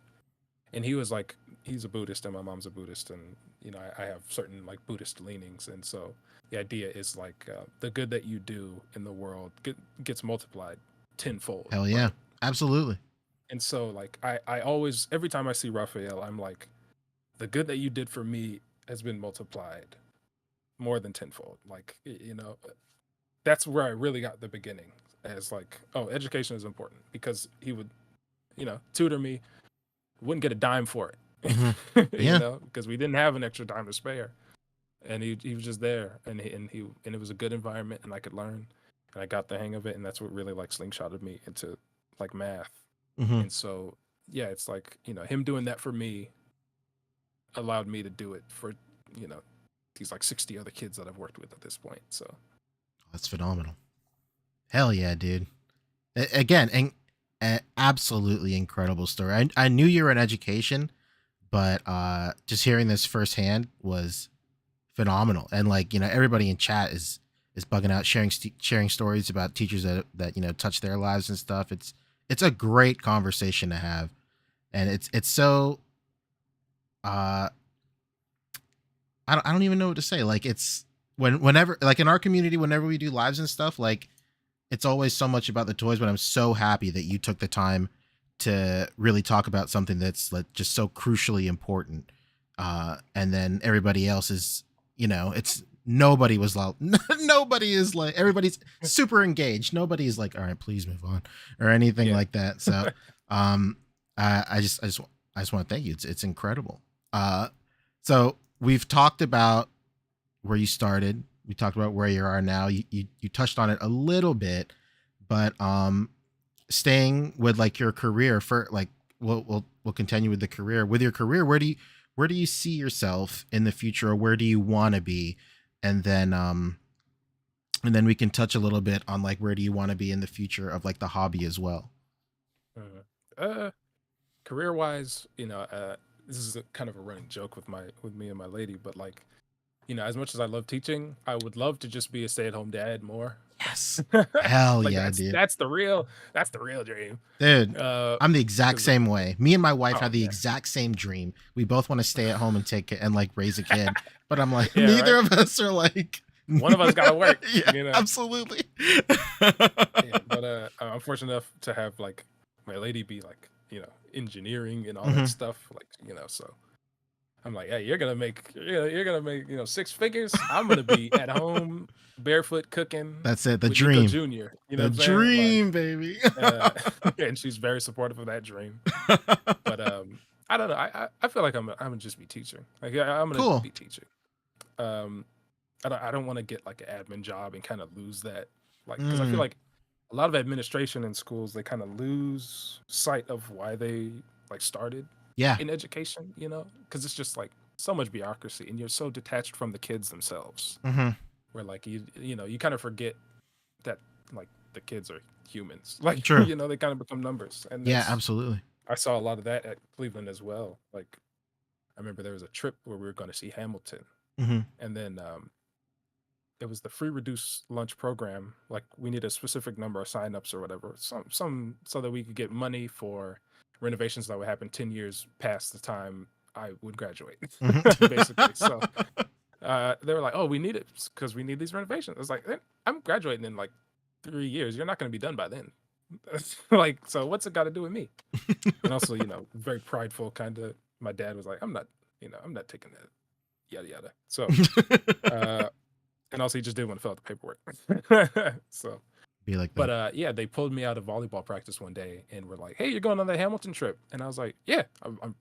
C: and he was like, he's a Buddhist and my mom's a Buddhist, and you know, I have certain like Buddhist leanings, and so the idea is like the good that you do in the world gets multiplied tenfold.
B: Hell yeah,
C: right?
B: absolutely.
C: And so like I always, every time I see Raphael, I'm like, the good that you did for me has been multiplied more than tenfold. Like, you know, that's where I really got the beginning, as like, oh, education is important, because he would, you know, tutor me, wouldn't get a dime for it.
B: Yeah.
C: You know, because we didn't have an extra dime to spare, and he was just there, and it was a good environment, and I could learn, and I got the hang of it, and that's what really like slingshotted me into like math. And so yeah, it's like, you know, him doing that for me allowed me to do it for, you know, these like 60 other kids that I've worked with at this point. So
B: That's phenomenal. Hell yeah, dude. Again, absolutely incredible story. I knew you were in education, but just hearing this firsthand was phenomenal. And like, you know, everybody in chat is bugging out, sharing stories about teachers that you know touch their lives and stuff. It's a great conversation to have, and it's so I don't even know what to say. Like, it's whenever, like in our community, whenever we do lives and stuff, like it's always so much about the toys, but I'm so happy that you took the time to really talk about something that's like just so crucially important. And then everybody else is, you know, it's nobody was like, nobody is like, everybody's super engaged. Nobody is like, all right, please move on or anything like that. So, I just want to thank you. It's incredible. So we've talked about where you started. We talked about where you are now. You touched on it a little bit, but staying with like your career for like, we'll continue with the career. With your career, where do you see yourself in the future, or where do you want to be? And then we can touch a little bit on like where do you want to be in the future of like the hobby as well.
C: Career wise, you know, this is a kind of a running joke with me and my lady, but like, you know, as much as I love teaching, I would love to just be a stay-at-home dad more.
B: Yes. Hell
C: Like,
B: yeah, dude.
C: that's the real dream.
B: Dude, I'm the exact
C: 'cause-
B: same way. Me and my wife
C: Oh,
B: have the
C: yeah.
B: exact same dream. We both want to stay at home and take it and like raise a kid. But I'm like,
C: Yeah,
B: neither
C: right?
B: of us are like,
C: One of us gotta work,
B: Yeah,
C: you know?
B: absolutely.
C: Yeah, but I'm fortunate enough to have like my lady be like, you know, engineering and all that stuff, like, you know, so I'm like, hey, you're gonna make, you know, six figures. I'm gonna be at home barefoot cooking.
B: That's it. The
C: with Nico
B: dream.
C: Jr. You
B: The
C: know what I'm saying?
B: dream, baby.
C: Like, and she's very supportive of that dream. But I don't know. I feel like I'm gonna just be teaching. Like, I'm gonna
B: Cool.
C: be teaching. I don't want to get like an admin job and kind of lose that, like, because I feel like a lot of administration in schools, they kind of lose sight of why they like started
B: Yeah.
C: in education, you know, because it's just like so much bureaucracy, and you're so detached from the kids themselves, where like you know, you kind of forget that like the kids are humans, like,
B: True.
C: you know, they kind of become numbers. And
B: Yeah,
C: that's-
B: absolutely.
C: I saw a lot of that at Cleveland as well. Like, I remember there was a trip where we were going to see Hamilton, and then it was the free reduced lunch program. Like, we need a specific number of signups or whatever, some so that we could get money for renovations that would happen 10 years past the time I would graduate, basically. So they were like, oh, we need it because we need these renovations. I was like, I'm graduating in like 3 years. You're not going to be done by then. Like, so what's it got to do with me? And also, you know, very prideful kind of. My dad was like, I'm not taking that, yada yada. So, and also he just didn't want to fill out the paperwork. So,
B: Be like that.
C: but yeah, they pulled me out of volleyball practice one day and were like, hey, you're going on that Hamilton trip, and I was like, yeah, I'm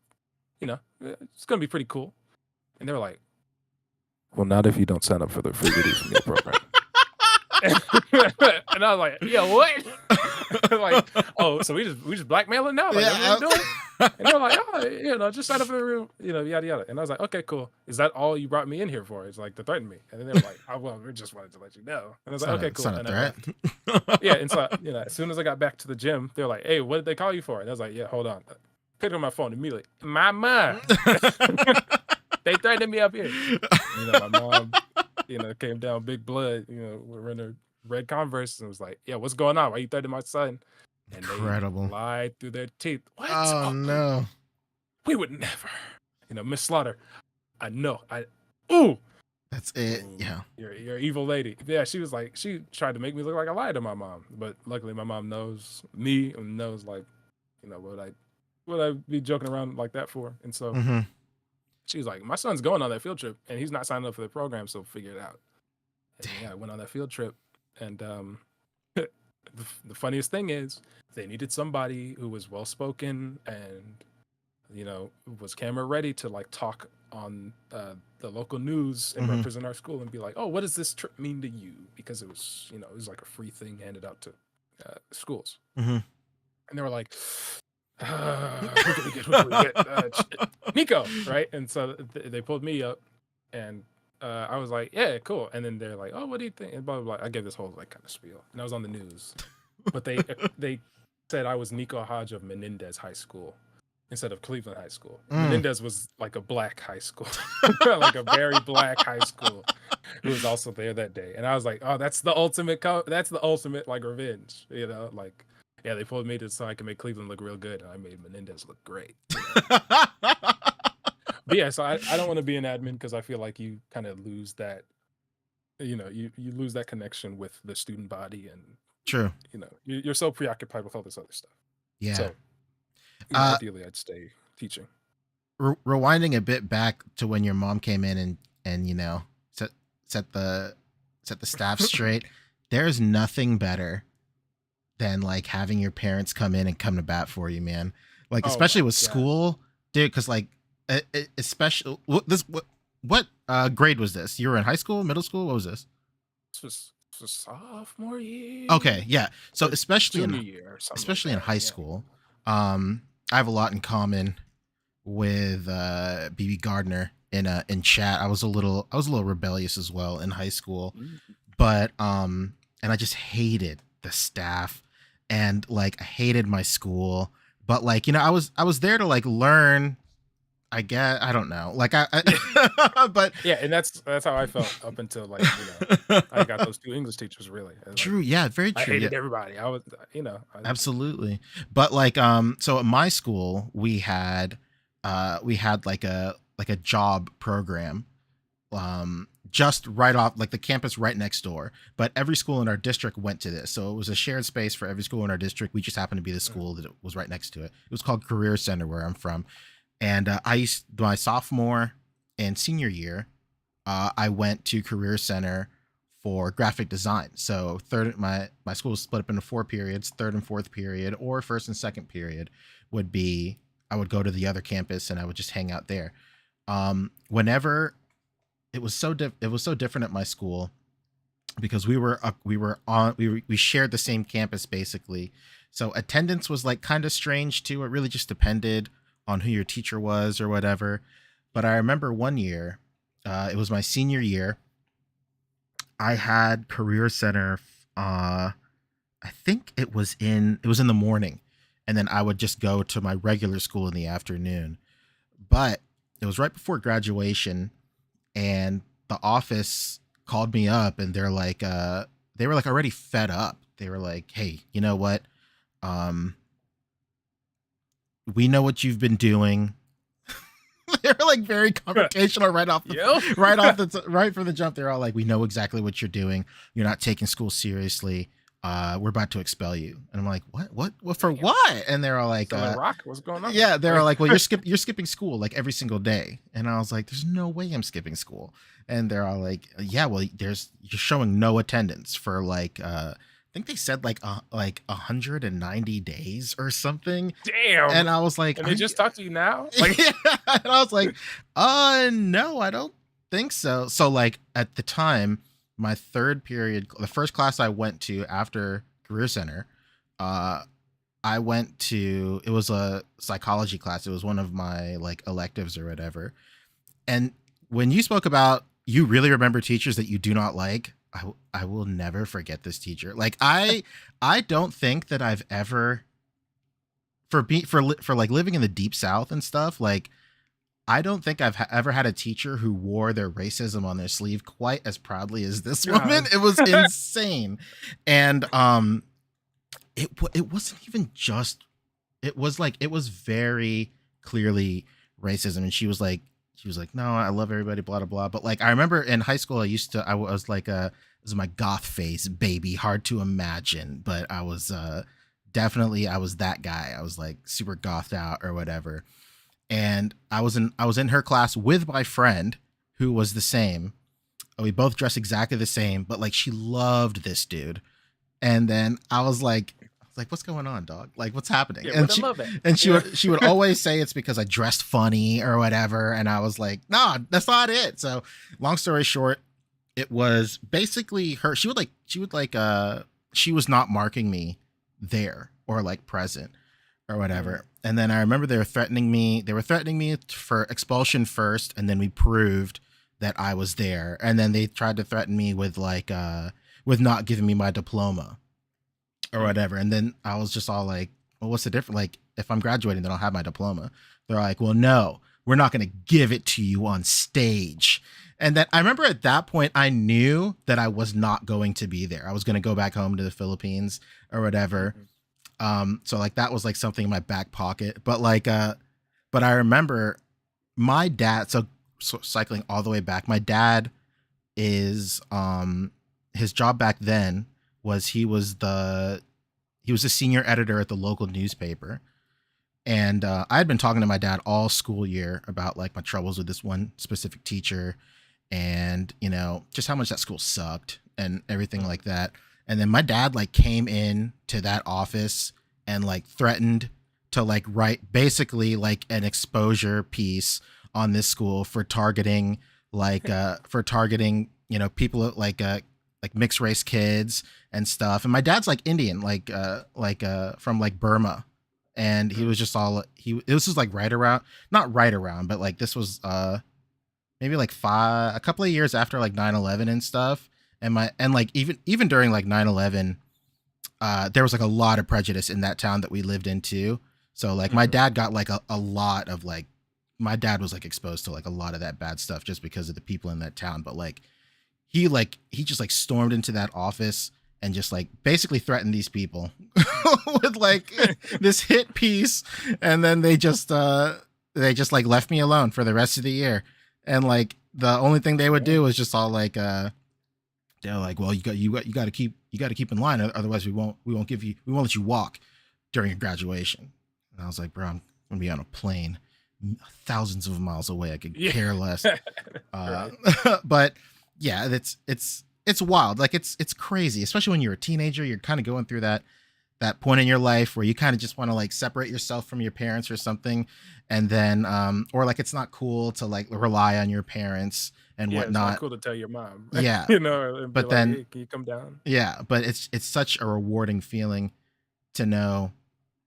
C: you know, it's gonna be pretty cool. And they were like, well, not if you don't sign up for the free reduced meal program. And I was like, yo, what? Like, oh, so we just blackmailing now? Like,
B: Yeah,
C: that's what we're doing? And they're like, oh, just sign up for the room, yada yada. And I was like, okay, cool. Is that all you brought me in here for? It's like to threaten me. And then they were like, oh well, we just wanted to let you know. And I was like, okay,
B: It's
C: cool.
B: not a
C: And I
B: threat.
C: left. Yeah, and so as soon as I got back to the gym, they're like, hey, what did they call you for? And I was like, yeah, hold on. Picked up my phone immediately. Mama, they threatened me up here. My mom, came down big blood. We're in a red Converse and was like, yeah, what's going on? Why you threatening my son? And
B: Incredible.
C: they lied through their teeth. What?
B: Oh no.
C: We would never. Miss Slaughter. I know. Ooh.
B: That's it.
C: Ooh,
B: Yeah.
C: You're an evil lady. Yeah, she was like, she tried to make me look like I lied to my mom. But luckily my mom knows me and knows like, what I be joking around like that for. And so she was like, my son's going on that field trip and he's not signing up for the program, so figure it out. And yeah, I went on that field trip and the funniest thing is they needed somebody who was well spoken and was camera ready to like talk on the local news and represent our school and be like, oh, what does this trip mean to you? Because it was it was like a free thing handed out to schools. And they were like, who can we get? Nico, right? And so they pulled me up and I was like, yeah, cool. And then they're like, oh, what do you think? And blah, blah, blah. I gave this whole like kind of spiel and I was on the news, but they said I was Nico Hodge of Menendez High School instead of Cleveland High School. Menendez was like a black high school, like a very black high school who was also there that day. And I was like, oh, that's the ultimate, like revenge, like, yeah, they pulled me so I can make Cleveland look real good. And I made Menendez look great. But yeah, so I don't want to be an admin because I feel like you kind of lose that, you lose that connection with the student body and
B: true.
C: You're so preoccupied with all this other stuff.
B: Yeah.
C: So ideally, I'd stay teaching.
B: Rewinding a bit back to when your mom came in and set the staff straight. There's nothing better than like having your parents come in and come to bat for you, man. Like especially with school, dude. Because like especially what grade was this? You were in high school, middle school? What was this?
C: This was sophomore year.
B: Okay, yeah. So especially
C: junior year or something
B: in high school, I have a lot in common with BB Gardner in chat. I was a little rebellious as well in high school, but and I just hated the staff and like I hated my school. But like I was there to like learn. I guess I don't know. Like but
C: yeah, and that's how I felt up until like I got those 2 English teachers. Really
B: true. Yeah, very true.
C: I hated everybody. I was
B: absolutely. But like so at my school we had like a job program just right off like the campus right next door, but every school in our district went to this, so it was a shared space for every school in our district. We just happened to be the school that it was right next to it. It was called Career Center where I'm from. And my sophomore and senior year, I went to Career Center for graphic design. So my school was split up into 4 periods. Third and fourth period, or first and second period, would be I would go to the other campus and I would just hang out there. Whenever it was so different at my school because we shared the same campus basically. So attendance was like kind of strange too. It really just depended on who your teacher was or whatever. But I remember one year, it was my senior year. I had Career Center. I think it was in the morning, and then I would just go to my regular school in the afternoon. But it was right before graduation, and the office called me up, and they're like, they were like already fed up. They were like, "Hey, you know what? We know what you've been doing." They're like very confrontational right from the jump. They're all like, "We know exactly what you're doing. You're not taking school seriously. We're about to expel you." And I'm like, what for what? And they're all like,
C: Rock, what's going on?
B: Yeah, they're all like, "Well, you're skipping school like every single day." And I was like, "There's no way I'm skipping school." And they're all like, "Yeah, well, you're showing no attendance for like I think they said like 190 days or something."
C: Damn.
B: And I was like,
C: and they just talked to you now? Like,
B: yeah. And I was like, no, I don't think so. So like at the time, my third period, the first class I went to after Career Center, I went to, it was a psychology class. It was one of my like electives or whatever. And when you spoke about you really remember teachers that you do not like, I will never forget this teacher. Like I don't think that I've ever for like living in the deep South and stuff. Like I don't think I've ever had a teacher who wore their racism on their sleeve quite as proudly as this woman.
C: God.
B: It was insane, and it wasn't even just. It was like it was very clearly racism, and she was like, no, I love everybody, blah blah blah. But like I remember in high school, I was like this is my goth face, baby, hard to imagine, but I was definitely I was that guy. I was like super gothed out or whatever, and I was in her class with my friend who was the same. We both dressed exactly the same, but like she loved this dude. And then I was like, what's going on, dog? Like, what's happening?
C: Yeah,
B: And
C: would I love it?
B: she would always say it's because I dressed funny or whatever. And I was like, no, that's not it. So long story short, it was basically her. She was not marking me there or like present or whatever. And then I remember they were threatening me. They were threatening me for expulsion first, and then we proved that I was there. And then they tried to threaten me with like with not giving me my diploma or whatever. And then I was just all like, well, what's the difference? Like, if I'm graduating, then I'll have my diploma. They're like, well, no, we're not going to give it to you on stage. And then I remember at that point, I knew that I was not going to be there. I was going to go back home to the Philippines or whatever. So like that was like something in my back pocket. But like, but I remember my dad. So cycling all the way back, my dad is his job back then was he was a senior editor at the local newspaper. And I had been talking to my dad all school year about like my troubles with this one specific teacher and, you know, just how much that school sucked and everything like that. And then my dad like came in to that office and like threatened to like write basically like an exposure piece on this school for targeting you know, people like mixed race kids and stuff. And my dad's like Indian, from like Burma. And he was just all this was like not right around, but like this was maybe like a couple of years after like 9/11 and stuff. And like even during like 9/11, there was like a lot of prejudice in that town that we lived in too. So like my dad got like a lot of like, my dad was like exposed to like a lot of that bad stuff just because of the people in that town. But like he just like stormed into that office and just like basically threatened these people with like this hit piece. And then they just like left me alone for the rest of the year. And like the only thing they would do was just all like they're like, well, you got to keep in line, otherwise we won't let you walk during your graduation. And I was like, bro, I'm gonna be on a plane thousands of miles away. I could care less. But yeah, it's wild. Like it's crazy, especially when you're a teenager. You're kind of going through that point in your life where you kind of just want to like separate yourself from your parents or something. And then or like it's not cool to like rely on your parents and whatnot.
C: It's not cool to tell your mom.
B: Yeah.
C: You know, and
B: but
C: be
B: then
C: like, hey, can you come down?
B: Yeah, but it's such a rewarding feeling to know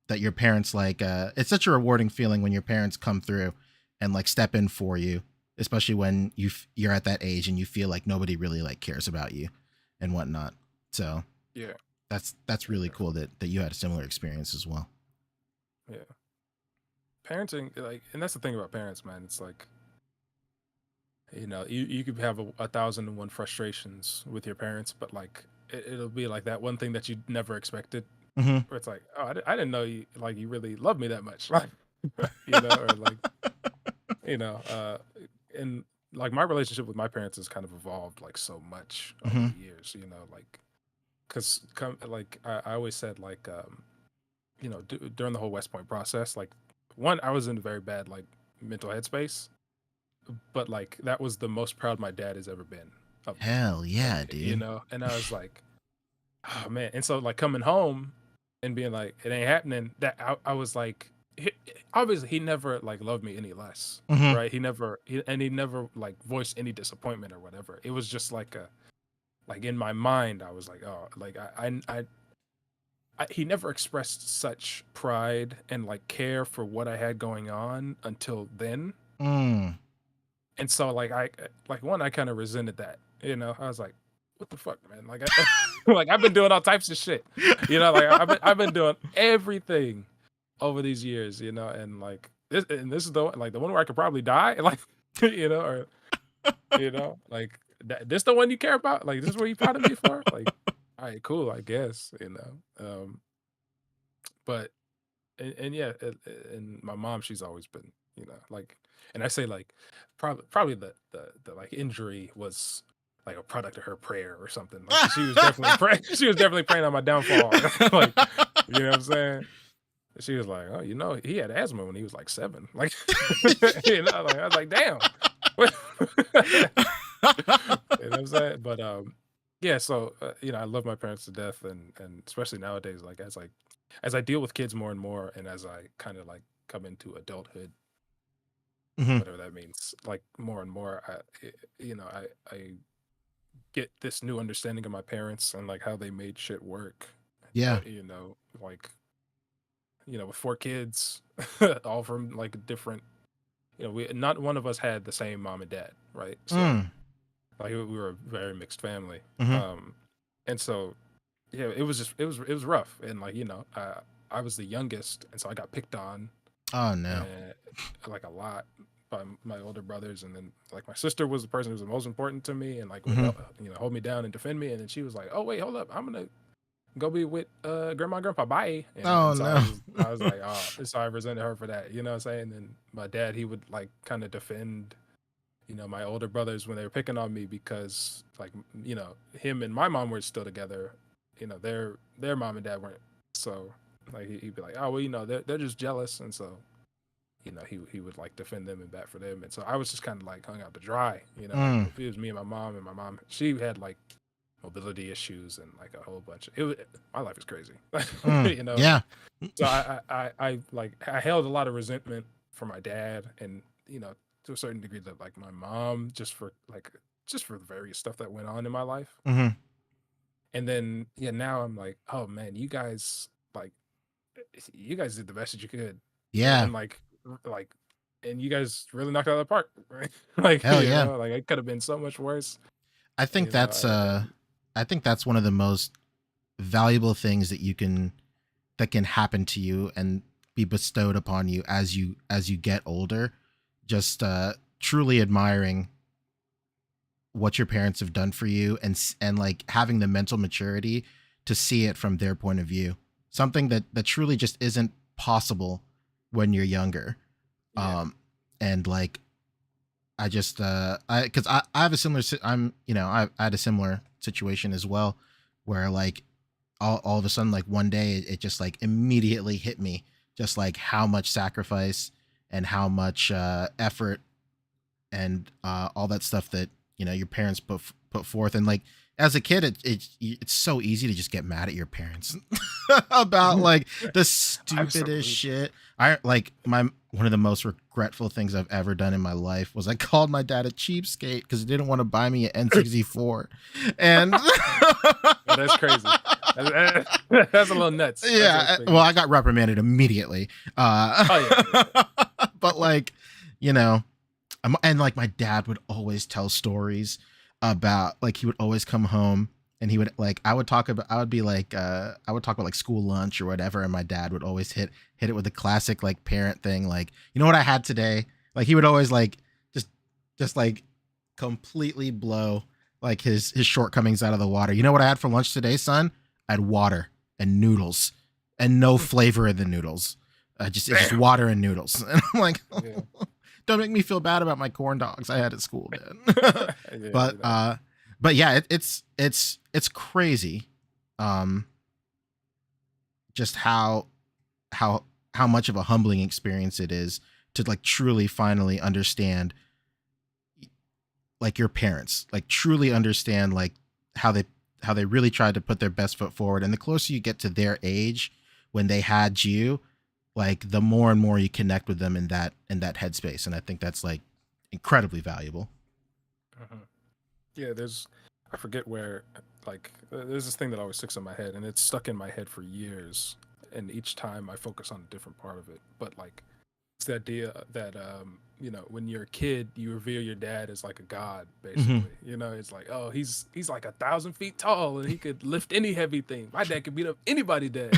B: that your parents like it's such a rewarding feeling when your parents come through and like step in for you, especially when you're at that age and you feel like nobody really like cares about you and whatnot. So
C: Yeah.
B: That's really cool that you had a similar experience as well.
C: Yeah. Parenting, like, and that's the thing about parents, man. It's like, you know, you could have 1,001 frustrations with your parents, but like it'll be like that one thing that you never expected,
B: Mm-hmm.
C: where it's like, oh, I didn't know you really loved me that much, like, you know, or like, you know, and like my relationship with my parents has kind of evolved like so much over
B: Mm-hmm.
C: the years, you know, like, because like I always said, like, you know, during the whole West Point process, like, one, I was in a very bad like mental headspace, but like that was the most proud my dad has ever been of me,
B: Hell yeah, dude.
C: you know. And I was like, oh man. And so like coming home and being like, it ain't happening, that I was like, obviously he never like loved me any less,
B: Mhm.
C: right? He never like voiced any disappointment or whatever. It was just like in my mind I was like, oh, like he never expressed such pride and like care for what I had going on until then.
B: Mm.
C: And so like I kind of resented that. I was like, what the fuck, man? Like like I've been doing all types of shit. Like I've been doing everything over these years, and like this is the one where I could probably die, like or like this the one you care about? Like this is what you proud of me for? Like, all right, cool, I guess, but and yeah, and my mom, she's always been, like, and I say like probably the like injury was like a product of her prayer or something. Like she was definitely praying. She was definitely praying on my downfall. Like, you know what I'm saying? She was like, oh, he had asthma when he was like 7. Like, like I was like, damn. You know what I'm saying? But yeah. So I love my parents to death, and especially nowadays, like as I deal with kids more and more, and as I kind of like come into adulthood, whatever that means, like more and more, I get this new understanding of my parents and like how they made shit work.
B: Yeah.
C: Like, with 4 kids, all from like different, we not one of us had the same mom and dad, right? So like we were a very mixed family. And so yeah, it was rough, and like I was the youngest, and so I got picked on.
B: Oh no.
C: Like a lot by my older brothers, and then like my sister was the person who was the most important to me, and like would hold me down and defend me, and then she was like, oh wait, hold up, I'm gonna go be with grandma and grandpa, bye. And so
B: no.
C: I was like, oh, so I resented her for that, you know what I'm saying? And then my dad, he would like kind of defend my older brothers when they were picking on me, because like him and my mom were still together, their mom and dad weren't. So like he'd be like, oh well, they're just jealous, and so he would like defend them and bat for them. And so I was just kind of like hung out to dry, If it was me and my mom, she had like mobility issues and like a whole bunch of my life is crazy.
B: Yeah.
C: So I held a lot of resentment for my dad, and to a certain degree that like my mom, just for the various stuff that went on in my life. And then now I'm like, oh man, you guys did the best that you could.
B: Yeah.
C: And like and you guys really knocked it out of the park, right? Like,
B: hell yeah.
C: Like it could have been so much worse.
B: I think that's one of the most valuable things that can happen to you and be bestowed upon you as you get older. Just truly admiring what your parents have done for you, and like having the mental maturity to see it from their point of view. Something that truly just isn't possible when you're younger.
C: Yeah.
B: And like I just because I have a similar I had a similar situation as well, where like all of a sudden, like one day it just like immediately hit me, just like how much sacrifice and how much effort and all that stuff that your parents put forth. And like as a kid, it's so easy to just get mad at your parents about like the stupidest shit. I like one of the most regretful things I've ever done in my life was I called my dad a cheapskate because he didn't want to buy me an N64, and
C: that's crazy. That's a little nuts.
B: Yeah, well, I got reprimanded immediately. But like, and like my dad would always tell stories about like he would always come home and he would like I would talk about like school lunch or whatever, and my dad would always hit it with the classic like parent thing, like, you know what I had today? Like he would always like just like completely blow like his shortcomings out of the water. You know what I had for lunch today, son? I had water and noodles and no flavor in the noodles. It's just water and noodles. And I'm like, don't make me feel bad about my corn dogs I had at school, man. But yeah, it's crazy. Just how much of a humbling experience it is to like truly finally understand like your parents, like truly understand like how they really tried to put their best foot forward. And the closer you get to their age when they had you, like the more and more you connect with them in that headspace. And I think that's like incredibly valuable.
C: Yeah, I forget where like there's this thing that always sticks in my head, and it's stuck in my head for years. And each time I focus on a different part of it. But like, it's the idea that when you're a kid, you revere your dad as like a god, basically. It's like, oh, he's like 1,000 feet tall, and he could lift any heavy thing. My dad could beat up anybody, dad.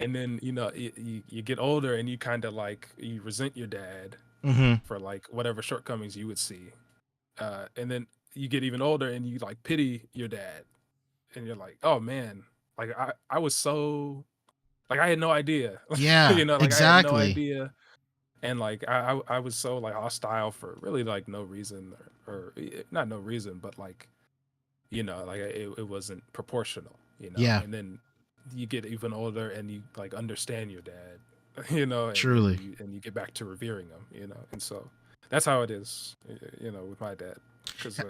C: And then you get older, and you kind of like you resent your dad for like whatever shortcomings you would see. And then you get even older, and you like pity your dad, and you're like, oh man, like I was so like I had no idea.
B: Yeah,
C: like
B: exactly.
C: I had no idea. And like I was so like hostile for really like no reason or not no reason, but like like it wasn't proportional,
B: Yeah.
C: And then you get even older and you like understand your dad, and,
B: Truly.
C: and you get back to revering him, and so that's how it is, with my dad, because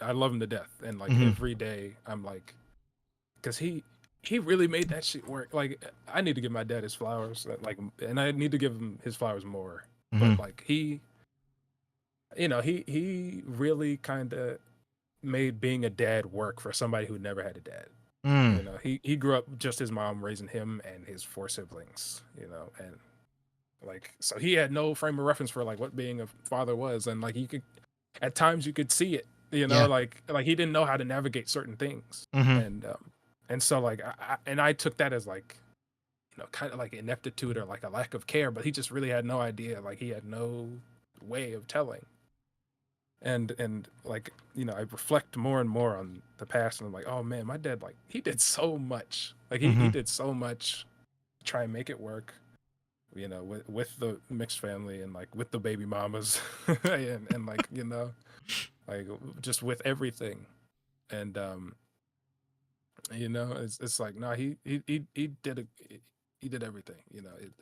C: I love him to death, and like every day I'm like, because he really made that shit work. Like I need to give my dad his flowers, like, and I need to give him his flowers more. But like he really kind of made being a dad work for somebody who never had a dad. He grew up just his mom raising him and his 4 siblings. And like so he had no frame of reference for like what being a father was, and like at times you could see it. Like he didn't know how to navigate certain things, and so like I took that as like kind of like ineptitude or like a lack of care, but he just really had no idea. Like he had no way of telling. And like I reflect more and more on the past, and I'm like, oh man, my dad, like he did so much. Like he did so much to try and make it work. With the mixed family and like with the baby mamas and like like just with everything. And it's like no, he did he did everything.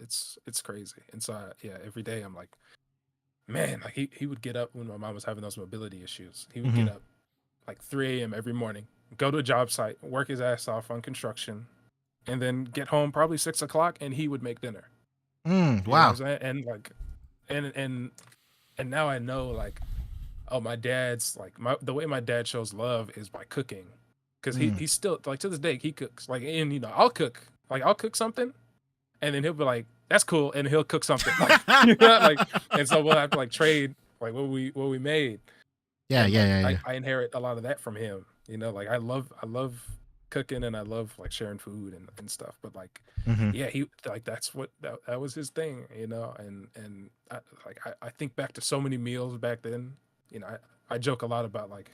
C: It's crazy. And so every day I'm like, man, like he would get up when my mom was having those mobility issues. He would get up like 3 a.m. every morning, go to a job site, work his ass off on construction, and then get home probably 6 o'clock, and he would make dinner.
B: Wow.
C: And like and now I know like, oh, my dad's like the way my dad shows love is by cooking. Because he's still like to this day he cooks, like, and I'll cook something, and then he'll be like, that's cool, and he'll cook something like, like, and so we'll have to like trade like what we made. I inherit a lot of that from him. Like I love cooking, and I love like sharing food and stuff, but like he like that's what that was his thing, and I think back to so many meals back then. I joke a lot about like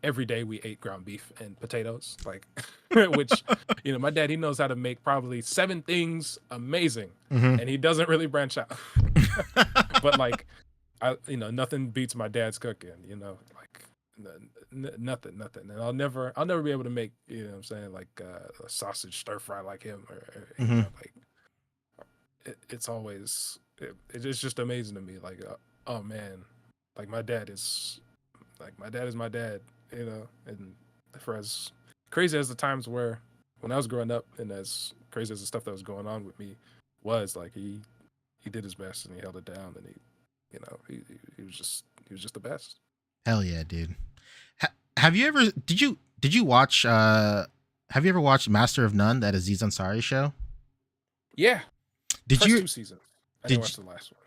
C: every day we ate ground beef and potatoes, like which my dad, he knows how to make probably 7 things amazing, and he doesn't really branch out. But like nothing beats my dad's cooking, like nothing, and I'll never be able to make what I'm saying, like a sausage stir fry like him, or like it's always it's just amazing to me, like oh man, like my dad is my dad, and for as crazy as the times were when I was growing up, and as crazy as the stuff that was going on with me was, like he did his best, and he held it down, and he was just the best.
B: Hell yeah, dude. Have you ever did you watch have you ever watched Master of None, that Aziz Ansari show?
C: Yeah.
B: Did you
C: 2 seasons? I didn't watch the last one.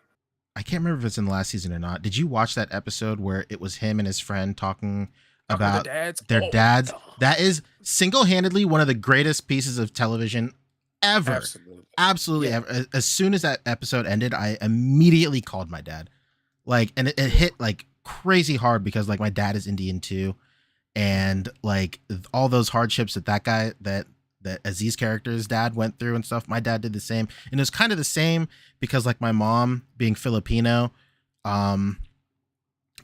B: I can't remember if it's in the last season or not. Did you watch that episode where it was him and his friend talking about their dads? That is single-handedly one of the greatest pieces of television ever. Absolutely
C: Yeah.
B: ever. As soon as that episode ended, I immediately called my dad. Like, and it hit like crazy hard, because like my dad is Indian too, and like all those hardships that Aziz character's dad went through and stuff, my dad did the same. And it was kind of the same because like my mom being Filipino, a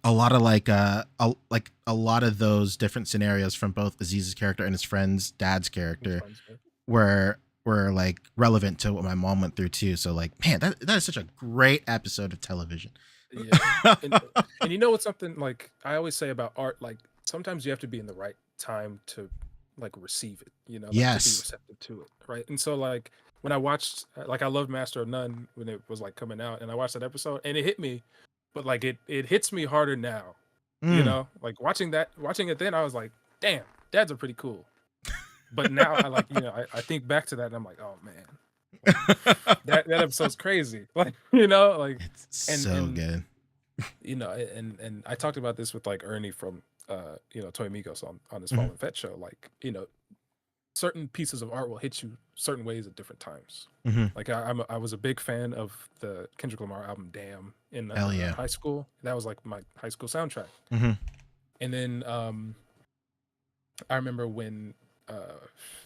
B: lot of a lot of those different scenarios from both Aziz's character and his friend's dad's character were like relevant to what my mom went through too. So like, man, that is such a great episode of television.
C: Yeah. And you know what's something like I always say about art, like sometimes you have to be in the right time to like receive it, like, to be receptive to it, right? And so like when I watched, like I loved Master of None when it was like coming out, and I watched that episode and it hit me, but like it hits me harder now, like watching it then, I was like, damn, dads are pretty cool. But now I like, I think back to that and I'm like, oh man, like, that episode's crazy. Like, like
B: It's so good.
C: And I talked about this with like Ernie from Toy Migos on his Fallen Fett show. Like, certain pieces of art will hit you certain ways at different times. Like I was a big fan of the Kendrick Lamar album Damn in
B: Hell yeah.
C: high school. That was like my high school soundtrack. And then I remember when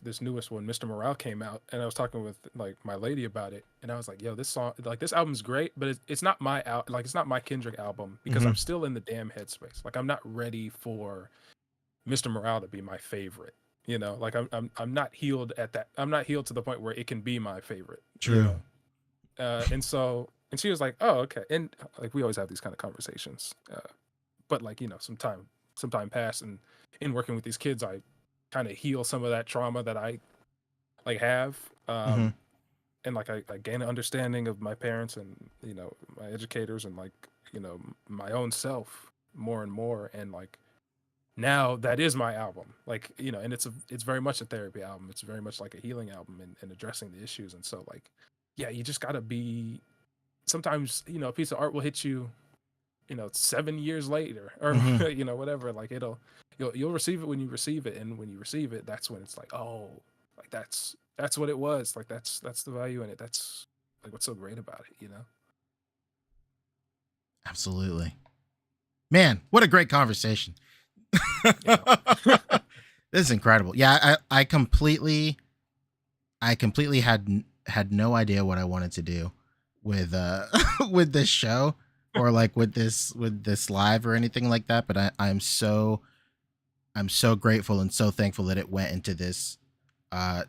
C: this newest one, Mr. Morale, came out, and I was talking with like my lady about it, and I was like, yo, this song, like this album's great, but it's not my it's not my Kendrick album, because I'm still in the damn headspace. Like I'm not ready for Mr. Morale to be my favorite. Like I'm not healed at that. I'm not healed to the point where it can be my favorite.
B: True.
C: And she was like, oh, okay. And like we always have these kind of conversations. But like, some time passed, and in working with these kids, I kind of heal some of that trauma that I like have. And like I gain an understanding of my parents and, my educators and like, my own self more and more. And like, now that is my album, like, and it's very much a therapy album. It's very much like a healing album and addressing the issues. And so like, yeah, you just gotta be, sometimes, a piece of art will hit you, 7 years later or, whatever, like you'll receive it when you receive it. And when you receive it, that's when it's like, oh, like that's what it was. Like that's the value in it. That's like, what's so great about it,
B: Absolutely. Man, what a great conversation. This is incredible. Yeah, I completely had no idea what I wanted to do with with this show or like with this live or anything like that, but I'm so grateful and so thankful that it went into this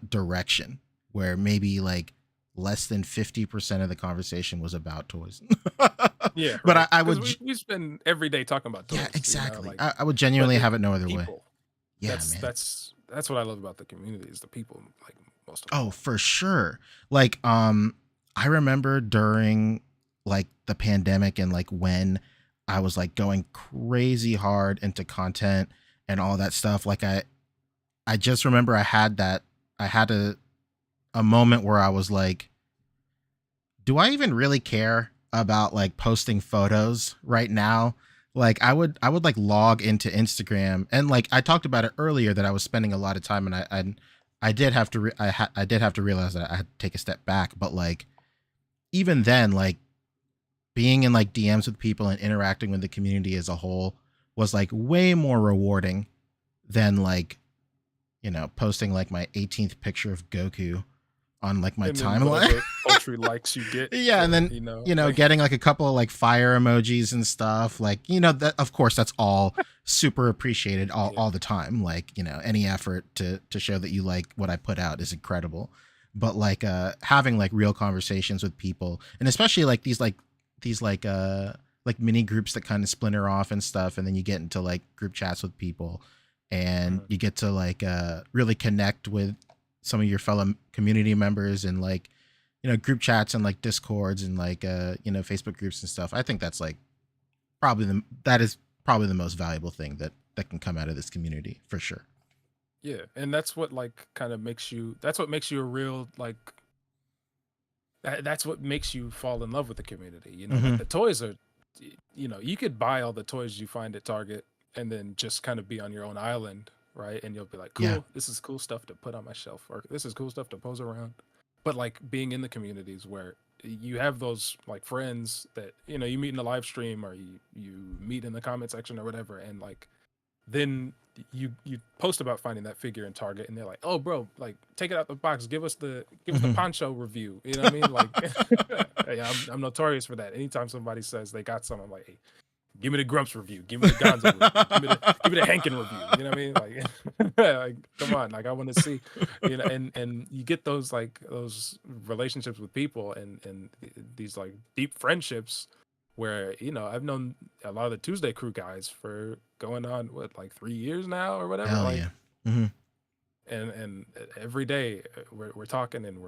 B: direction where maybe like less than 50% of the conversation was about toys.
C: Yeah,
B: but
C: right.
B: I would
C: we spend every day talking about toys.
B: Yeah, exactly.
C: Like,
B: I would genuinely have it no other way.
C: people.
B: Yeah,
C: That's
B: man.
C: that's what I love about the community, is the people, like most of
B: Oh, for sure. Like, I remember during like the pandemic and like when I was like going crazy hard into content and all that stuff. Like I just remember I had a moment where I was like, do I even really care about like posting photos right now? Like I would like log into Instagram, and like I talked about it earlier that I was spending a lot of time, and I did have to I did have to realize that I had to take a step back. But like even then, like being in like DMs with people and interacting with the community as a whole was like way more rewarding than like, posting like my 18th picture of Goku on like my timeline.
C: Poultry likes you get.
B: Yeah, and then like, getting like a couple of like fire emojis and stuff. Like, that of course that's all super appreciated all the time. Like, any effort to show that you like what I put out is incredible. But like having like real conversations with people, and especially like these mini groups that kind of splinter off and stuff, and then you get into like group chats with people, and you get to like really connect with some of your fellow community members and like, group chats and like Discords and like, Facebook groups and stuff. I think that's like that is probably the most valuable thing that can come out of this community for sure.
C: Yeah. And that's what like kind of makes you a real, like, that's what makes you fall in love with the community. Like the toys are, you could buy all the toys you find at Target and then just kind of be on your own island. Right. And you'll be like, cool, this is cool stuff to put on my shelf, or this is cool stuff to pose around. But like being in the communities where you have those like friends that, you meet in the live stream, or you meet in the comment section or whatever. And like, then you post about finding that figure in Target, and they're like, oh bro, like take it out the box. Give us the poncho review. You know what I mean? Like, yeah, I'm notorious for that. Anytime somebody says they got some, I'm like, hey, give me the Grumps review. Give me the Gonzo review. Give me the Hankin review. You know what I mean? Like, like, come on. Like, I want to see, and you get those relationships with people and these like deep friendships where, I've known a lot of the Tuesday Crew guys for going on like 3 years now or whatever.
B: Hell
C: like,
B: yeah. Mm-hmm.
C: and every day we're talking and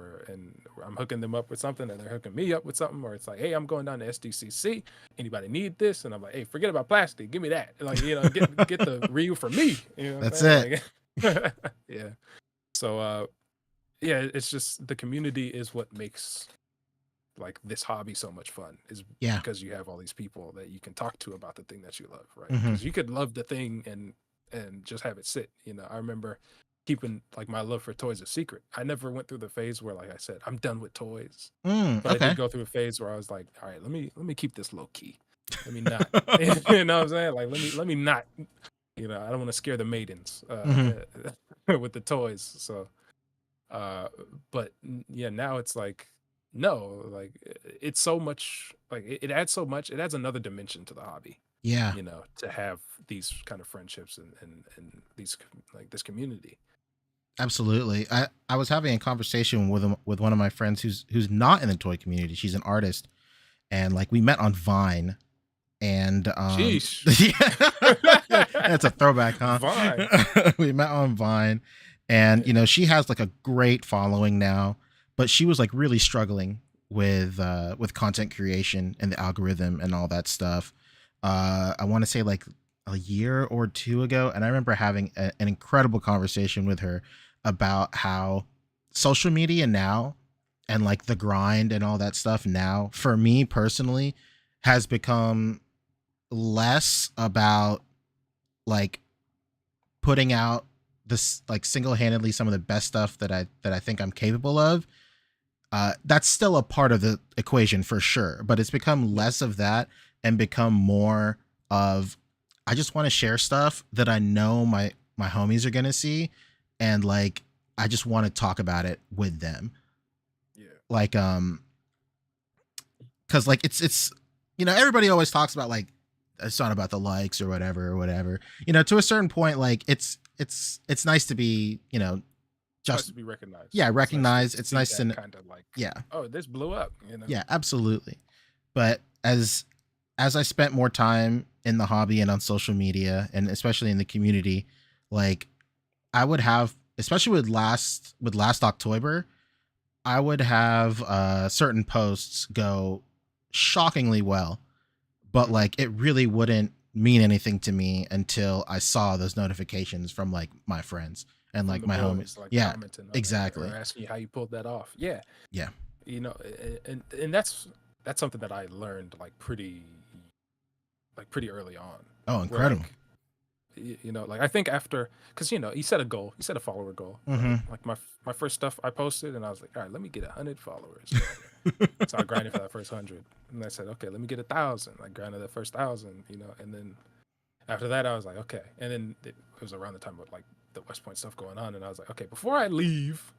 C: I'm hooking them up with something and they're hooking me up with something, or it's like, hey, I'm going down to SDCC. Anybody need this? And I'm like, hey, forget about plastic. Give me that. Like, get the Ryu for me.
B: That's it.
C: Like, yeah. So yeah, it's just the community is what makes like this hobby so much fun, is because you have all these people that you can talk to about the thing that you love, right? Because you could love the thing and just have it sit. I remember keeping like my love for toys a secret. I never went through the phase where, like I said, I'm done with toys. But I did go through a phase where I was like, all right, let me keep this low key. Let me not. You know what I'm saying? Like let me not. I don't want to scare the maidens with the toys. So, but yeah, now it's like, no, like it's so much. Like it adds so much. It adds another dimension to the hobby.
B: Yeah.
C: To have these kind of friendships and these like this community.
B: Absolutely. I was having a conversation with one of my friends who's not in the toy community. She's an artist, and like we met on Vine, and
C: Sheesh.
B: Yeah, that's a throwback, huh?
C: Vine.
B: We met on Vine, and she has like a great following now, but she was like really struggling with content creation and the algorithm and all that stuff. I want to say like a year or two ago, and I remember having an incredible conversation with her about how social media now and like the grind and all that stuff now, for me personally, has become less about like putting out this like single-handedly some of the best stuff that I think I'm capable of. That's still a part of the equation for sure, but it's become less of that and become more of, I just want to share stuff that I know my homies are gonna see, and like I just want to talk about it with them.
C: Yeah.
B: Like because like it's everybody always talks about like it's not about the likes or whatever. To a certain point, like it's nice to be
C: Just to be recognized.
B: Yeah, recognized. It's nice to
C: kind of like,
B: yeah.
C: Oh, this blew up.
B: Yeah, absolutely. But as I spent more time in the hobby and on social media, and especially in the community, like I would have, especially with last October, I would have certain posts go shockingly well, but like it really wouldn't mean anything to me until I saw those notifications from like my friends and like my homies.
C: Like,
B: yeah,
C: exactly.
B: Or
C: asking you how you pulled that off. Yeah.
B: Yeah.
C: And that's something that I learned like pretty early on.
B: Oh, incredible.
C: Like I think after, because you set a goal, you set a follower goal. Right? Like my first stuff I posted, and I was like, all right, let me get 100 followers. So I grinded for that first 100, and I said, okay, let me get 1,000. I grinded that first 1,000, and then after that I was like, okay, and then it was around the time of like the West Point stuff going on, and I was like, okay, before I leave,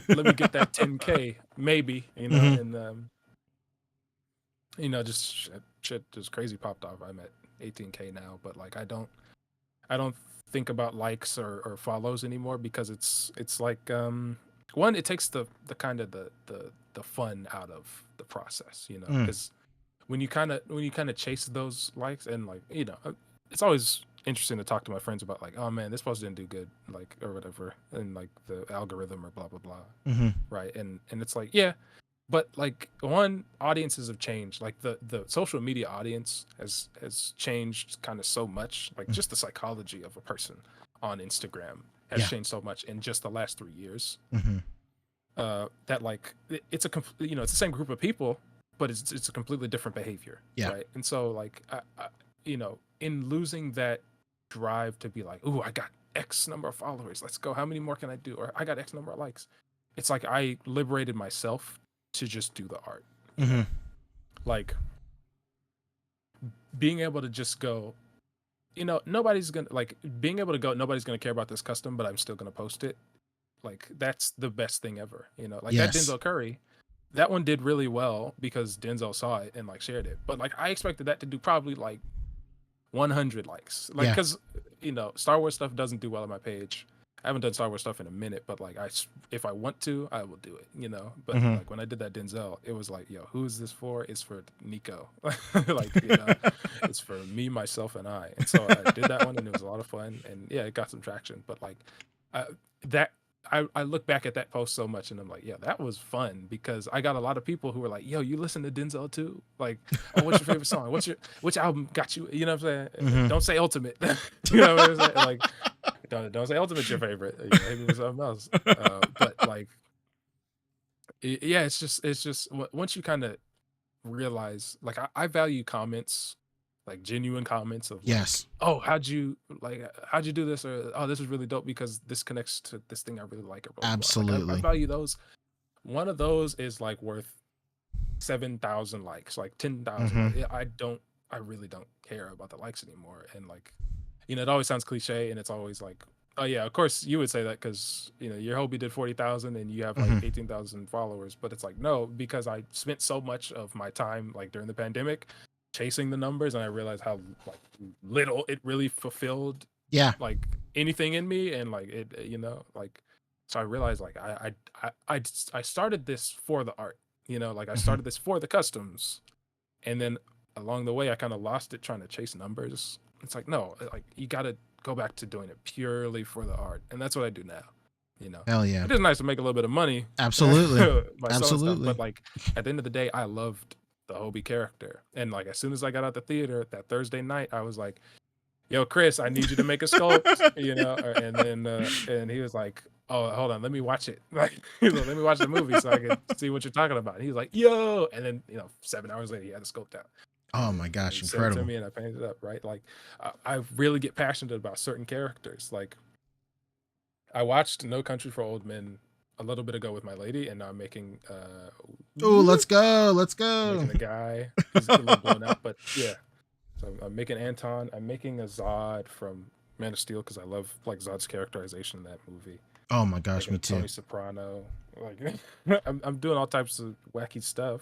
C: let me get that 10K maybe, and just shit just crazy popped off. I'm at 18K now, but like I don't think about likes or follows anymore, because it's like one, it takes the kind of the fun out of the process, because when you kind of chase those likes, and like it's always interesting to talk to my friends about like, oh man, this post didn't do good, like, or whatever, and like the algorithm or blah blah blah, right? And it's like, yeah, but like one, audiences have changed. Like the social media audience has changed kind of so much. Like just the psychology of a person on Instagram has changed so much in just the last 3 years. That like it's it's the same group of people, but it's a completely different behavior. Yeah. Right. And so like I in losing that drive to be like, ooh, I got X number of followers, let's go. How many more can I do? Or I got X number of likes. It's like I liberated myself to just do the art. Like being able to just go, nobody's gonna like being able to go, nobody's gonna care about this custom, but I'm still gonna post it. Like that's the best thing ever. Like that Denzel Curry, that one did really well because Denzel saw it and like shared it. But like I expected that to do probably like 100 likes. Like because Star Wars stuff doesn't do well on my page. I haven't done Star Wars stuff in a minute, but like if I want to, I will do it, But like when I did that Denzel, it was like, yo, who is this for? It's for Nico. Like, it's for me, myself, and I. And so I did that one, and it was a lot of fun, and yeah, it got some traction. But like that I look back at that post so much and I'm like, yeah, that was fun because I got a lot of people who were like, yo, you listen to Denzel too? Like, oh, what's your favorite song? Which album got you? You know what I'm saying?
B: Mhm.
C: Don't say Ultimate. You know what I'm saying? Like, don't say Ultimate's your favorite. You know, hit me with something else. But like, yeah, it's just once you kind of realize, like, I value comments, like genuine comments of like,
B: Yes.
C: oh, how'd you do this, or oh, this is really dope because this connects to this thing I really like, or blah, blah, blah. Like, I
B: Absolutely.
C: value those. One of those is like worth 7,000 likes, like 10,000
B: Mhm.
C: likes. I really don't care about the likes anymore. And like, you know, it always sounds cliche, and it's always like, oh yeah, of course you would say that because you know your Hobie did 40,000 and you have like
B: Mhm.
C: 18,000 followers, but it's like no, because I spent so much of my time like during the pandemic chasing the numbers, and I realized how like little it really fulfilled
B: Yeah.
C: like anything in me, and like it, you know, like so I realized like I started this for the art, you know, like I
B: Mhm.
C: started this for the customs, and then along the way I kind of lost it trying to chase numbers. It's like no, like you got to go back to doing it purely for the art, and that's what I do now. You know,
B: Hell yeah.
C: it is nice to make a little bit of money
B: Absolutely.
C: by selling stuff,
B: Absolutely.
C: but like at the end of the day, I loved the Hobie character, and like as soon as I got out the theater that Thursday night, I was like, "Yo, Chris, I need you to make a sculpt," you know, and then and he was like, "Oh, hold on, let me watch it." Like, he's like, "Let me watch the movie so I can see what you're talking about." And he was like, "Yo," and then you know, 7 hours later, he had a sculpt out, and
B: Oh
C: then
B: my
C: you know,
B: gosh,
C: he sent it to
B: incredible.
C: me, and I painted it up. Right, like I really get passionate about certain characters. Like I watched No Country for Old Men a little bit ago with my lady, and now I'm making
B: Oh, let's
C: whoop,
B: go. Let's
C: I'm
B: go.
C: making a guy. He's a little blown out, but yeah. So I'm making Anton. I'm making a Zod from Man of Steel because I love like Zod's characterization in that movie.
B: Oh my gosh,
C: Making
B: me
C: a
B: too.
C: Tony Soprano. Like I'm doing all types of wacky stuff.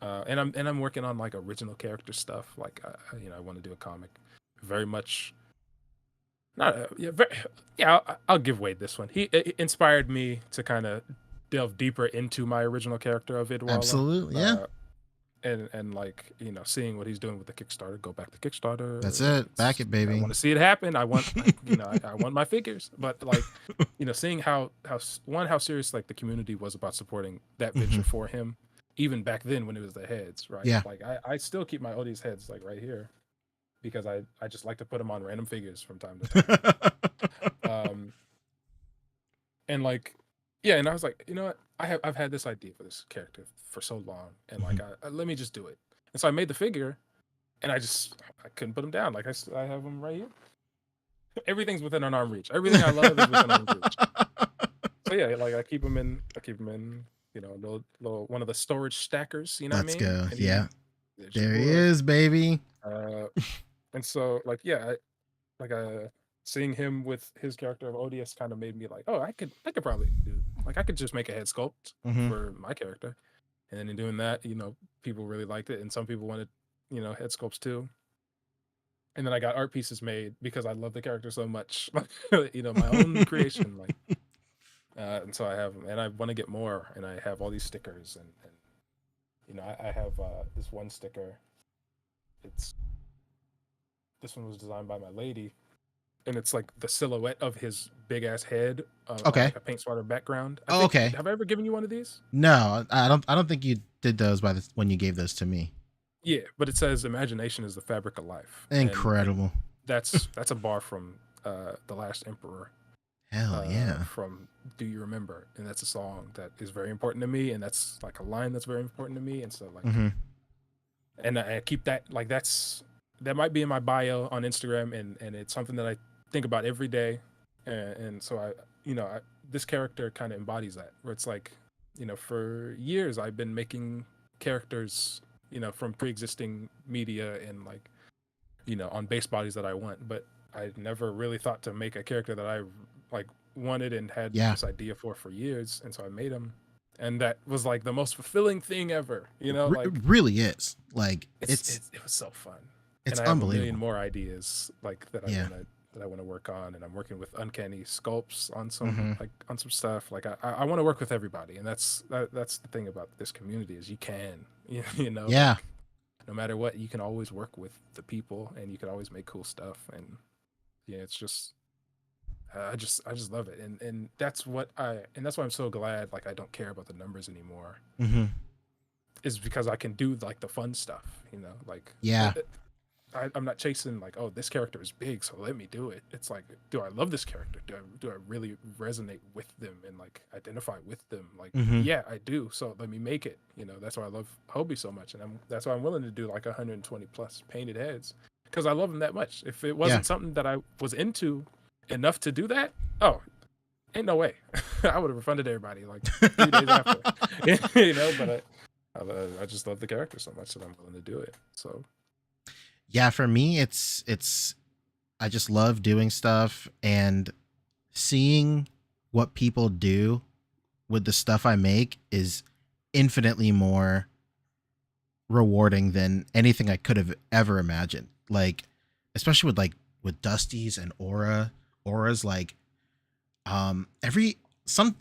C: And I'm working on like original character stuff. Like you know, I want to do a comic. Very much not yeah, yeah. I'll give Wade this one. It inspired me to kind of delve deeper into my original character of Idwalla.
B: Absolutely. Yeah.
C: And like you know, seeing what he's doing with the Kickstarter, go back to
B: That's
C: Kickstarter.
B: it. Back it,
C: I
B: baby.
C: want to see it happen. I want like you know, I want my figures. But like you know, seeing how serious like the community was about supporting that venture
B: Mhm.
C: for him, even back then when it was the heads, right?
B: Yeah.
C: Like I still keep my Odie's heads like right here because I just like to put them on random figures from time to time. Um, and like yeah, and I was like, you know what, I've had this idea for this character for so long, and like
B: Mhm.
C: let me just do it. And so I made the figure, and I couldn't put them down. Like I have them right here. Everything's within an arm reach. Everything I love is within arm reach. So yeah, like I keep them in, you know, little one of the storage stackers. You know what I
B: Let's
C: mean?
B: go.
C: And
B: Yeah.
C: they just
B: There he
C: pull up.
B: is, baby.
C: And so like yeah, like seeing him with his character of ODS kind of made me like, oh, I could probably do like I could just make a head sculpt
B: Mhm.
C: for my character, and then in doing that, you know, people really liked it, and some people wanted, you know, head sculpts too. And then I got art pieces made because I love the character so much, you know, my own creation, like, and so I have them, and I want to get more, and I have all these stickers, and you know, I have this one sticker. It's this one was designed by my lady, and it's like the silhouette of his big ass head on
B: Okay.
C: like a paint splatter background. I
B: Oh,
C: think
B: okay.
C: have I ever given you one of these?
B: No, I don't think you did those when you gave those to me.
C: Yeah, but it says imagination is the fabric of life, and
B: Incredible.
C: that's a bar from the Last Emperor,
B: Hell yeah.
C: from Do You Remember? And that's a song that is very important to me, and that's like a line that's very important to me, and so like,
B: Mhm.
C: and I keep that like that might be in my bio on Instagram, and it's something that I think about every day, and so I you know this character kind of embodies that, where it's like, you know, for years I've been making characters, you know, from pre-existing media and like, you know, on base bodies that I want, but I never really thought to make a character that I like wanted and had
B: Yeah.
C: this idea for years, and so I made him, and that was like the most fulfilling thing ever, you know,
B: It
C: like
B: really is. Like
C: it was so fun,
B: it's
C: and I have a million
B: unbelievable.
C: more ideas like
B: Yeah.
C: that I want to work on, and I'm working with Uncanny Sculpts on some
B: Mhm.
C: like on some stuff. Like I want to work with everybody, and that's the thing about this community is you can you know,
B: Yeah.
C: like no matter what, you can always work with the people, and you can always make cool stuff, and yeah, it's just I just love it, and that's why I'm so glad like I don't care about the numbers anymore.
B: Mm-hmm.
C: Is because I can do like the fun stuff, like
B: Yeah.
C: I'm not chasing like, oh, this character is big, so let me do it. It's like, do I love this character? Do I really resonate with them and like identify with them? Like,
B: Mm-hmm.
C: yeah, I do. So let me make it. That's why I love Hobie so much, and that's why I'm willing to do like 120 plus painted heads because I love him that much. If it wasn't something that I was into enough to do that, oh, ain't no way. I would have refunded everybody like 3 days after. But I just love the character so much that I'm willing to do it. So.
B: Yeah, for me, it's I just love doing stuff and seeing what people do with the stuff I make is infinitely more rewarding than anything I could have ever imagined. Like, especially with Dusty's and auras, like every some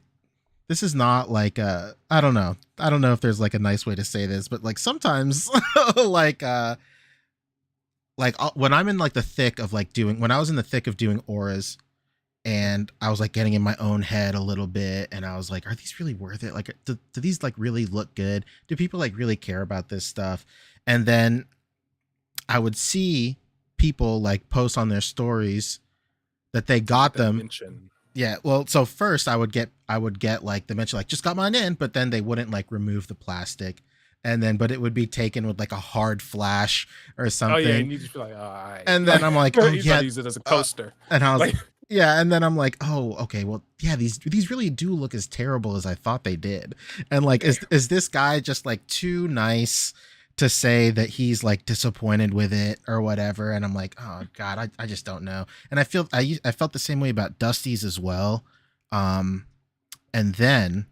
B: this is not like I don't know if there's like a nice way to say this, but like sometimes when I'm in like the thick of like when I was in the thick of doing auras and I was like getting in my own head a little bit and I was like, are these really worth it? Like, do these like really look good? Do people like really care about this stuff? And then I would see people like post on their stories that they got them.
C: Mention.
B: Yeah. Well, so first I would get like the mention, like just got mine in, but then they wouldn't like remove the plastic. And then, but it would be taken with like a hard flash or something.
C: Oh yeah, and you just be like, all right.
B: And then I'm like, oh yeah,
C: use it as a coaster.
B: And I was
C: like,
B: yeah, and then I'm like, oh, okay, well, yeah, these really do look as terrible as I thought they did. And like, is this guy just like too nice to say that he's like disappointed with it or whatever? And I'm like, oh God, I just don't know. And I felt the same way about Dusty's as well. And then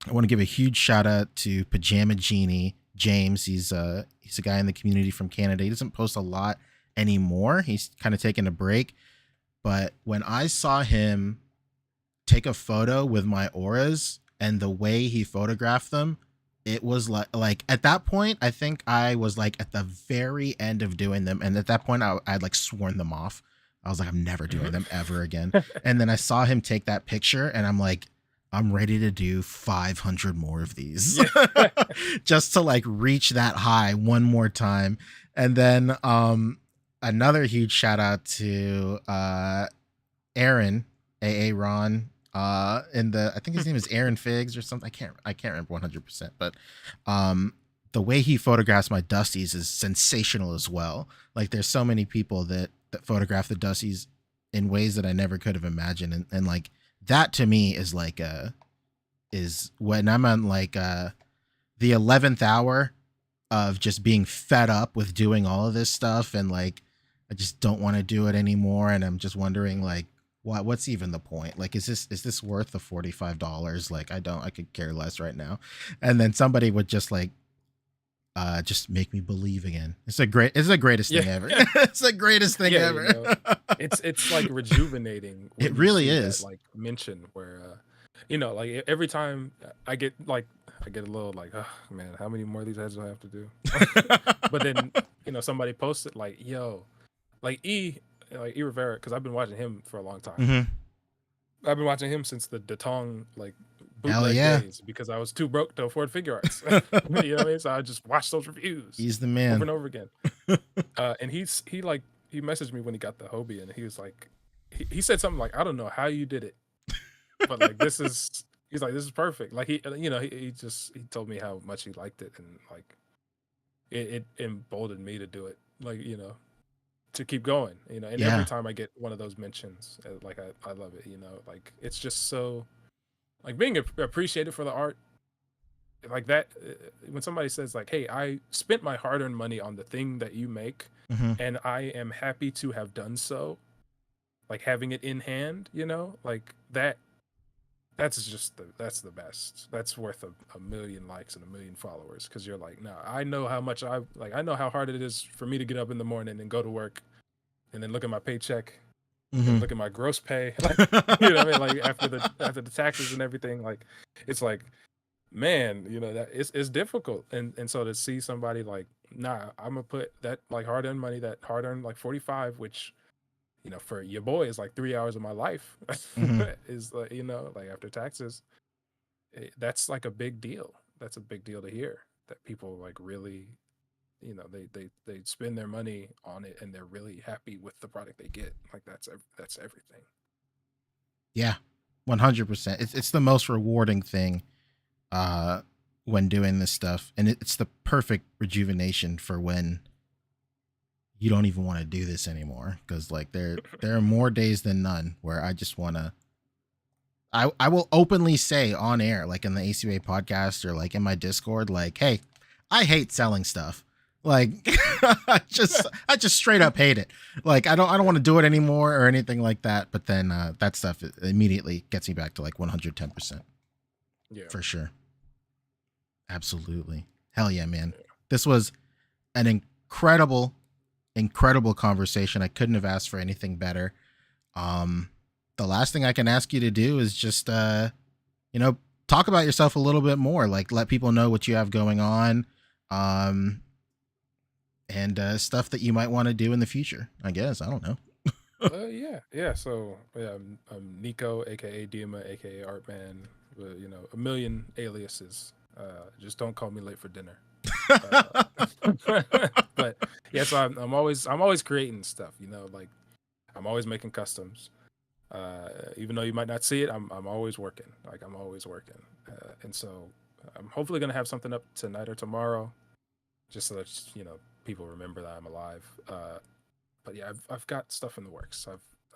B: I want to give a huge shout out to Pajama Genie James. He's a guy in the community from Canada. He doesn't post a lot anymore. He's kind of taking a break. But when I saw him take a photo with my auras and the way he photographed them, it was like at that point, I think I was like at the very end of doing them. And at that point, I'd like sworn them off. I was like, I'm never doing them ever again. And then I saw him take that picture and I'm like, I'm ready to do 500 more of these just to like reach that high one more time. And then another huge shout out to Aaron, AA Ron, I think his name is Aaron Figs or something. I can't remember 100%, but the way he photographs my Dusties is sensational as well. Like there's so many people that photograph the Dusties in ways that I never could have imagined. And like, that to me is like is when I'm on like the 11th hour of just being fed up with doing all of this stuff and like I just don't want to do it anymore and I'm just wondering like what's even the point? Like is this worth the $45? Like I could care less right now. And then somebody would just like just make me believe again. It's the greatest thing ever. It's the greatest thing ever.
C: It's like rejuvenating.
B: It really is.
C: That, like mention where like every time I get a little like, oh man, how many more of these heads do I have to do? But then somebody posted like, yo, like E Rivera, because I've been watching him for a long time.
B: Mm-hmm.
C: I've been watching him since the Datong like bootleg days because I was too broke to afford figure arts. You know what I mean? So I just watched those reviews.
B: He's the man
C: over and over again. And he messaged me when he got the Hobie and he was like, he said something like, I don't know how you did it, but like this is perfect. Like he told me how much he liked it and like it emboldened me to do it. Like to keep going. And every time I get one of those mentions, like I love it. Like it's just so. Like being appreciated for the art, like that, when somebody says like, hey, I spent my hard-earned money on the thing that you make, and I am happy to have done so, like having it in hand, like that's the best. That's worth a million likes and a million followers because you're like, no, I know how much I know how hard it is for me to get up in the morning and go to work and then look at my paycheck. Look at my gross pay, like, you know what I mean? Like after the taxes and everything, like it's like, man, that it's difficult. And so to see somebody like, nah, I'm gonna put that like hard-earned money, that hard-earned like 45, which, for your boy, it's like 3 hours of my life
B: Mhm.
C: is like, like after taxes. That's like a big deal. That's a big deal to hear that people like really, they spend their money on it and they're really happy with the product they get. Like that's everything.
B: Yeah, 100%. It's the most rewarding thing uh, when doing this stuff, and it's the perfect rejuvenation for when you don't even want to do this anymore. Because like there are more days than none where I just want to. I will openly say on air, like in the ACBA podcast or like in my Discord, like, hey, I hate selling stuff. Like I just straight up hate it. Like I don't want to do it anymore or anything like that. But then that stuff immediately gets me back to like 110%
C: Yeah.
B: for sure. Absolutely. Hell yeah, man. This was an incredible conversation. I couldn't have asked for anything better. The last thing I can ask you to do is just talk about yourself a little bit more, like let people know what you have going on, and stuff that you might want to do in the future. I guess I don't know.
C: Yeah. So I'm Nico, aka Dima, aka Artman. A million aliases. Just don't call me late for dinner. But yeah, so I'm always creating stuff. Like I'm always making customs. Even though you might not see it, I'm always working. Like I'm always working. And so I'm hopefully gonna have something up tonight or tomorrow, just so that people remember that I'm alive. But yeah, I've got stuff in the works.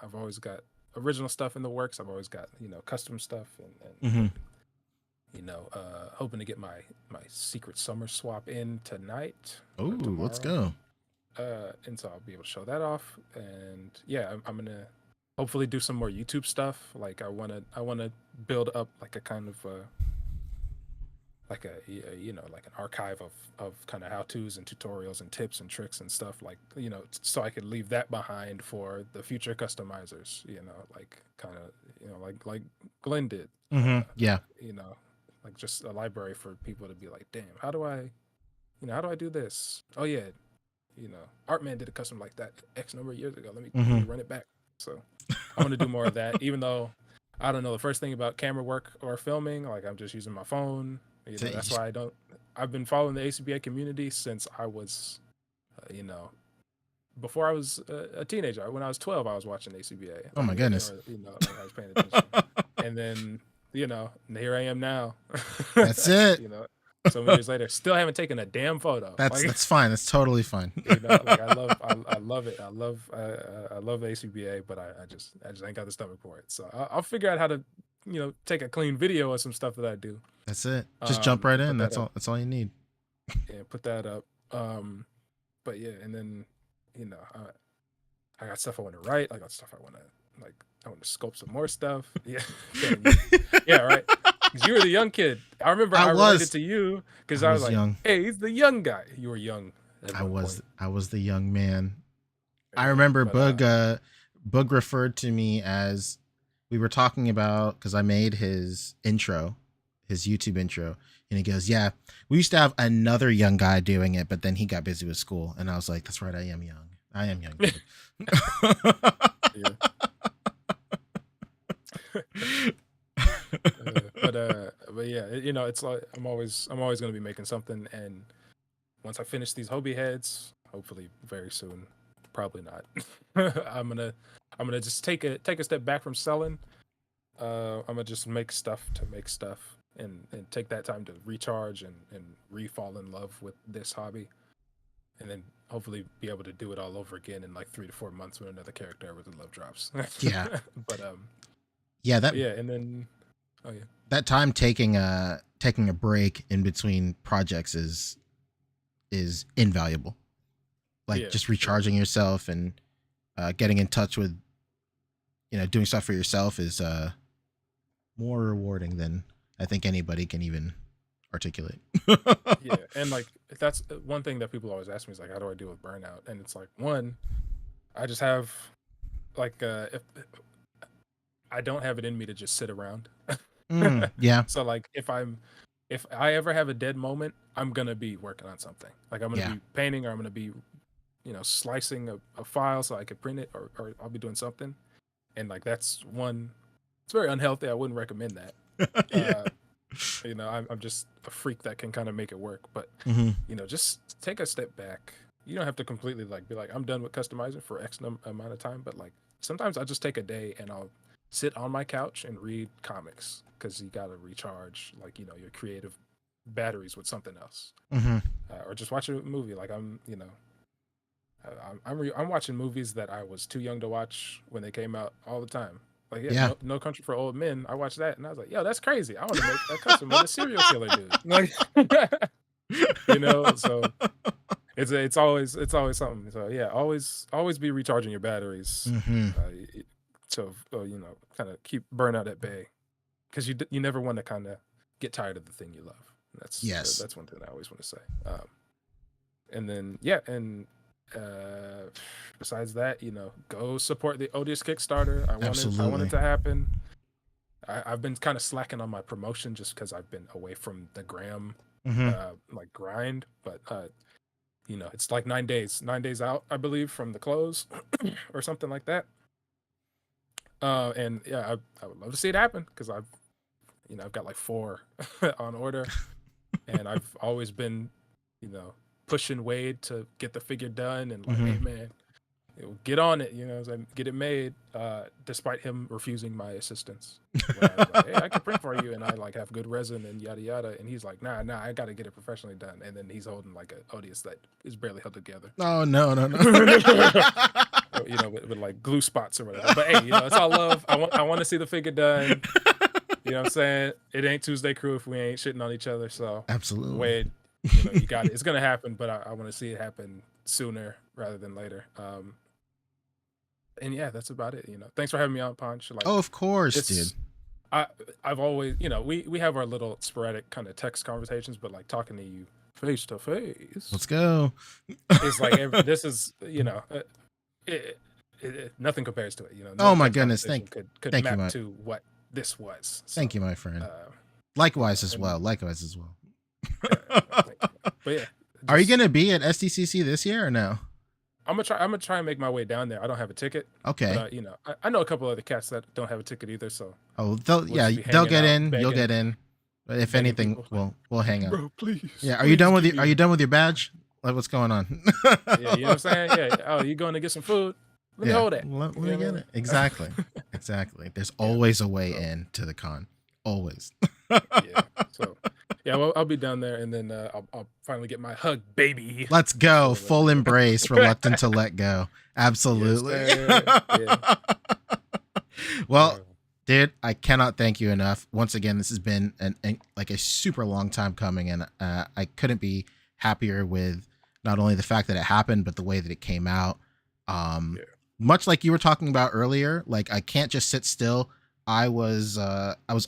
C: I've always got original stuff in the works. I've always got custom stuff and hoping to get my secret summer swap in tonight.
B: Oh, let's go.
C: And so I'll be able to show that off. And yeah, I'm gonna hopefully do some more YouTube stuff. Like I wanna build up like a kind of like an archive of kind of how-tos and tutorials and tips and tricks and stuff, like so I could leave that behind for the future customizers, like kind of like Glenn did.
B: Yeah.
C: Like just a library for people to be like, damn, how do I do this? Oh yeah, Artman did a custom like that X number of years ago. Let me run it back. So I want to do more of that, even though I don't know the first thing about camera work or filming. Like I'm just using my phone. That's why I've been following the ACBA community since I was, before I was a teenager. When I was 12, I was watching ACBA.
B: Oh my goodness.
C: I was paying attention. And then, here I am now.
B: That's it.
C: So many years later, still haven't taken a damn photo.
B: That's fine. That's totally fine.
C: I love it. I love ACBA, but I just ain't got the stomach for it. So I'll figure out how to, take a clean video of some stuff that I do.
B: That's it. Just jump right in. That's all. That's all you need.
C: Yeah, put that up. But yeah, and then I got stuff I want to write. I got stuff I want to sculpt some more stuff. Yeah, yeah, right. Because you were the young kid. I remember I related to you because I was like, young. Hey, he's the young guy. You were young.
B: I was the young man. I remember Boog referred to me as, we were talking about, because I made his YouTube intro, and he goes, yeah, we used to have another young guy doing it, but then he got busy with school. And I was like, that's right, I am young.
C: But yeah, it's like I'm always going to be making something, and once I finish these Hobie heads, hopefully very soon, probably not. I'm gonna just take a step back from selling. I'm gonna just make stuff to make stuff, and take that time to recharge and re-fall in love with this hobby, and then hopefully be able to do it all over again in like 3 to 4 months when another character with the love drops.
B: Yeah.
C: But and then
B: that time taking a break in between projects is invaluable. Like just recharging yourself and getting in touch with doing stuff for yourself is more rewarding than I think anybody can even articulate.
C: Yeah, and like that's one thing that people always ask me is like, how do I deal with burnout? And it's like, one, I just have like if I don't have it in me to just sit around.
B: Yeah.
C: So like if I ever have a dead moment, I'm gonna be working on something. Like I'm gonna be painting, or I'm gonna be slicing a file so I could print it, or I'll be doing something. And like that's one, it's very unhealthy. I wouldn't recommend that.
B: Yeah.
C: I'm just a freak that can kind of make it work. But just take a step back. You don't have to completely like be like, I'm done with customizing for X amount of time. But like sometimes I just take a day and I'll sit on my couch and read comics, because you got to recharge like your creative batteries with something else. Or just watch a movie. Like I'm watching movies that I was too young to watch when they came out all the time. Like No Country for Old Men. I watched that and I was like, yo, that's crazy. I want to make a custom with a serial killer dude. Like, so it's always something. So yeah, always be recharging your batteries. So kind of keep burnout at bay, because you never want to kind of get tired of the thing you love. That's one thing I always want to say. And then besides that, go support the Odious Kickstarter. I want it to happen. I've been kind of slacking on my promotion just because I've been away from the gram like grind, but it's like 9 days out, I believe, from the close or something like that. And yeah, I would love to see it happen, because I've got like 4 on order, and I've always been pushing Wade to get the figure done, and like, hey man, get on it, get it made, despite him refusing my assistance. When I was like, hey, I can print for you, and I like have good resin and yada yada, and he's like, nah, I gotta get it professionally done. And then he's holding like an Odious that is barely held together.
B: Oh no.
C: With like glue spots or whatever. But hey, it's all love. I want to see the figure done. You know what I'm saying? It ain't Tuesday Crew if we ain't shitting on each other. So
B: absolutely,
C: Wade, you got it. It's gonna happen, but I want to see it happen sooner rather than later. And yeah, that's about it. Thanks for having me on, Punch. Like,
B: of course, dude.
C: I've always, we have our little sporadic kind of text conversations, but like talking to you face to face.
B: Let's go.
C: It's like this is, nothing compares to it.
B: Oh my goodness, thank
C: could map to what this was. So,
B: thank you, my friend. Likewise as well.
C: But yeah,
B: are you gonna be at SDCC this year or no?
C: I'm gonna try and make my way down there. I don't have a ticket.
B: Okay.
C: But, I know a couple other cats that don't have a ticket either. So
B: they'll get in. You'll get in. But if anything,
C: people.
B: we'll hang out.
C: Bro, please.
B: Yeah. Are you done with your badge? Like, what's going on?
C: Yeah, you know what I'm saying? Yeah. Oh, you going to get some food? Let me hold it.
B: Let me get it. Exactly. There's always a way in to the con. Always.
C: Yeah. So yeah, well, I'll be down there, and then I'll finally get my hug, baby.
B: Let's go. Full embrace, reluctant to let go. Absolutely.
C: Yes,
B: Well, dude, I cannot thank you enough. Once again, this has been a super long time coming, and I couldn't be happier with not only the fact that it happened, but the way that it came out. Much like you were talking about earlier, like I can't just sit still. I was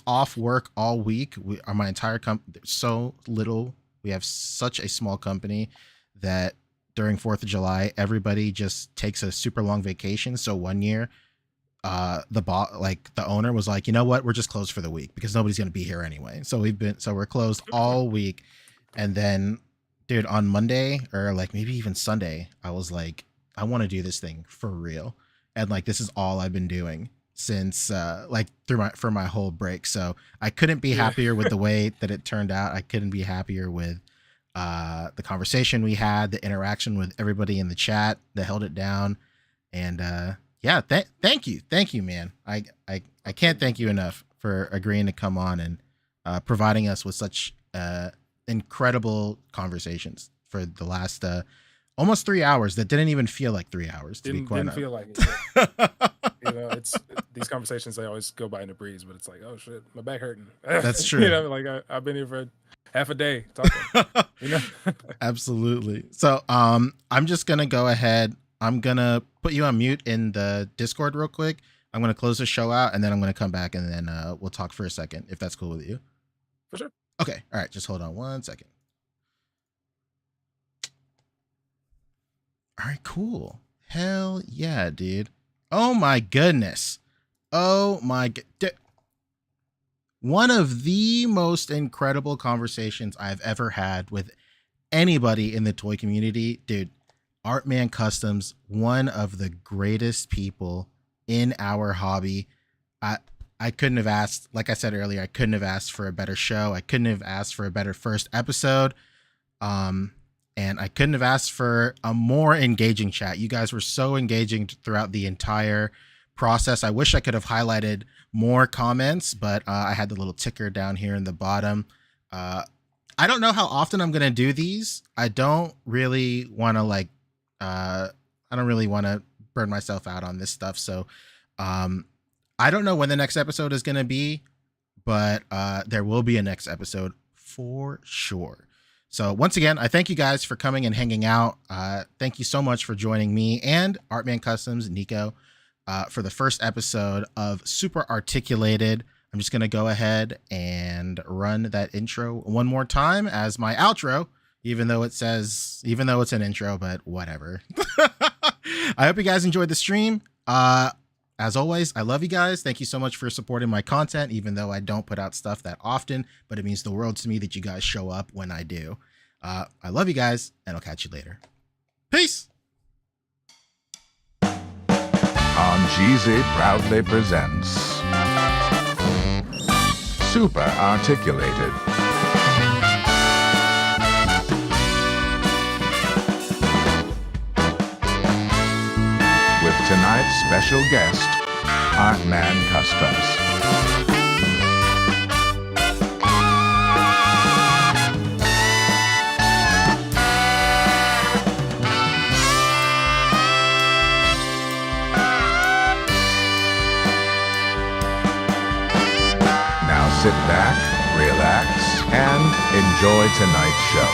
B: off work all week. My entire company, so little. We have such a small company that during 4th of July, everybody just takes a super long vacation. So one year, the owner was like, you know what, we're just closed for the week because nobody's gonna be here anyway. So we're closed all week. And then, dude, on Monday or like maybe even Sunday, I was like, I want to do this thing for real, and like this is all I've been doing since for my whole break. So I couldn't be happier with the way that it turned out. I couldn't be happier with the conversation we had, the interaction with everybody in the chat that held it down. And thank you, man. I can't thank you enough for agreeing to come on and providing us with such incredible conversations for the last almost 3 hours that didn't even feel like 3 hours.
C: Didn't feel like it. Yeah. These conversations, they always go by in a breeze, but it's like, oh shit, my back hurting.
B: That's true.
C: Like I've been here for half a day talking.
B: Absolutely. So I'm just gonna go ahead. I'm gonna put you on mute in the Discord real quick. I'm gonna close the show out, and then I'm gonna come back, and then we'll talk for a second, if that's cool with you.
C: For sure.
B: Okay. All right. Just hold on 1 second. All right, cool. Hell yeah, dude. Oh my goodness. One of the most incredible conversations I've ever had with anybody in the toy community, dude. Artman Customs, one of the greatest people in our hobby. I couldn't have asked, like I said earlier, I couldn't have asked for a better show. I couldn't have asked for a better first episode. And I couldn't have asked for a more engaging chat. You guys were so engaging throughout the entire process. I wish I could have highlighted more comments, but I had the little ticker down here in the bottom. I don't know how often I'm going to do these. I don't really want to burn myself out on this stuff. So, I don't know when the next episode is going to be, but there will be a next episode for sure. So once again, I thank you guys for coming and hanging out. Thank you so much for joining me and Artman Customs, Nico, for the first episode of Super Articulated. I'm just going to go ahead and run that intro one more time as my outro, even though it's an intro, but whatever. I hope you guys enjoyed the stream. As always, I love you guys. Thank you so much for supporting my content, even though I don't put out stuff that often, but it means the world to me that you guys show up when I do. I love you guys, and I'll catch you later. Peace!
A: On GZ proudly presents Super Articulated. With tonight's special guest, Artman Customs. Now sit back, relax, and enjoy tonight's show.